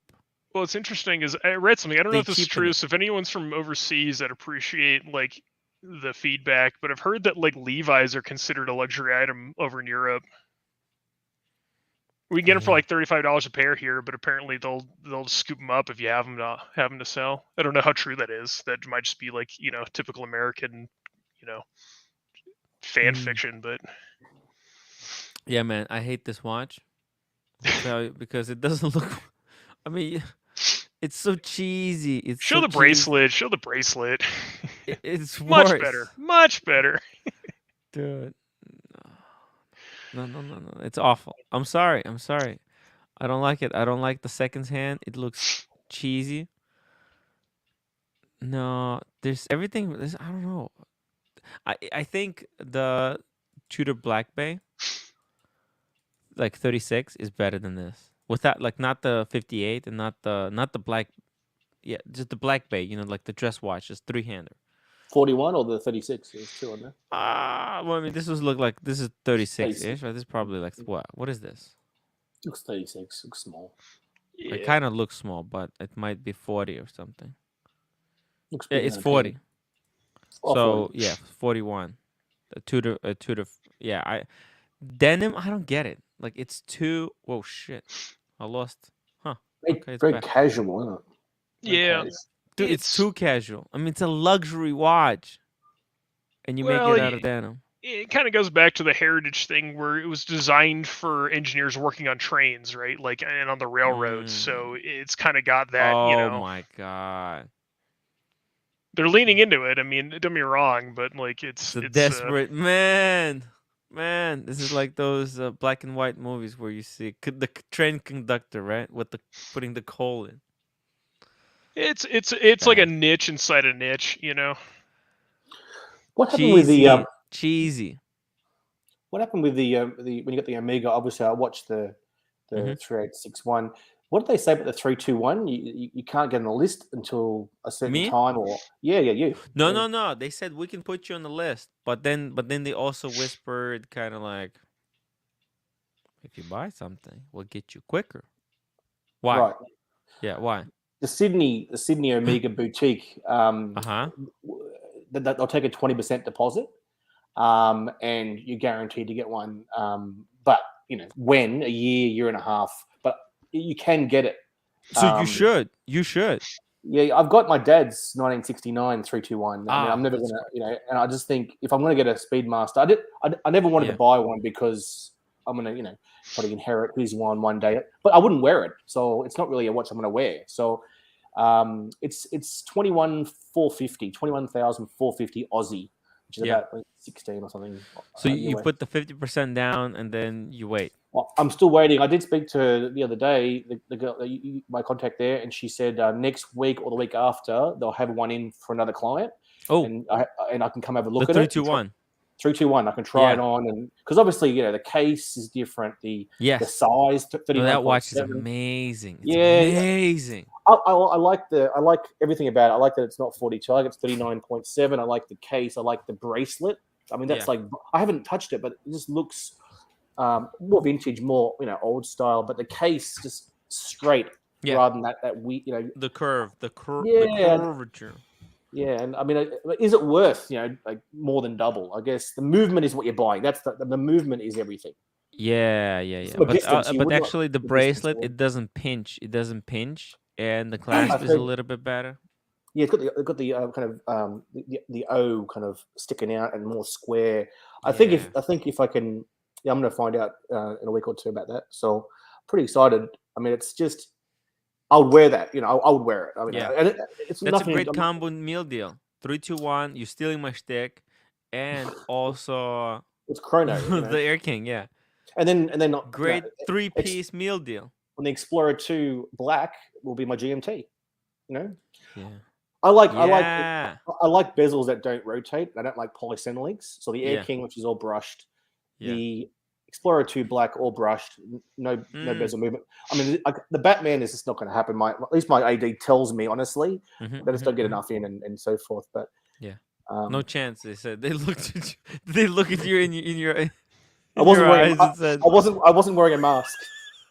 Well, what's interesting is I read something. I don't know if this is true. So if anyone's from overseas that appreciate like the feedback, but I've heard that like Levi's are considered a luxury item over in Europe. We can get them for like $35 a pair here, but apparently they'll scoop them up if you have them to sell. I don't know how true that is. That might just be like typical American, fan fiction. But yeah, man, I hate this watch. I'll tell you, because it doesn't look. I mean, It's so cheesy. It's show so the bracelet. Show the bracelet. It's much worse. better. Much better. Dude. No. It's awful. I'm sorry. I don't like it. I don't like the seconds hand. It looks cheesy. No, there's everything. I don't know. I think the Tudor Black Bay, like 36, is better than this. Without like not the 58 and not the black, yeah, just the Black Bay. You know, like the dress watch, just 3-hander. 41 or the 36? There's 2 on there. Well, I mean, this is 36-ish. Right? This is probably like what? What is this? Looks 36. Looks small. Yeah. It kind of looks small, but it might be 40 or something. Looks Yeah, big it's on a 40. pen. Oh, So 40. yeah, 41. A Tudor. Yeah, denim. I don't get it. Like it's too. Whoa, shit! I lost. Huh? Okay, it's Very back. casual, isn't it? Very Yeah. casual. Dude, it's too casual. I mean, it's a luxury watch, and you make it out of denim. It kind of goes back to the heritage thing where it was designed for engineers working on trains, right? Like, and on the railroads. So it's kind of got that, Oh my god. They're leaning into it. I mean, don't get me wrong, but like it's desperate man. This is like those black and white movies where you see the train conductor, right, with the putting the coal in. It's like a niche inside a niche, What happened with the cheesy? What happened with the when you got the Omega? Obviously, I watched the 3861. What did they say about the 321? You can't get on the list until a certain time, or you. No. They said we can put you on the list, but then they also whispered kind of like, if you buy something, we'll get you quicker. Why? Right. Yeah. Why? The Sydney Omega boutique. They'll take a 20% deposit, and you're guaranteed to get one. But when a year and a half, but you can get it. So you should. Yeah, I've got my dad's 1969 321. I mean, I'm never gonna, and I just think if I'm gonna get a Speedmaster, I never wanted to buy one because I'm gonna, probably inherit his one day, but I wouldn't wear it, so it's not really a watch I'm gonna wear. So it's 21,450 Aussie, which is about 16 or something. So you put the 50% down and then you wait. Well, I'm still waiting. I did speak to the other day, the girl, my contact there, and she said next week or the week after they'll have one in for another client. Oh, and I can come have a look at it. 321. 321. I can try it on, and because obviously the case is different. The size. 39. That watch is amazing. It's amazing. I like everything about it. I like that it's not 42. I like it's 39.7. I like the case. I like the bracelet. I mean, that's like I haven't touched it, but it just looks more vintage, more old style. But the case just straight rather than that the curvature. Yeah, and I mean, is it worth like more than double? I guess the movement is what you're buying. That's the movement is everything. Yeah. But actually, the bracelet it doesn't pinch. And the clasp is a little bit better. Yeah, it's got the kind of the O kind of sticking out and more square. I think if I can, I'm going to find out in a week or two about that. So pretty excited. I mean, it's just I would wear that. I would wear it. I mean, and it's that's a great combo meal deal. 321. You're stealing my shtick, and also it's chrono. The Air King, yeah. And then great 3-piece meal deal. When the Explorer 2 Black will be my GMT. Yeah. I like bezels that don't rotate. I don't like polycenter links. So the Air King, which is all brushed, the Explorer 2 Black all brushed, no bezel movement. I mean, the Batman is just not going to happen. At least my AD tells me honestly. They just don't get enough in and so forth. But no chance. They said they looked at you. They look at you in your. I wasn't wearing a mask,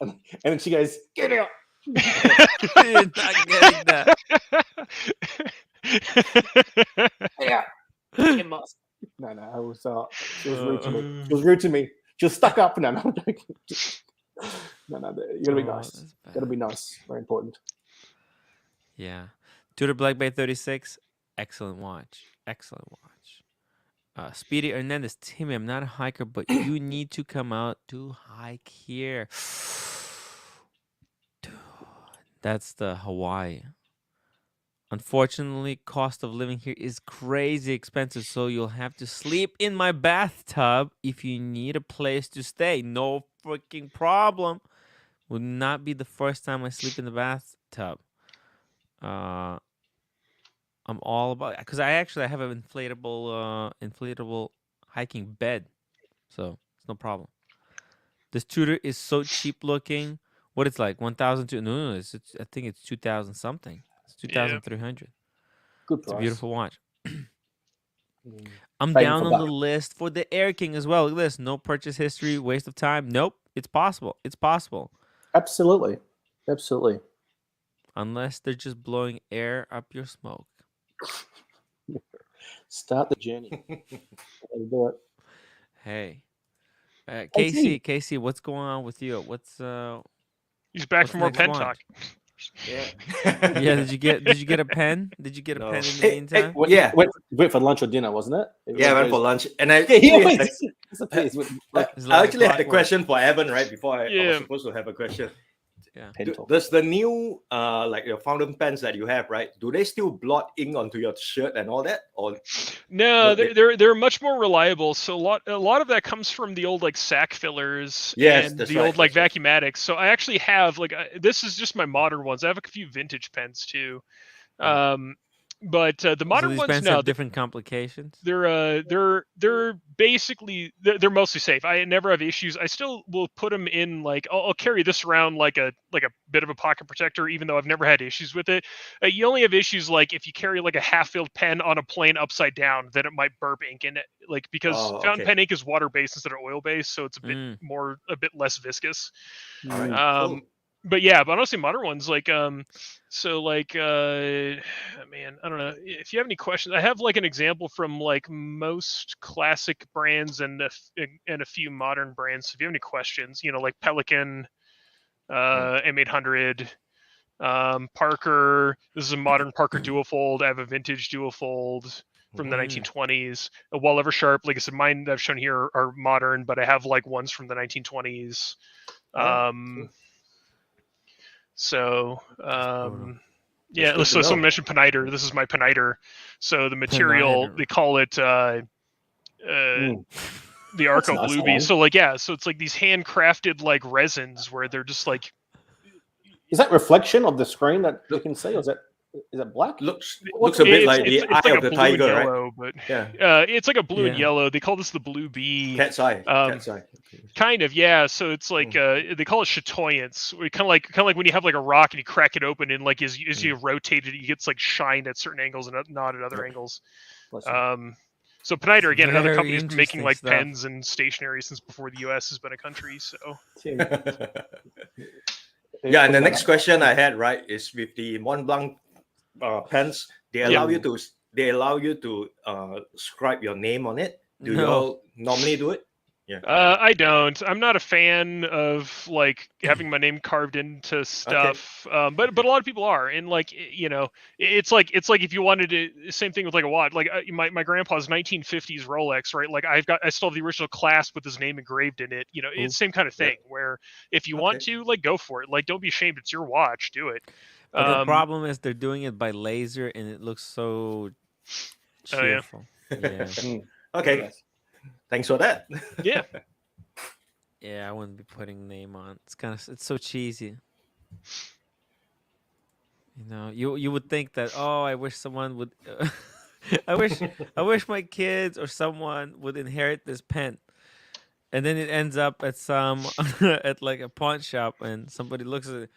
and then she goes, "Get out." You're not getting that. Yeah. No, I was. She was rude to me. She was rude to me. She was stuck up. No, I'm joking. No, you gotta be nice. Gotta be nice. Very important. Yeah, Tudor Black Bay 36. Excellent watch. Speedy Hernandez, Timmy, I'm not a hiker, but you need to come out to hike here. Dude, That's the Hawaii. Unfortunately, cost of living here is crazy expensive, so you'll have to sleep in my bathtub if you need a place to stay. No freaking problem. Would not be the first time I sleep in the bathtub. I'm all about, because I have an inflatable hiking bed, so it's no problem. This Tudor is so cheap looking. What it's like 1,000? No, it's I think it's 2,000 something. It's 2,300. Good It's a price. beautiful watch. I'm down on the list for the Air King as well. Look at this. No purchase history. Waste of time. Nope. It's possible. It's possible. Absolutely. Absolutely. Unless they're just blowing air up your smoke. Start the journey. Do it. Hey. Casey, what's going on with you? He's back for more pen talk. Yeah. Yeah, did you get a pen? Did you get a pen in the meantime? Went for lunch or dinner, wasn't it? Yeah, I went for lunch. And I actually had a question for Evan right before I was supposed to have a question. Yeah. Does the new like your fountain pens that you have, right? Do they still blot ink onto your shirt and all that? Or no, they're much more reliable. So a lot of that comes from the old like sack fillers and the old like Vacuumatics. So I actually have this is just my modern ones. I have a few vintage pens too. But the modern ones have different complications. They're basically they're mostly safe. I never have issues. I still will put them in I'll carry this around like a bit of a pocket protector, even though I've never had issues with it. You only have issues like if you carry like a half-filled pen on a plane upside down, then it might burp ink in it. Because fountain pen ink is water-based instead of oil-based, so it's a bit less viscous. All right. Cool. But honestly, modern ones man, I don't know if you have any questions. I have like an example from like most classic brands and a few modern brands. So if you have any questions, like Pelican, M800, Parker. This is a modern Parker dual fold. I have a vintage dual fold from the 1920s. A Well Eversharp, like I said, mine that I've shown here are modern, but I have like ones from the 1920s. So, so someone mentioned Peniter. This is my Peniter. So the material, they call it the Arco Blue Bee. So so it's like these handcrafted like resins where they're just like. Is that reflection of the screen that you can see, or is that black? Looks a bit like the eye of the tiger, yellow, right? But it's like a blue and yellow. They call this the Blue Bee. Cat's eye. Cat's eye. Kind of, yeah. So it's like they call it chatoyance. Kind of like when you have like a rock and you crack it open and like as you rotate it, it gets like shined at certain angles and not at other angles. So Peniter, again, another company who's making like pens and stationery since before the U.S. has been a country. So. Yeah, and the next question I had is with the Mont Blanc pens. They allow you to scribe your name on it. Do you all normally do it? Yeah. I don't. I'm not a fan of like having my name carved into stuff. Okay. But a lot of people are, and it's like if you wanted to, same thing with like a watch. Like my grandpa's 1950s Rolex, right? Like I still have the original clasp with his name engraved in it. It's the same kind of thing. Where if you want to, like, go for it. Like, don't be ashamed. It's your watch. Do it. But the problem is they're doing it by laser, and it looks so cheerful. Okay. Thanks for that. Yeah. Yeah, I wouldn't be putting name on. It's so cheesy. You would think that, I wish someone would I wish my kids or someone would inherit this pen. And then it ends up at at like a pawn shop and somebody looks at it.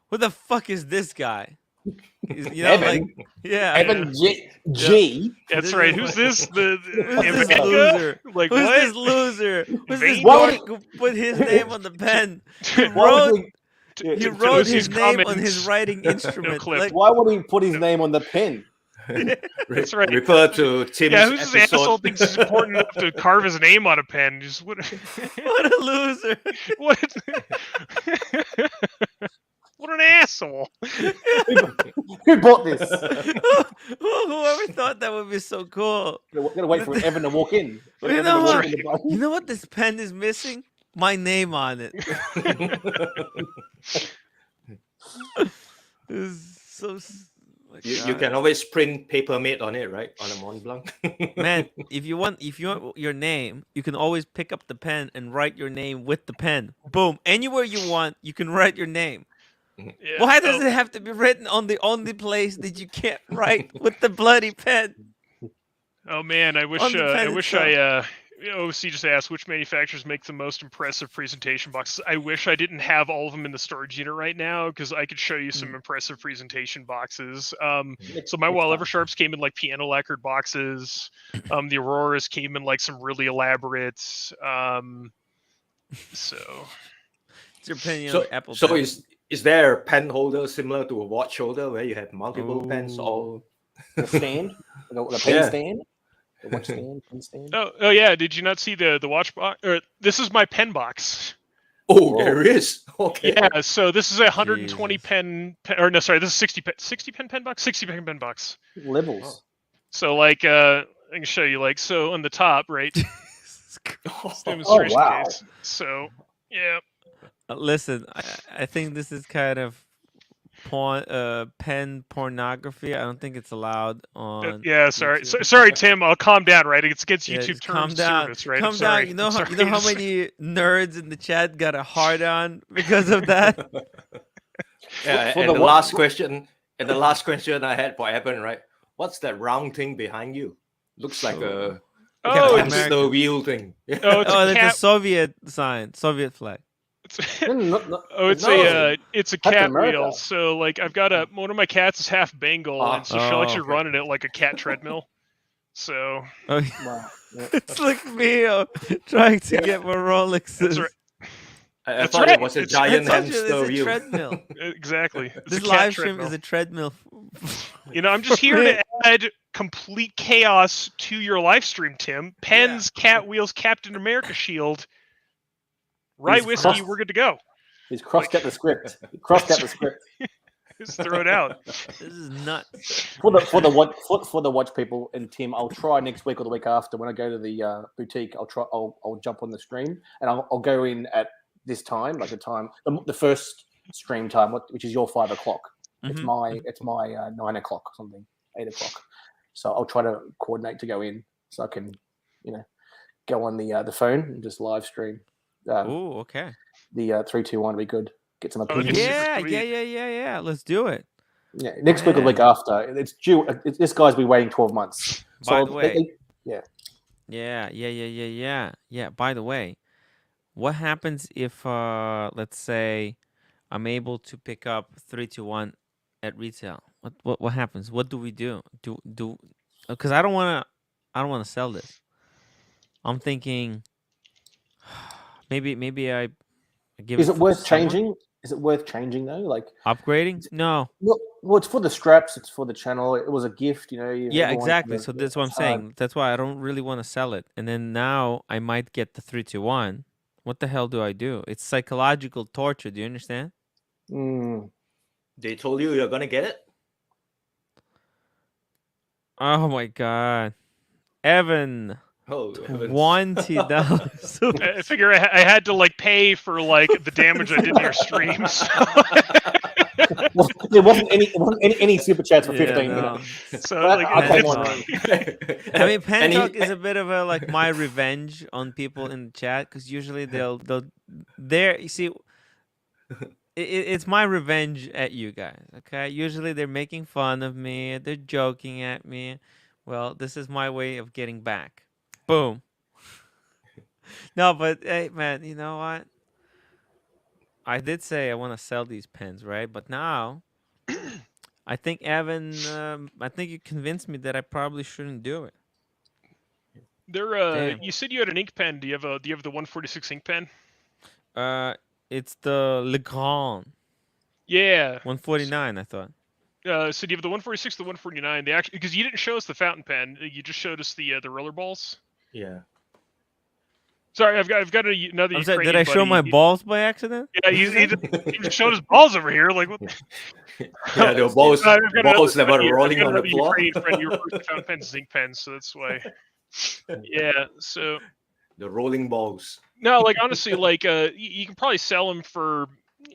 What the fuck is this guy? Evan. Evan G. That's right. Who's this? Who's this loser? Like, who's what? this loser? Who's this dork who put his name on the pen? He wrote his name on his writing instrument. Why would he put his name on the pen? That's right. Refer to Tim's who's this asshole thinks it's important enough to carve his name on a pen? Just what a loser! What? What an asshole! Who bought this? Whoever thought that would be so cool. Gotta wait for Evan to walk in. You know what this pen is missing? My name on it. So. You can always print paper mate on it, right? On a Mont Blanc. Man, if you want your name, you can always pick up the pen and write your name with the pen. Boom. Anywhere you want, you can write your name. Yeah. Why does it have to be written on the only place that you can't write with the bloody pen? Oh man, I wish OC just asked which manufacturers make the most impressive presentation boxes. I wish I didn't have all of them in the storage unit right now because I could show you some impressive presentation boxes. So my Wall Eversharps came in like piano lacquered boxes. The Auroras came in like some really elaborate. So it's your opinion so on Apple. So pen. is there a pen holder similar to a watch holder where you have multiple pens all the stand, the pen stand? The watch stand, pen stand. Oh yeah! Did you not see the watch box? Or this is my pen box. Oh, there is. Okay. Yeah. So this is a 120 pen, or no, sorry, this is 60 pen box. 60 pen box. Levels. So like, I can show you. Like, so on the top, right? Demonstration case. So yeah. Listen, I think this is kind of pen pornography. I don't think it's allowed on. Sorry, Tim. I'll calm down. Right, it's against YouTube terms of service. Right, calm down. You know how many nerds in the chat got a hard on because of that. Yeah, and the last question I had for Evan, right? What's that round thing behind you? Looks like a hamster wheel thing. It's a Soviet sign, Soviet flag. It's a cat wheel. So like I've got one of my cats is half Bengal, and so she'll actually run it like a cat treadmill. So it's like me trying to get more Rolexes. That's right. I thought it was a giant hamster wheel. Treadmill. Exactly. This live stream is a treadmill. I'm just here to add complete chaos to your live stream, Tim. Pens, cat wheels, Captain America shield. Right whiskey, we're good to go. He's crossed out the script. Just throw it out. This is nuts. For the watch people and Tim, I'll try next week or the week after when I go to the boutique. I'll jump on the stream and I'll go in at this time, like the first stream time, which is your 5 o'clock. Mm-hmm. It's my 9 o'clock or something, 8 o'clock. So I'll try to coordinate to go in so I can, go on the phone and just live stream. Okay. The 321 would be good. Get some opinions. Yeah. Let's do it. Yeah, next week or the week after. It's due. This guy's been waiting 12 months. By the way. Yeah. By the way, what happens if let's say I'm able to pick up 321 at retail? What happens? What do we do? Do because I don't want to sell this. I'm thinking maybe I give Is it it worth someone? changing? Is it worth changing though? Like upgrading? No. Well, it's for the straps. It's for the channel. It was a gift, Yeah, exactly. So that's what I'm saying. That's why I don't really want to sell it. And then now I might get the 321. What the hell do I do? It's psychological torture. Do you understand? They told you you're gonna get it? Oh my god, Evan. $20. I figure I had to pay for the damage I did to your streams. There wasn't any super chats for 15 minutes. So I mean, Pen Talk is a bit of a my revenge on people in the chat because usually they'll you see. It's my revenge at you guys, okay? Usually they're making fun of me, they're joking at me. Well, this is my way of getting back. Boom. No, but hey, man, you know what? I did say I want to sell these pens, right? But now, I think Evan, I think you convinced me that I probably shouldn't do it. You said you had an ink pen. Do you have the 146 ink pen? It's the Le Grand. Yeah. 149, I thought. So do you have the 146, the 149? Because you didn't show us the fountain pen. You just showed us the roller balls. Yeah. Sorry, I've got another. Did I show my balls by accident? Yeah, he just showed his balls over here. Like what? Yeah, the balls that were rolling on the floor. Your first fountain pen is ink pens, so that's why. Yeah, so the rolling balls. No, honestly, you can probably sell them for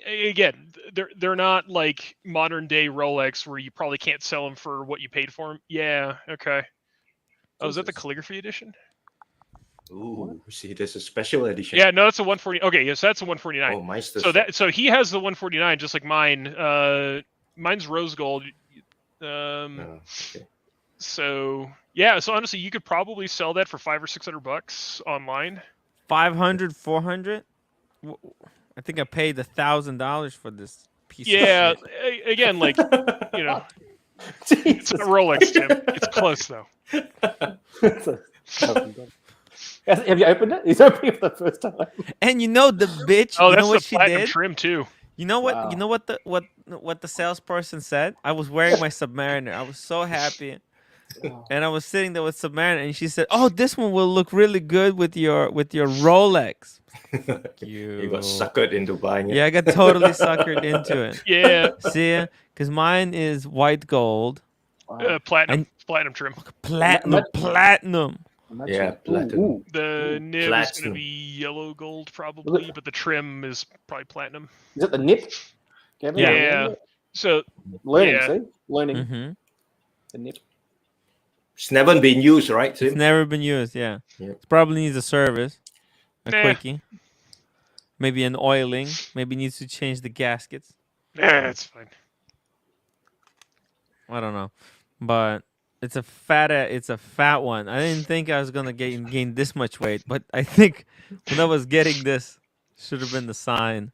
again, they're not like modern day Rolex where you probably can't sell them for what you paid for them. Yeah, okay. Oh, is that the calligraphy edition? Ooh, see, there's a special edition. Yeah, no, it's a 140. Okay, yes, that's a 149. Oh, Meister. So he has the 149 just like mine. Mine's rose gold. Okay. So yeah, so honestly, you could probably sell that for $500 or $600 online. 500, 400. I think I paid $1,000 for this piece. Yeah, of shit. Again, like it's a Rolex, Tim. It's close though. Have you opened it? He's opening it for the first time. And you know the bitch. Oh, you that's know what the she platinum did? trim too. You know what? Wow. You know what the salesperson said? I was wearing my Submariner. I was so happy, and I was sitting there with Submariner, and she said, "Oh, this one will look really good with your Rolex." You got suckered into buying it. Yeah, I got totally suckered into it. Yeah. See, because mine is white gold. Platinum trim. Platinum. Yeah, platinum. The nib is going to be yellow gold probably, but the trim is probably platinum. Is it the nip? Kevin? Yeah. So learning, yeah. see? Learning. Mm-hmm. The nip. It's never been used, right, Tim? It's never been used. Yeah. Yeah. It probably needs a service, a Nah. quickie, maybe an oiling. Maybe needs to change the gaskets. Yeah, it's fine. I don't know, but it's a fat one. I didn't think I was gonna gain this much weight, but I think when I was getting this, should have been the sign.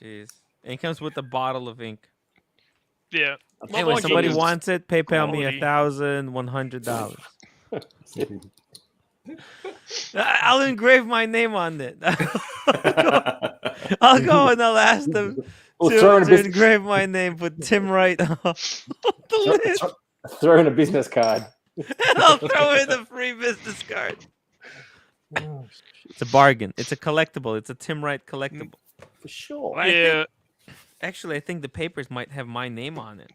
Jeez, and it comes with a bottle of ink. Yeah. Anyway, somebody wants it. PayPal me quality. $1,100. I'll engrave my name on it. I'll go and I'll ask them to engrave my name. Put Tim Wright on the list. Throw in a business card. And I'll throw in a free business card. It's a bargain. It's a collectible. It's a Tim Wright collectible. For sure. Yeah. I think the papers might have my name on it.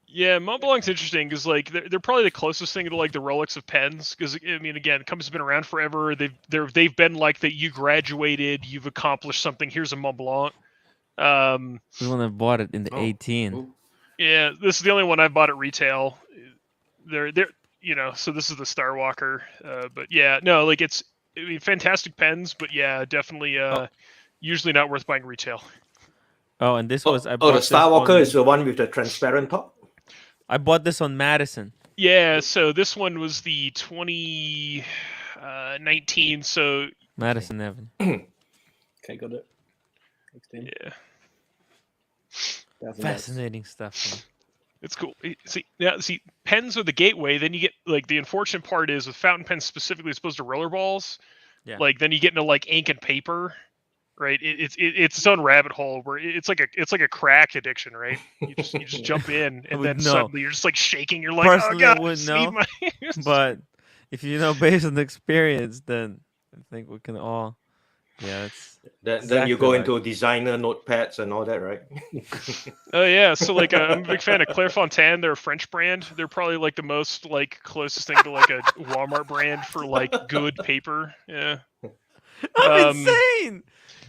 Yeah, Mont Blanc's interesting because like they're probably the closest thing to like the Rolex of pens. Because I mean, again, company's been around forever. They've been like that. You graduated, you've accomplished something. Here's a Mont Blanc. The one I bought it in the 18. Ooh. Yeah, this is the only one I bought at retail. They're so this is the Star Walker. But yeah, no, like fantastic pens, but yeah, definitely usually not worth buying retail. Oh, and this was the Star Walker is the one with the transparent top. I bought this on Madison. Yeah, so this one was the 2019. So Madison Evan. Okay, got it. Yeah. Fascinating stuff. Man. It's cool. See, pens are the gateway. Then you get like the unfortunate part is with fountain pens specifically as opposed to roller balls. Yeah. Like then you get into like ink and paper, right? It's its own rabbit hole where it's like a crack addiction, right? You just jump in and then suddenly you're just like shaking. You're like, personally, oh god, I wouldn't know. But if you know based on the experience, then I think we can all. Yeah, it's. Then you go into designer notepads and all that, right? Oh yeah, so like I'm a big fan of Clairefontaine. They're a French brand. They're probably like the most like closest thing to like a Walmart brand for like good paper. Yeah. I'm insane.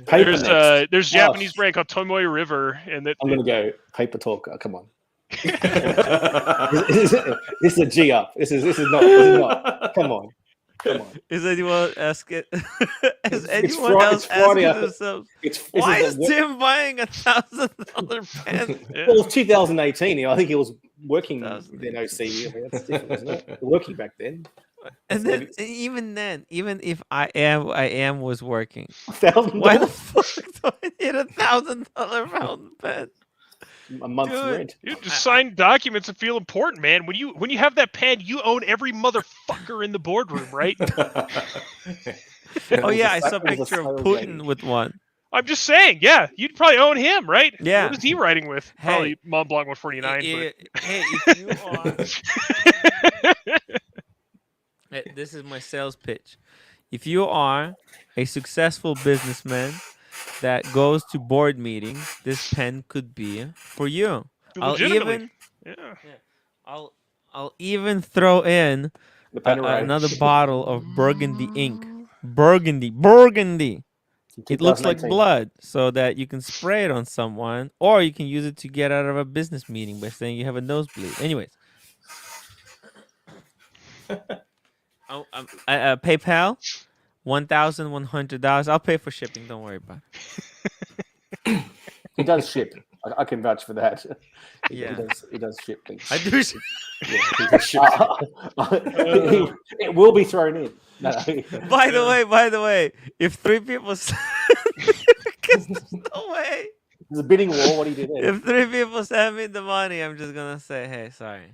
There's a Japanese brand called Tomoe River, and that I'm gonna go paper talk. Come on. This is a G up. This is not. Come on. Is anyone asking? Is anyone else asking themselves? Why is Tim buying $1,000 pen? Well, 2018. I think he was working in OC. That's different, isn't it? Working back then. And then, even if I was working, $1,000. why the fuck do I need $1,000 fountain pen? A month's rent. Dude, just sign documents and feel important, man. When you have that pen, you own every motherfucker in the boardroom, right? Oh yeah, I saw a picture of Putin with one. I'm just saying, yeah, you'd probably own him, right? Yeah. What is he writing with? Hey, probably Mont Blanc 149. Hey, if you are, this is my sales pitch. If you are a successful businessman that goes to board meetings, this pen could be for you. I'll even throw in The pen another bottle of Burgundy ink. Burgundy. It looks like blood, so that you can spray it on someone, or you can use it to get out of a business meeting by saying you have a nosebleed. Anyways, PayPal, $1,100. I'll pay for shipping. Don't worry about it. He does ship. I can vouch for that. Yeah, he does ship things. I do. Yeah, he does ship. It will be thrown in. No. By the way, if 3 people, because there's no way. There's a bidding war. What do you do there? If 3 people send me the money, I'm just gonna say, hey, sorry.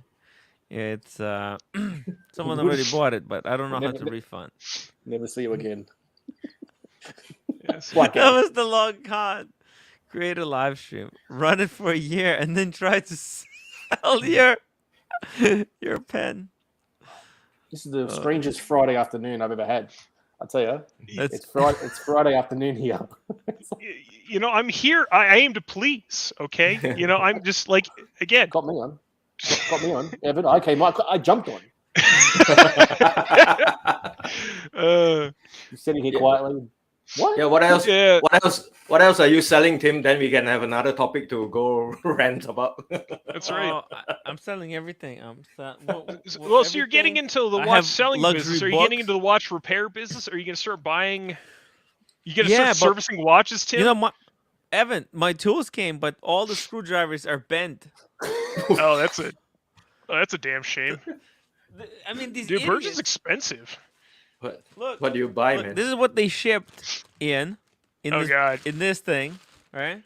It's someone already bought it, but I don't know how to refund. Never see you again. That was the long con. Create a live stream, run it for a year, and then try to sell your pen. This is the strangest Friday afternoon I've ever had. I tell you, it's Friday afternoon here. I'm here. I aim to please. Okay, I'm just like again. Got me on, Evan. I jumped on. You're sitting here quietly. What? Yeah. What else? Yeah. What else are you selling, Tim? Then we can have another topic to go rant about. That's right. I'm selling everything. So you're getting into the watch selling business. Are you getting into the watch repair business? Are you going to start buying? You going to start servicing watches, Tim? Evan, my tools came, but all the screwdrivers are bent. Oh, that's a damn shame. I mean, these dude, Birch is expensive. What do you buy, man? This is what they shipped in this thing, right?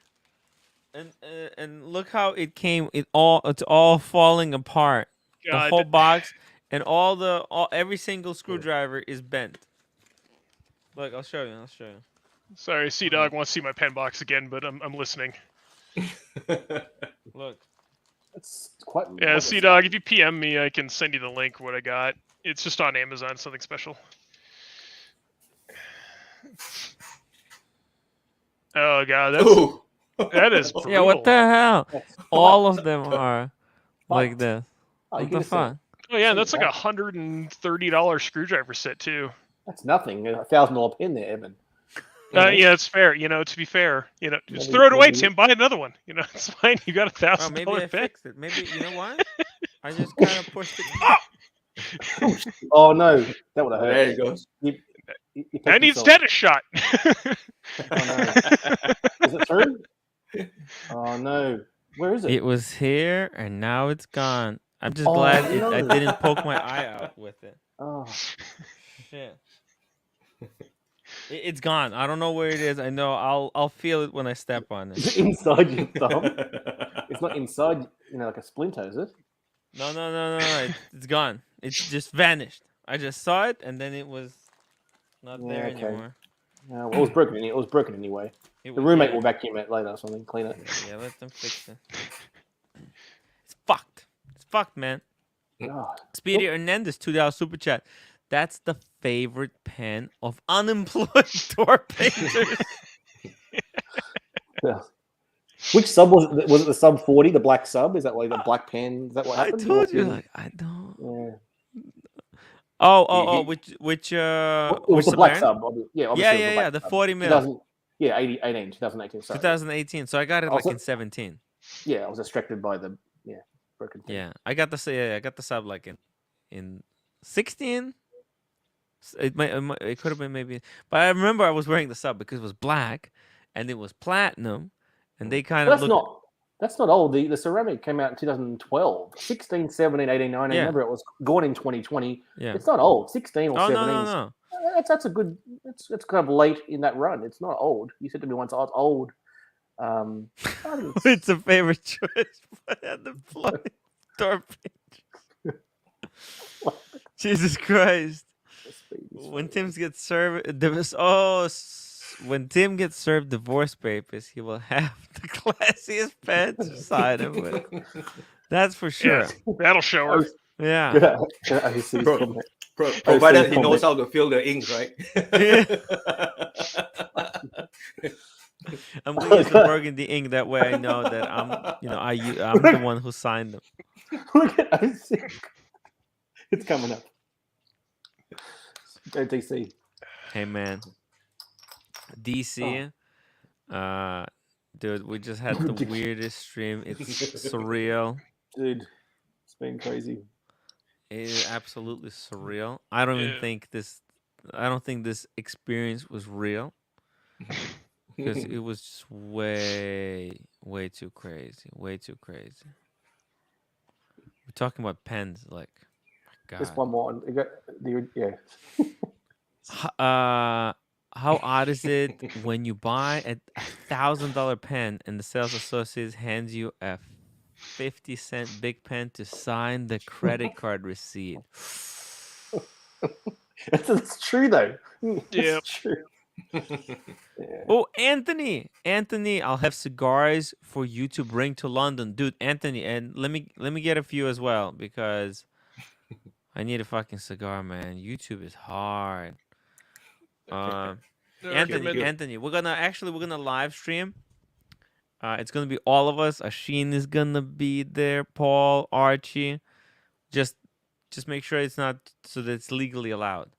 And look how it came. It's all falling apart. God. The whole box and every single screwdriver is bent. Look, I'll show you. Sorry, Dog wants to see my pen box again, but I'm listening. Look. It's quite. Yeah, Dog. If you PM me, I can send you the link. What I got. It's just on Amazon. Something special. Oh god, that is brutal. Yeah, what the hell? All of them are like this. What the fuck? Oh yeah, that's like $130 screwdriver set too. That's nothing. $1,000 pin there, Evan. Yeah, it's fair. To be fair, just throw it away, Tim. Buy another one. It's fine. You got $1,000 maybe I pin. fixed it. Maybe you know what? I just kind of pushed it. Oh no, that would have hurt. There you go. That needs tetanus shot. Oh no. Is it true? Oh no. Where is it? It was here and now it's gone. I'm just glad I didn't poke my eye out with it. Oh shit. It's gone. I don't know where it is. I know I'll feel it when I step on it. Is it inside your thumb? It's not inside, like a splinter, is it? No. It's gone. It's just vanished. I just saw it and then it was not there anymore. Well, it was broken. It was broken anyway. The roommate will vacuum it later or something, clean it. Yeah, let them fix it. It's fucked. It's fucked, man. God. Speedy Hernandez, $2 super chat. That's the favorite pen of unemployed door painters. Yeah. Which sub was it? Was it the sub 40, the black sub? Is that like the black pen? Is that what happened? I told you, I don't. Yeah. Which it was the black sub. Yeah, yeah, the 40 mil. 2018. Sorry. 2018. So I got it in 17. Yeah, I was distracted by the broken thing. Yeah, I got the sub like in 16. It could have been maybe, but I remember I was wearing the sub because it was black and it was platinum, and they kind of That's not old. The ceramic came out in 2012. 16, 17, 18, 19. Yeah. Remember, it was gone in 2020. Yeah. It's not old. 16 or 17. No. That's a good. It's kind of late in that run. It's not old. You said to me once, "Oh, it's old." It's a favorite choice. The floating door page. Jesus Christ! When Tim gets served divorce papers, he will have the classiest pen to sign him with. That's for sure. Yeah, that'll show her. Yeah. Provided he knows how to fill the ink, right? I'm gonna use the burgundy ink. That way, I know that I'm the one who signed them. Look at Isaac. It's coming up. OTC. Hey man, DC. Dude, we just had the weirdest stream. It's surreal. Dude, it's been crazy. It is absolutely surreal. I don't even think this. I don't think this experience was real because it was just way too crazy. Way too crazy. We're talking about pens, like, my God. Just one more. Yeah. How odd is it when you buy a $1,000 pen and the sales associate hands you a 50-cent big pen to sign the credit card receipt? That's true though. Yeah, true. Oh, Anthony, I'll have cigars for you to bring to London, dude. Anthony, and let me get a few as well because I need a fucking cigar, man. YouTube is hard. Anthony, we're gonna live stream. It's gonna be all of us. Asheen is gonna be there. Paul, Archie. Just make sure it's not so that it's legally allowed.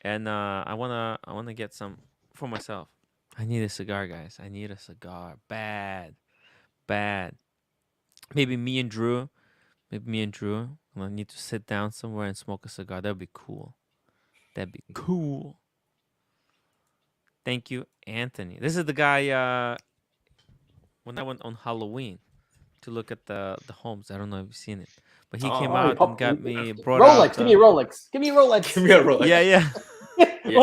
And I wanna get some for myself. I need a cigar, guys. I need a cigar. Bad. Maybe me and Drew. I need to sit down somewhere and smoke a cigar. That'd be cool. Thank you, Anthony. This is the guy when I went on Halloween to look at the homes. I don't know if you've seen it. But he came out and got me brought Rolex. out. Give me a Rolex. Give me a Rolex. Give me a Rolex. Yeah. Yeah,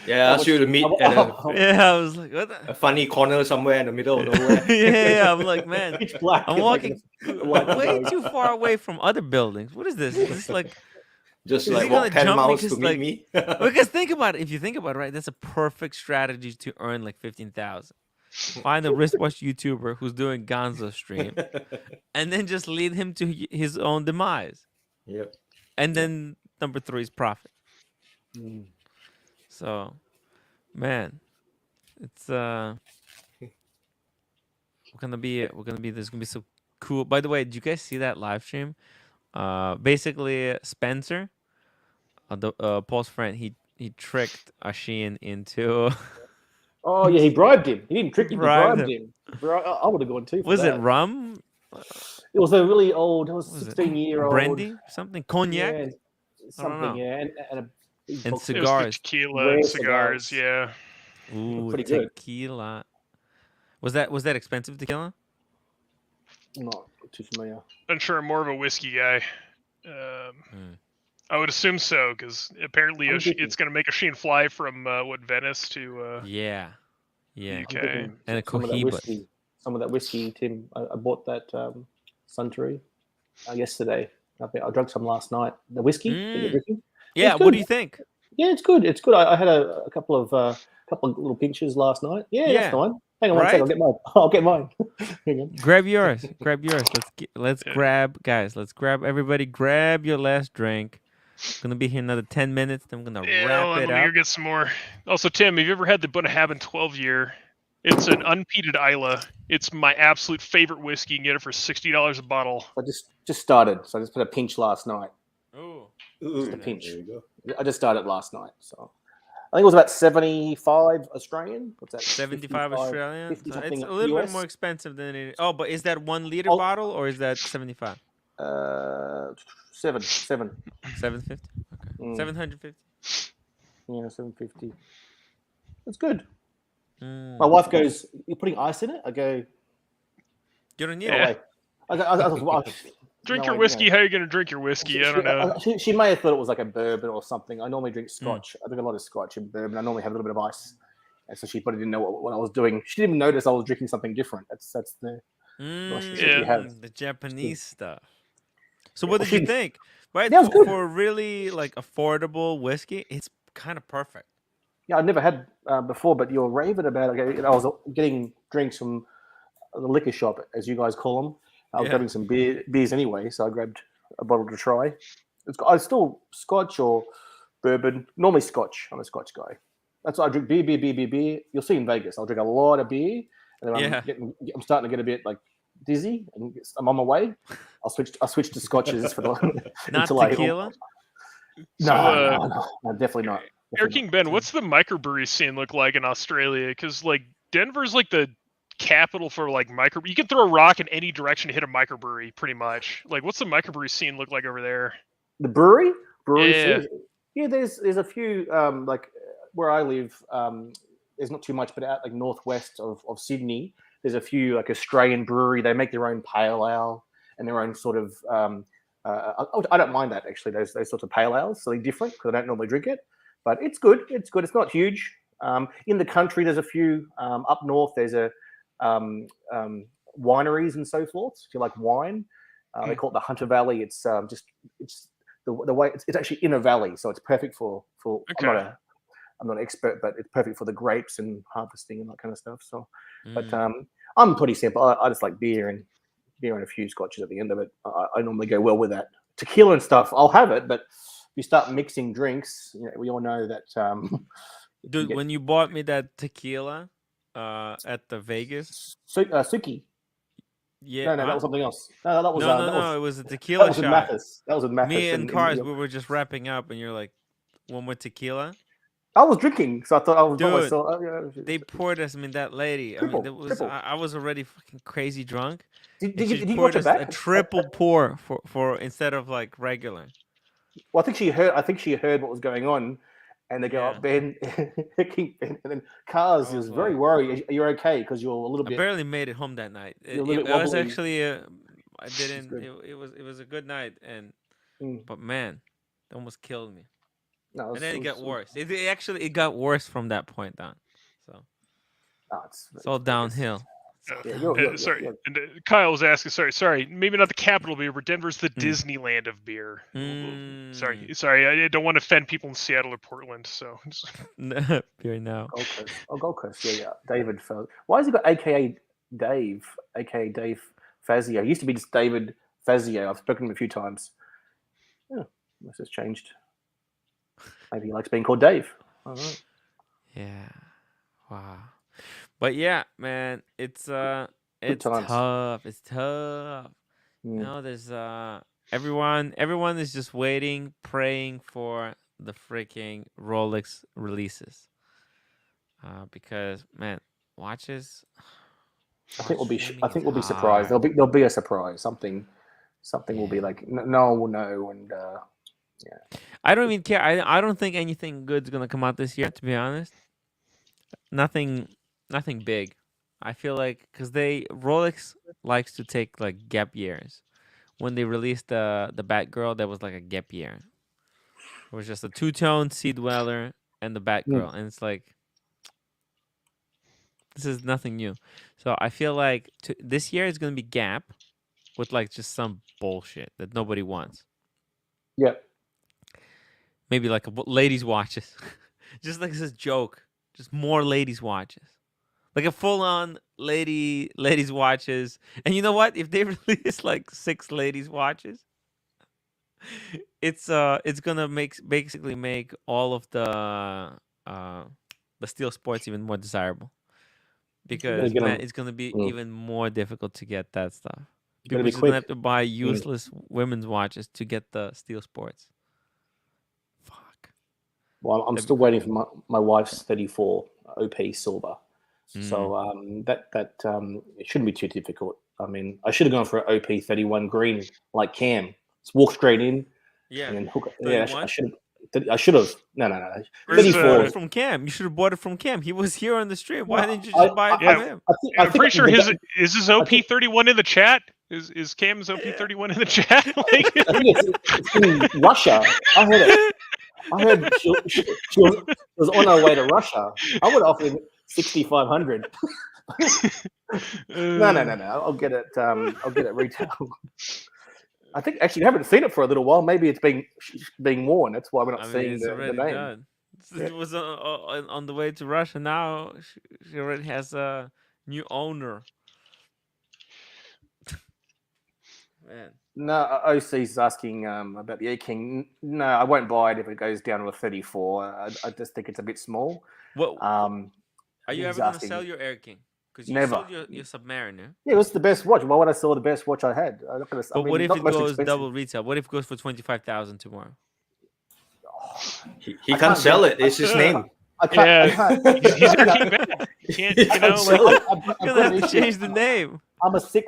I asked you to meet at I was like, what the? a funny corner somewhere in the middle of nowhere. yeah. I'm like, man, Pitch black. I'm walking way too far away from other buildings. What is this? Is this like just is like he gonna walk 10 jump me miles 'cause, to meet like- me. Because think about it. If you think about it, right, that's a perfect strategy to earn like 15,000. Find a wristwatch YouTuber who's doing Gonzo stream, and then just lead him to his own demise. Yep. And then number 3 is profit. So, man, it's we're gonna be this is gonna be so cool. By the way, did you guys see that live stream? Basically, Spencer, Paul's friend, he tricked Asheen into. Oh yeah, he bribed him. He didn't trick him. He Bribed bribed him. I would have gone too. Was it rum? It was a really old. It was Was it 16-year-old brandy, something, cognac, Yeah, something. Yeah, and a big and box of- it was the cigars. tequila Rare and cigars. cigars. Yeah, Ooh, pretty good. tequila. Was that expensive tequila? Not too familiar. I'm sure I'm more of a whiskey guy. I would assume so because apparently I'm thinking- it's going to make a Sheen fly from Venice to Yeah. I'm UK. thinking And a some of that Cohiba. whiskey. Some of that whiskey, Tim. I bought that Suntory yesterday. I drank some last night. The whiskey that you're drinking. Yeah. It's What good. do you think? Yeah, it's good. It's good. I had a couple of little pinches last night. Yeah, Yeah. that's fine. Hang on one second. Right? I'll get mine. Hang on. Grab yours. Let's grab, guys. Let's grab everybody. Grab your last drink. Gonna be here another 10 minutes. Then we're gonna Yeah, wrap it let me go up. get some more. Also, Tim, have you ever had the Bunnahabhain 12-year? It's an unpeated Isla. It's my absolute favorite whiskey. You can get it for $60 a bottle. I just started, so I just put a pinch last night. Oh. Just a pinch. There you go. I just started last night, so I think it was about 75 Australian. What's that? 75 Australian. 50 So something it's a little bit US. more expensive than it. Oh, but is that 1 liter Oh. bottle or is that 75? 7. 750. Okay. Mm. 750. Yeah, 750. It's good. Mm. My wife goes, "You're putting ice in it?" I go, You don't need Yeah. it. Drink No, your whiskey. How are you going to drink your whiskey? I don't know. She may have thought it was like a bourbon or something. I normally drink scotch. I drink a lot of scotch and bourbon. I normally have a little bit of ice. And so she probably didn't know what I was doing. She didn't even notice I was drinking something different. That's the relationship we have. The Japanese stuff. So what did you think? Right, Yeah, it was good. for really like affordable whiskey, it's kind of perfect. Yeah, I'd never had before, but you're raving about it. I was getting drinks from the liquor shop, as you guys call them. I was grabbing some beers anyway, so I grabbed a bottle to try. I still scotch or bourbon. Normally scotch. I'm a scotch guy. That's why I drink beer. You'll see in Vegas, I'll drink a lot of beer, and then I'm starting to get a bit like dizzy, and I'm on my way. I'll switch to scotches for the Not until tequila. No, definitely not. Air King Ben, what's the microbrewery scene look like in Australia? Because like Denver's like the capital for like micro. You can throw a rock in any direction to hit a microbrewery, pretty much. Like, what's the microbrewery scene look like over there? The brewery Yeah. scene? Yeah, there's a few like where I live. There's not too much, but out like northwest of Sydney, there's a few like Australian brewery. They make their own pale ale and their own sort of. I don't mind that actually. Those sorts of pale ales, something different because I don't normally drink it, but it's good. It's good. It's not huge. In the country, there's a few. Up north, there's a wineries and so forth. If you like wine, they call it the Hunter Valley. It's the way it's actually in a valley, so it's perfect for. Okay. I'm not an expert, but it's perfect for the grapes and harvesting and that kind of stuff. So, but I'm pretty simple. I just like beer and a few scotches at the end of it. I normally go well with that. Tequila and stuff, I'll have it, but if you start mixing drinks, we all know that. Dude, when you bought me that tequila at the Vegas, Suki. Yeah. No, that was something else. No, that was no. It was a tequila that was shot. Mathis. That was with Mathis. Me and Cars, we were just wrapping up, and you're like, one with tequila. I was drinking, so I thought I was. Dude, they poured us. I mean, that lady. I was already fucking crazy drunk. Did you poured watch us it back? a triple pour for instead of like regular. Well, I think she heard what was going on, and they go, Ben, King Ben, and then Cars was very worried. You're okay because you're a little bit. I barely made it home that night. It was actually I didn't. It was a good night, but man, it almost killed me. No, and then it got worse. It got worse from that point on. So it's all downhill. Sorry, and Kyle was asking. Sorry. Maybe not the capital beer, but Denver's the Disneyland of beer. Sorry. I don't want to offend people in Seattle or Portland. So beer now. Gold Coast. Yeah. David. Why has he got AKA Dave? AKA Dave Fazio. He used to be just David Fazio. I've spoken to him a few times. Yeah, this has changed. Maybe he likes being called Dave. I don't know. Yeah. Wow. But yeah, man, it's tough. It's tough. There's everyone is just waiting, praying for the freaking Rolex releases. Because man, watches. I think we'll be surprised. There'll be a surprise. Something will be like no one will know and. Yeah. I don't even care. I don't think anything good's gonna come out this year. To be honest, nothing big. I feel like because Rolex likes to take like gap years. When they released the Batgirl, that was like a gap year. It was just a two-tone Sea Dweller and the Batgirl, and it's like this is nothing new. So I feel like this year is gonna be Gap with like just some bullshit that nobody wants. Yeah. Maybe like ladies' watches. Just like this joke. Just more ladies' watches. Like a full-on ladies' watches. And you know what? If they release like 6 ladies' watches, it's gonna basically make all of the steel sports even more desirable. Because it's gonna be even more difficult to get that stuff. People just gonna have to buy useless women's watches to get the steel sports. Well, I'm still waiting for my wife's 34 OP silver. So it shouldn't be too difficult. I mean, I should have gone for an OP 31 green like Cam. Just walk straight in. Yeah. And then hook it. Yeah, I should have. No. 34 from Cam. You should have bought it from Cam. He was here on the stream. Why didn't you just buy it from him? I'm pretty sure is his OP 31 in the chat? Is Cam's OP 31 in the chat? I think it's in Russia. I heard she was on her way to Russia. I would offer him 6,500. No. I'll get it. I'll get it retail. I think actually I haven't seen it for a little while. Maybe it's being worn. That's why we're not seeing the name. Done. It was on the way to Russia. Now she already has a new owner. Man. No, OC's asking about the E-King. No, I won't buy it if it goes down to a 34. I just think it's a bit small. What? Are you ever going to sell your Air King? Because you sold your Submariner. Yeah, it was the best watch. Why would I sell the best watch I had? What if it goes double retail? What if it goes for 25,000 tomorrow? He can't sell it. It's his name. I can't. He's Air King Ben. You can't, you know, like You're gonna have to change the name. I'm a sick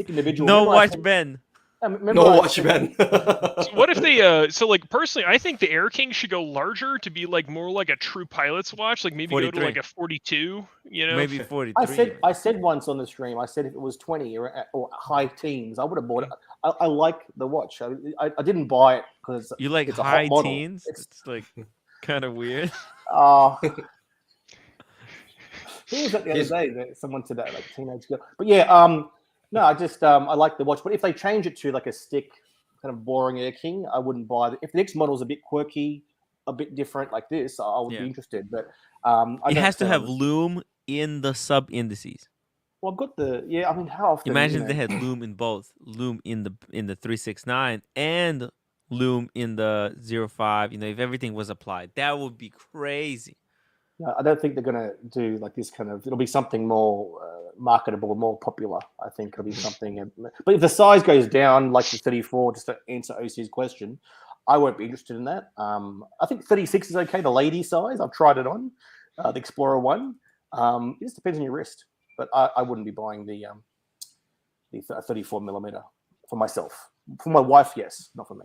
individual. No Watch Ben. No Watch Ben. So what if they so like personally I think the Air King should go larger to be like more like a true pilot's watch, like maybe 43. Go to like a 42, you know? Maybe 43. I said once on the stream, I said if it was 20 or high teens, I would have bought it. I like the watch. I didn't buy it because you like it's high teens? It's like kind of weird. Oh. Who was that the other day? Someone said that, like teenage girl. But yeah, no, I just I like the watch. But if they change it to like a stick, kind of boring Air King, I wouldn't buy it. If the next model's a bit quirky, a bit different like this, I would be interested. But it has to have loom in the sub indices. Well, I've got I mean, how often? Imagine if they had loom in both, loom in the 369 and loom in the 05. You know, if everything was applied, that would be crazy. Yeah, I don't think they're going to do like this kind of. It'll be something more marketable, more popular. I think it'll be something. But if the size goes down, like the 34, just to answer OC's question, I won't be interested in that. I think 36 is okay. The lady size, I've tried it on, the Explorer 1. It just depends on your wrist. But I wouldn't be buying the 34 millimeter for myself. For my wife, yes, not for me.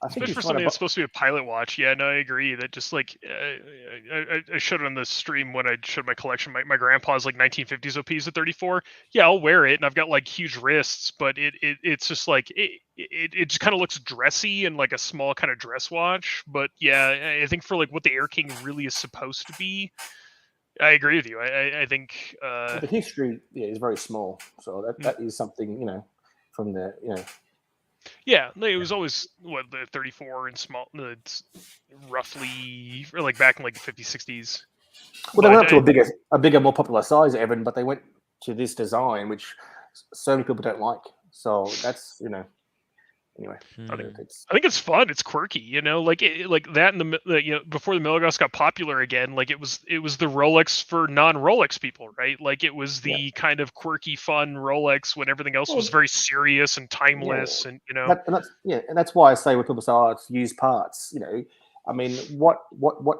Especially for something that's supposed to be a pilot watch. Yeah, no, I agree. That just like I showed it on the stream when I showed my collection. My grandpa's like 1950s OPs at 34. Yeah, I'll wear it, and I've got like huge wrists, but it's just like it just kind of looks dressy and like a small kind of dress watch. But yeah, I think for like what the Air King really is supposed to be, I agree with you. I think the history is very small, so that is something, you know, from the, you know. Yeah, it was always the 34 and small. It's roughly, or like back in like the 50s, 60s. Well, they went up to a bigger, more popular size, Evan, but they went to this design, which so many people don't like. So that's, you know. Anyway, I think it's fun. It's quirky, you know, like that. And you know, before the Milgauss got popular again, like it was the Rolex for non-Rolex people, right? Like it was the kind of quirky, fun Rolex when everything else was very serious and timeless, and you know. And that's why I say when people say, "Oh, it's used parts," you know, I mean, what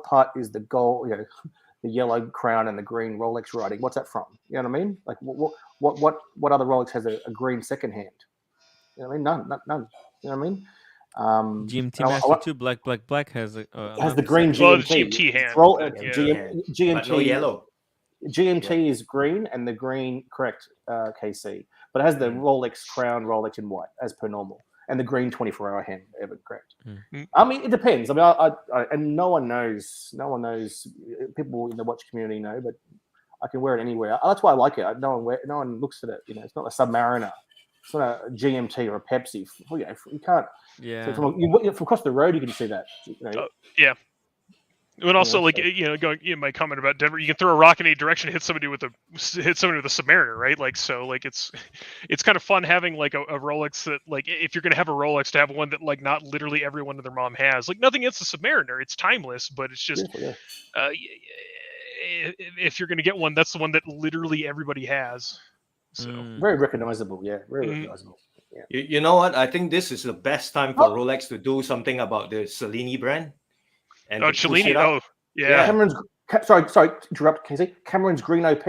part is the gold? You know, the yellow crown and the green Rolex writing. What's that from? You know what I mean? Like what other Rolex has a green second hand? You know what I mean? None. You know what I mean? GMT Master 2 Black has the green GMT. Well, the GMT hand. GMT, but no yellow. GMT is green and the green, correct, KC. But it has the Rolex crown, Rolex in white, as per normal. And the green 24-hour hand, Evan, correct. I mean, it depends. I mean, I and no one knows. People in the watch community know, but I can wear it anywhere. That's why I like it. No one looks at it. You know, it's not a Submariner. It's not a GMT or a Pepsi. You can't. Yeah. From across the road, you can see that. You know. Yeah. But also, like, you know, going my comment about Denver, you can throw a rock in any direction, hit somebody with a Submariner, right? Like, so, like, it's kind of fun having like a Rolex that, like, if you're gonna have a Rolex, to have one that like not literally everyone and their mom has. Like, nothing against the Submariner, it's timeless, but it's just, if you're gonna get one, that's the one that literally everybody has. So very recognizable, very recognizable. Yeah. You know what? I think this is the best time for Rolex to do something about the Cellini brand. And Cellini, yeah. Cameron's sorry to interrupt, Casey. Cameron's Green OP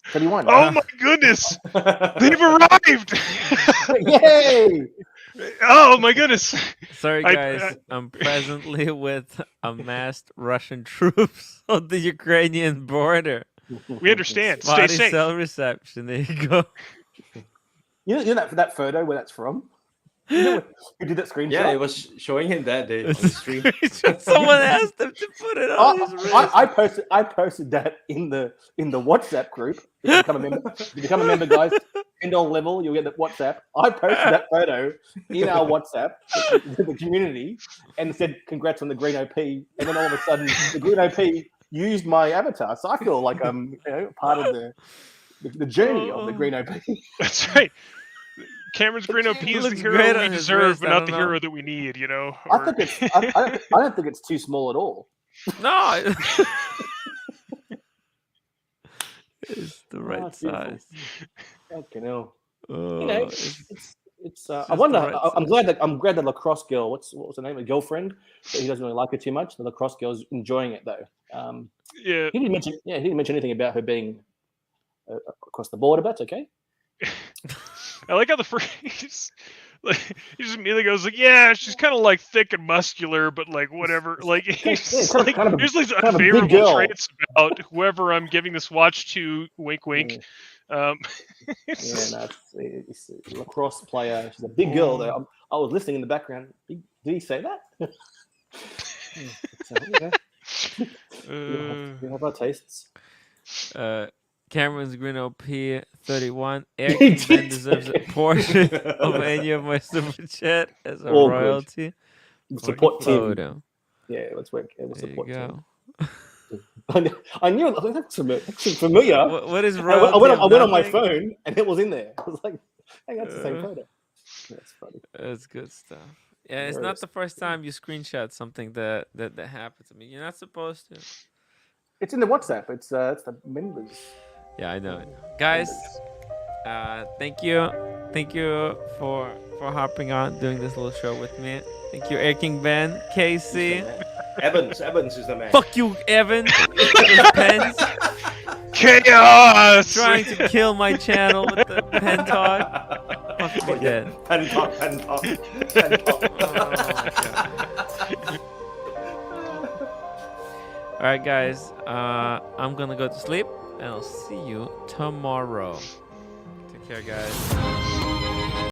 31. Oh my goodness, they've arrived! Yay! Oh my goodness. Sorry guys, I'm presently with amassed Russian troops on the Ukrainian border. We understand. Spotty Stay safe. Cell reception. There you go. You know that photo where that's from? You know who did that screenshot? Yeah, it was showing him that day on the stream. Someone asked him to put it on his wrist. I posted that in the WhatsApp group. If you become a member, guys, $10 level, you'll get the WhatsApp. I posted that photo in our WhatsApp, the community, and said, "Congrats on the Green OP." And then all of a sudden, the Green OP used my avatar, so I feel like I'm part of the journey of the Green OP. That's right. Cameron's Green OP is the hero we deserve, but not the hero that we need. You know. I don't think it's too small at all. No, it's the right size. Okay, no. You know, It's. I wonder. I'm glad that lacrosse girl. What was her name? A girlfriend. But he doesn't really like her too much. The lacrosse girl's enjoying it though. Yeah. He didn't mention. Yeah, he didn't mention anything about her being across the border. But okay. I like how the phrase. Like, he just immediately goes like, "Yeah, she's kind of like thick and muscular, but like whatever." Like he's like, there's like unfavorable traits about whoever I'm giving this watch to. Wink, wink. Yeah, no, it's a lacrosse player. She's a big girl though. I was listening in the background. Did he say that? We have our tastes. Cameron's Green OP 31. Eric Ben deserves a portion of any of my super chat as a royalty. Support team. Yeah, let's work. There support you go. I knew it looks familiar. What is royalty? I went on my phone and it was in there. I was like, "Hey, that's the same photo." That's funny. That's good stuff. Yeah, it's not the first time you screenshot something that happened to me. You're not supposed to. It's in the WhatsApp. It's the members. Yeah, I know it. Guys, thank you for hopping on, doing this little show with me. Thank you, Air King Ben, Casey. Evans is the man. Fuck you, Evan. Those pens. Chaos! Trying to kill my channel with the pen talk. Fuck me dead. Pen talk. Alright, guys. I'm gonna go to sleep, and I'll see you tomorrow. Take care, guys.